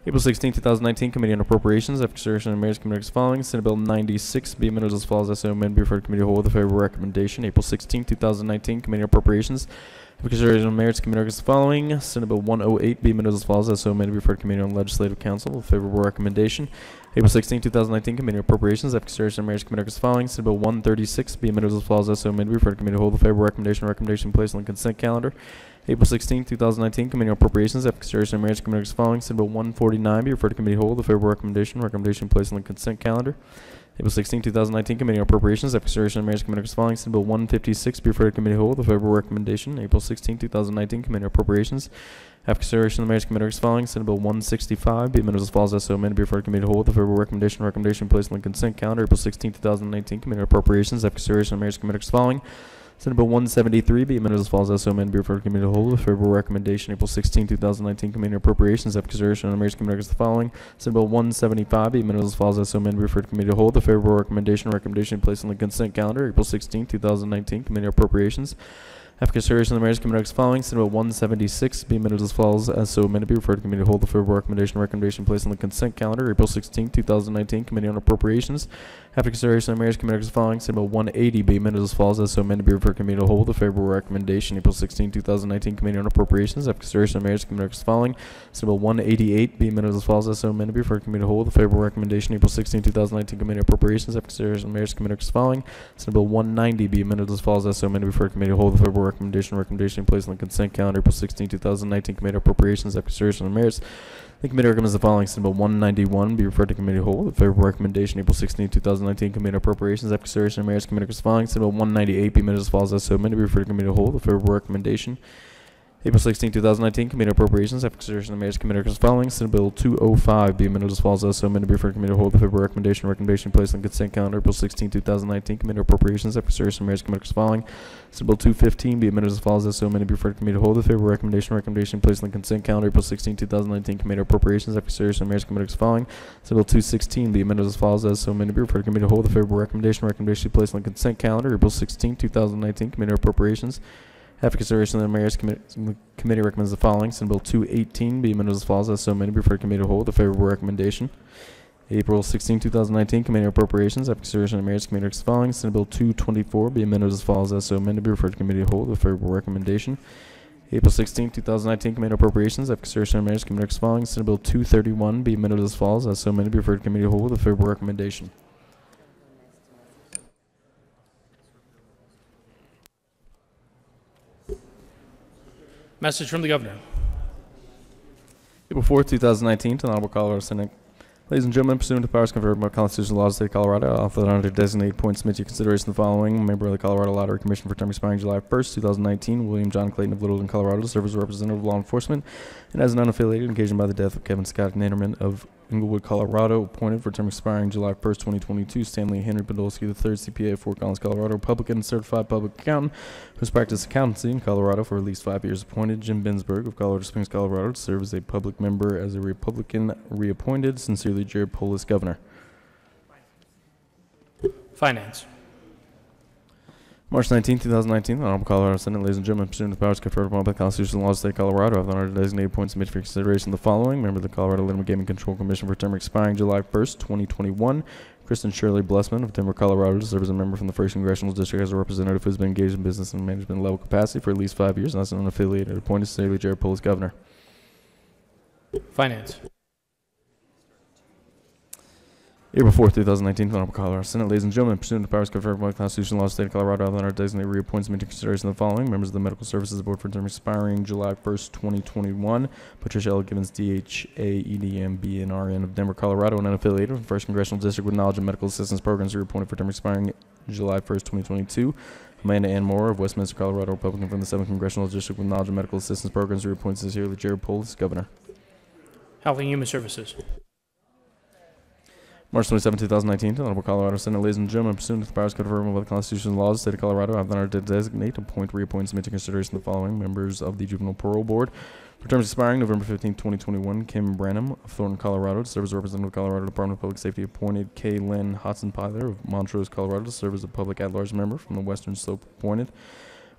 April 16, 2019, Committee on Appropriations, after consideration of marriage committee as following. Senate Bill 96 be amended as follows as so amended be referred to Committee of the Whole with a favorable recommendation. April 16, 2019, Committee on Appropriations, after consideration of marriage committee as following. Senate Bill 108 be amended as follows as so amended be referred to Committee on Legislative Council with a favorable recommendation. April 16, 2019, Committee on Appropriations, after consideration of marriage committee as following. Senate Bill 136 be amended as follows as so amended be referred to Committee of the Whole with a favorable recommendation placed on the consent calendar. April 16, 2019, Committee on Appropriations, after consideration of marriage committee as following. Senate Bill 149 be referred to Committee of the Whole with a favorable recommendation placed on the consent calendar. April 16, 2019, Committee on Appropriations, after consideration of marriage committee as following. Senate Bill 156 be referred to Committee of the Whole with a favorable recommendation. April 16, 2019, Committee on Appropriations, after consideration of the marriage committee as following. Senate Bill 165 be amended as follows as so amended be referred to Committee of the Whole with a favorable recommendation placed on the consent calendar. April 16, 2019, Committee on Appropriations, after consideration of marriage committee as following. Senate Bill 173 be amended as follows as so amended be referred to Committee of the Whole with a favorable recommendation. April 16, 2019, Committee on Appropriations, after consideration of the marriage committee as the following. Senate Bill 175 be amended as follows as so amended be referred to Committee of the Whole with a favorable recommendation placed on the consent calendar. April 16, 2019, Committee on Appropriations, after consideration of the marriage committee as following. Senate Bill 176 be amended as follows as so amended be referred to Committee of the Whole with a favorable recommendation placed on the consent calendar. April 16, 2019, Committee on Appropriations, after consideration of the marriage committee as following. Senate Bill 180 be amended as follows as so amended be referred to Committee of the Whole with a favorable recommendation. April 16, 2019, Committee on Appropriations, after consideration of the marriage committee as following. Senate Bill 188 be amended as follows as so amended be referred to Committee of the Whole with a favorable recommendation. April 16, 2019, Committee on Appropriations, after consideration of the marriage committee as following. Senate Bill 190 be amended as follows as so amended be referred to Committee of the Whole with a favorable recommendation placed on the consent calendar. April 16, 2019, Committee on Appropriations, after consideration of the merits. The committee recommends the following. Senate Bill 191 be referred to Committee of the Whole with a favorable recommendation. April 16, 2019, Committee on Appropriations, after consideration of merits. Committee as following. Senate Bill 198 be amended as follows as so amended be referred to Committee of the Whole with a favorable recommendation. April 16, 2019, Committee on Appropriations, after consideration of the marriage committee as following. Senate Bill 205 be amended as follows as so amended be referred to Committee of the Whole with a favorable recommendation placed on consent calendar. April 16, 2019, Committee on Appropriations, after consideration of the marriage committee as following. Senate Bill 215 be amended as follows as so amended be referred to Committee of the Whole with a favorable recommendation placed on consent calendar. April 16, 2019, Committee on Appropriations, after consideration of the marriage committee as following. Senate Bill 216 be amended as follows as so amended be referred to Committee of the Whole with a favorable recommendation placed on consent calendar. April 16, 2019, Committee on Appropriations, after consideration of the Mayor's Committee recommends the following. Senate Bill 218 be amended as follows as so amended be referred to Committee of the Whole with a favorable recommendation. April 16, 2019, Committee on Appropriations, after consideration of the Mayor's Committee as following. Senate Bill 224 be amended as follows as so amended be referred to Committee of the Whole with a favorable recommendation. April 16, 2019, Committee on Appropriations, after consideration of the Mayor's Committee as following. Senate Bill 231 be amended as follows as so amended be referred to Committee of the Whole with a favorable recommendation. Message from the Governor. April 4th, 2019, to the Honorable Colorado Senate. Ladies and gentlemen, pursuant to powers conferred by constitutional laws of the state of Colorado, I offer that under designated points submit to your consideration the following. Member of the Colorado Lottery Commission for term expiring July 1st, 2019, William John Clayton of Littleton, Colorado, to serve as a representative of law enforcement and as an unaffiliated occasioned by the death of Kevin Scott Naderman of Inglewood, Colorado, appointed for term expiring July 1st, 2022. Stanley Henry Podolsky III, CPA of Fort Collins, Colorado, Republican, certified public accountant who has practiced accountancy in Colorado for at least 5 years. Appointed Jim Binsberg of Colorado Springs, Colorado, to serve as a public member as a Republican, reappointed. Sincerely, Jared Polis, Governor. Finance. March 19, 2019, the Honorable Colorado Senate. Ladies and gentlemen, pursuant to the powers conferred upon by the constitutional laws of the state of Colorado, I have the honor to designate points submitted for consideration the following. Member of the Colorado Limited Gaming Control Commission for term expiring July 1st, 2021. Kristen Shirley Blessman of Denver, Colorado, to serve as a member from the 1st Congressional District as a representative who has been engaged in business and management level capacity for at least 5 years and as an unaffiliated appointed Cecilia Jared Polis governor. Finance. April 4th, 2019, Honorable Colorado Senate. Ladies and gentlemen, pursuant to powers conferred by the Constitutional law of the State of Colorado, outline our designated reappointments into consideration of the following: members of the Medical Services Board for term expiring July 1st, 2021. Patricia L. Gibbons, DHA, EDM, BNRN of Denver, Colorado, and unaffiliated from the 1st Congressional District with knowledge of medical assistance programs, reappointed for term expiring July 1st, 2022. Amanda Ann Moore of Westminster, Colorado, Republican from the 7th Congressional District with knowledge of medical assistance programs, reappointed Cecilia Jared Polis governor. Health and Human Services. March 27, 2019, to the Honorable Colorado Senate. Ladies and gentlemen, pursuant to the powers conferred by the Constitution and laws of the State of Colorado, I have the honor to designate, appoint, reappoint, and submit to consideration the following members of the Juvenile Parole Board. For terms expiring November 15, 2021, Kim Branham of Thornton, Colorado, to serve as a representative of the Colorado Department of Public Safety. Appointed Kay Lynn Hodson-Pyler of Montrose, Colorado, to serve as a public at-large member from the Western Slope. Appointed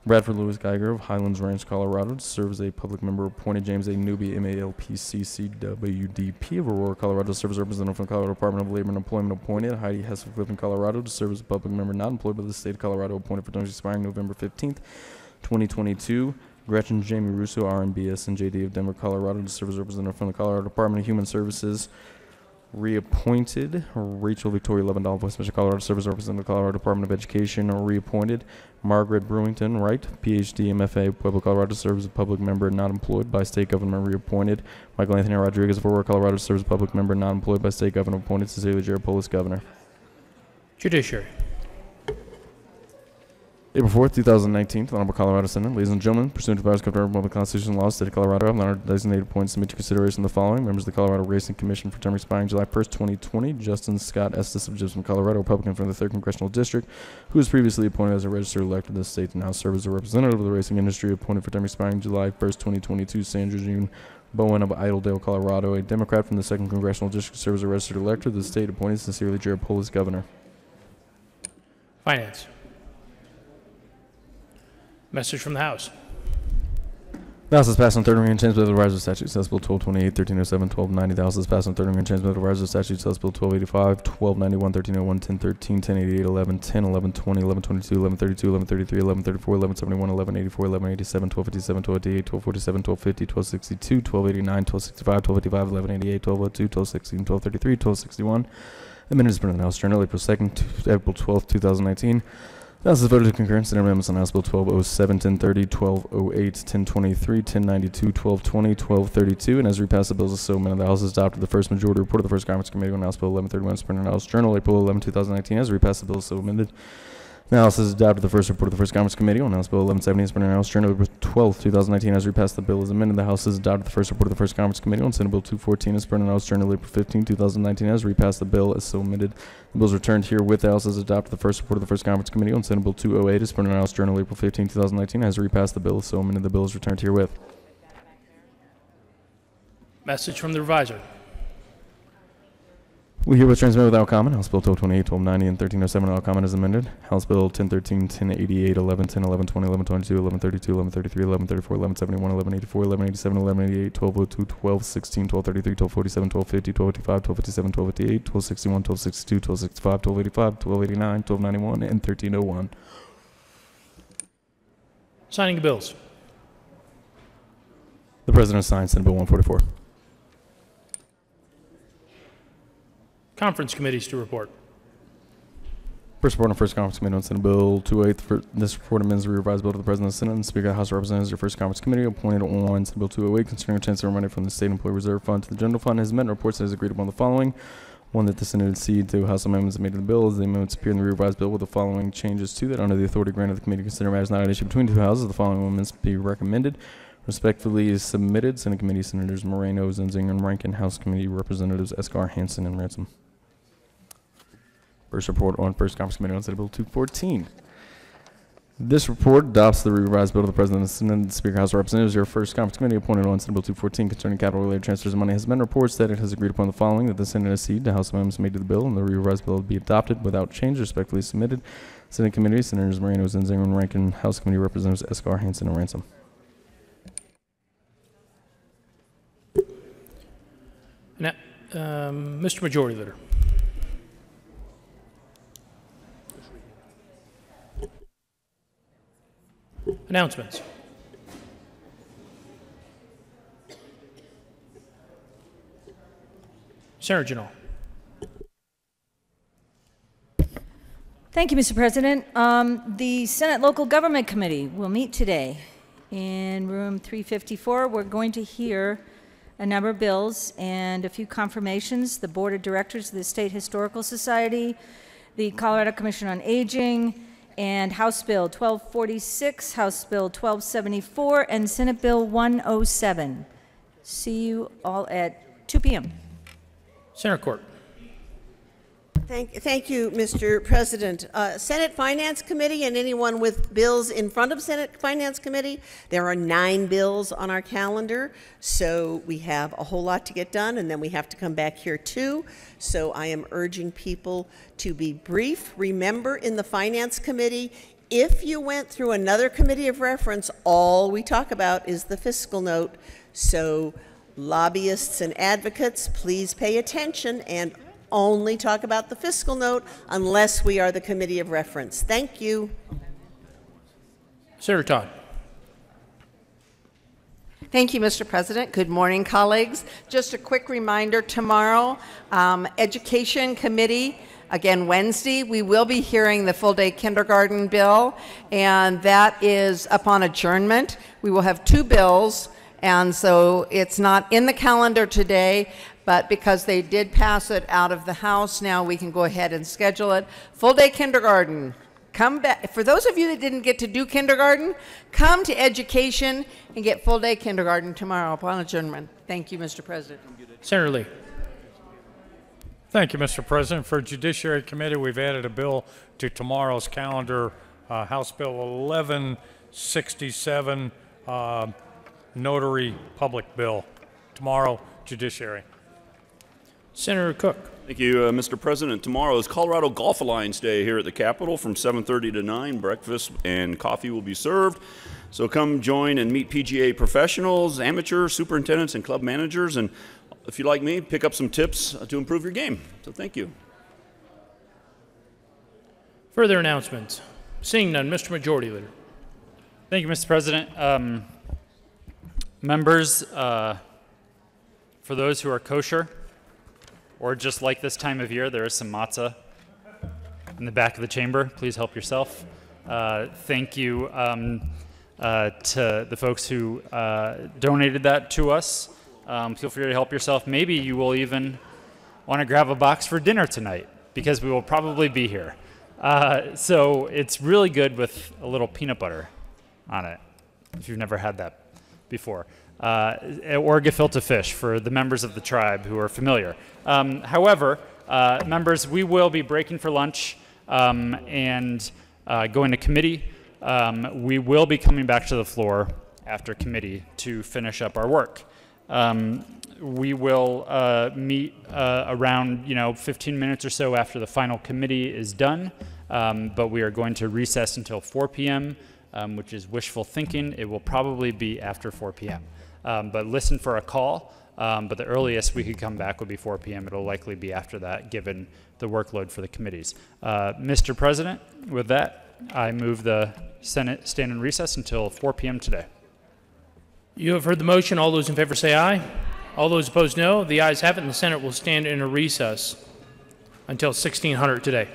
Bradford Lewis Geiger of Highlands Ranch, Colorado, to serve as a public member. Appointed James A. Newby, MALPCCWDP of Aurora, Colorado, to serve as a representative from the Colorado Department of Labor and Employment. Appointed Heidi Hessel-Cliff in Colorado, to serve as a public member not employed by the State of Colorado. Appointed for terms expiring November 15th, 2022. Gretchen Jamie Russo, RNBS and JD of Denver, Colorado, to serve as a representative from the Colorado Department of Human Services. Reappointed Rachel Victoria Levendahl of Westminster, Colorado, to serve as a representative of the Colorado Department of Education. Reappointed Margaret Brewington Wright, PhD, MFA, Pueblo, Colorado, to serve as a public member not employed by state government. Reappointed Michael Anthony Rodriguez of Aurora, Colorado, to serve as a public member not employed by state government. Appointed Cecilia Jared Polis governor. Judiciary. April 4th, 2019, to the Honorable Colorado Senate. Ladies and gentlemen, pursuant to the powers conferred by the Constitution and laws of the State of Colorado, I have the honor to designate appoints submit to consideration the following: members of the Colorado Racing Commission for term expiring July 1st, 2020, Justin Scott Estes of Gibson, Colorado, Republican from the 3rd Congressional District, who was previously appointed as a registered elector of the state to now serve as a representative of the racing industry. Appointed for term expiring July 1st, 2022, Sandra June Bowen of Idledale, Colorado, a Democrat from the 2nd Congressional District, to serve as a registered elector of the state. Appointed Cecilia Jared Polis governor. Finance. Message from the House. The House has passed on third reading and transmitted the rise of statutes. House Bill 1228, 1307, 1290. The House has passed on third reading and transmitted the rise of statutes. House Bill 1285, 1291, 1301, 1013, 1088, 1110, 1120, 1122, 1132, 1133, 1134, 1171, 1184, 1187, 1257, 1258, 1247, 1250, 1262, 1289, 1265, 1255, 1188, 1202, 1216, 1233, 1261. The minute is printed in the House Journal, April 2nd, April 12th, 2019. The House has voted to concurrence in amendments on House Bill 1207, 1030, 1208, 1023, 1092, 1220, 1232, and as repassed, the bills are so amended. The House has adopted the first majority report of the First Conference Committee on House Bill 1131, is printed in the House Journal, April 11, 2019. As repassed, the bills so amended. The House has adopted the first report of the First Conference Committee on House Bill 1170, is printed in the House Journal, April 12, 2019. As repassed, the bill is amended. The House has adopted the first report of the First Conference Committee on Senate Bill 214, is printed in the House Journal, April 15, 2019. As repassed, the bill is so amended. The bill is returned herewith. The House has adopted the first report of the First Conference Committee on Senate Bill 208, is printed in the House Journal, April 15, 2019. As repassed, the bill is so amended. The bill is returned herewith. Message from the Reviser. We herewith transmit without comment House Bill 1228, 1290, and 1307 without comment as amended. House Bill 1013, 1088, 1110, 1120, 1122, 1132, 1133, 1134, 1171, 1184, 1187, 1188, 1202, 1216, 1233, 1247, 1250, 1255, 1257, 1258, 1261, 1262, 1265, 1285, 1289, 1291, and 1301. Signing the bills. The President signs Senate Bill 144. Conference committees to report. First report on First Conference Committee on Senate Bill 208. This report amends the revised bill to the President of the Senate and Speaker of the House of Representatives. Your First Conference Committee appointed on Senate Bill 208 concerning a transfer of money from the State Employee Reserve Fund to the General Fund has met and reports that it has agreed upon the following. One, that the Senate accede to House amendments made to the bill as the amendments appear in the revised bill with the following changes to that. Under the authority granted the committee to consider matters not at issue between the two houses, the following amendments be recommended. Respectfully is submitted. Senate Committee Senators Moreno, Zenzinger, and Rankin. House Committee Representatives Escar, Hansen, and Ransom. First report on First Conference Committee on Senate Bill 214. This report adopts the revised bill to the President of the Senate and Speaker of the House of Representatives. Your First Conference Committee appointed on Senate Bill 214 concerning capital-related transfers of money has been reports that it has agreed upon the following: that the Senate accede to House amendments made to the bill and the revised bill will be adopted without change. Respectfully submitted. Senate Committee Senators Moreno, Zenzinger, and Rankin. House Committee Representatives Escar, Hansen, and Ransom. Now, Mr. Majority Leader. Announcements. Senator Janal. Thank you, Mr. President. The Senate Local Government Committee will meet today in room 354. We're going to hear a number of bills and a few confirmations. The Board of Directors of the State Historical Society, the Colorado Commission on Aging, and House Bill 1246, House Bill 1274, and Senate Bill 107. See you all at 2 p.m. Senator Court. Thank you, Mr. President. Senate Finance Committee and anyone with bills in front of Senate Finance Committee, there are 9 bills on our calendar, so we have a whole lot to get done, and then we have to come back here too. So I am urging people to be brief. Remember, in the Finance Committee, if you went through another committee of reference, all we talk about is the fiscal note. So lobbyists and advocates, please pay attention and only talk about the fiscal note unless we are the committee of reference. Thank you. Senator Todd. Thank you, Mr. President. Good morning, colleagues. Just a quick reminder, tomorrow, Education Committee, again Wednesday, we will be hearing the full-day kindergarten bill, and that is upon adjournment. We will have 2 bills, and so it's not in the calendar today, but because they did pass it out of the House, now we can go ahead and schedule it. Full-day kindergarten. Come back. For those of you that didn't get to do kindergarten, come to education and get full-day kindergarten tomorrow upon adjournment. Thank you, Mr. President. Senator Lee. Thank you, Mr. President. For Judiciary Committee, we've added a bill to tomorrow's calendar, House Bill 1167, Notary Public Bill. Tomorrow, Judiciary. Senator Cook. Thank you, Mr. President. Tomorrow is Colorado Golf Alliance Day here at the Capitol from 7:30 to 9. Breakfast and coffee will be served. So come join and meet PGA professionals, amateurs, superintendents, and club managers. And if you like me, pick up some tips to improve your game. So thank you. Further announcements. Seeing none, Mr. Majority Leader. Thank you, Mr. President. Members, for those who are kosher, or just like this time of year, there is some matzah in the back of the chamber. Please help yourself. Thank you to the folks who donated that to us. Feel free to help yourself. Maybe you will even want to grab a box for dinner tonight, because we will probably be here. So it's really good with a little peanut butter on it, if you've never had that before. Or gefilte fish for the members of the tribe who are familiar. However, members, we will be breaking for lunch and going to committee. We will be coming back to the floor after committee to finish up our work. We will meet around 15 minutes or so after the final committee is done, but we are going to recess until 4 p.m., which is wishful thinking. It will probably be after 4 p.m. But listen for a call, but the earliest we could come back would be 4 p.m. It'll likely be after that, given the workload for the committees. Mr. President, with that, I move the Senate stand in recess until 4 p.m. today. You have heard the motion. All those in favor say aye. All those opposed, no. The ayes have it, and the Senate will stand in a recess until 1600 today.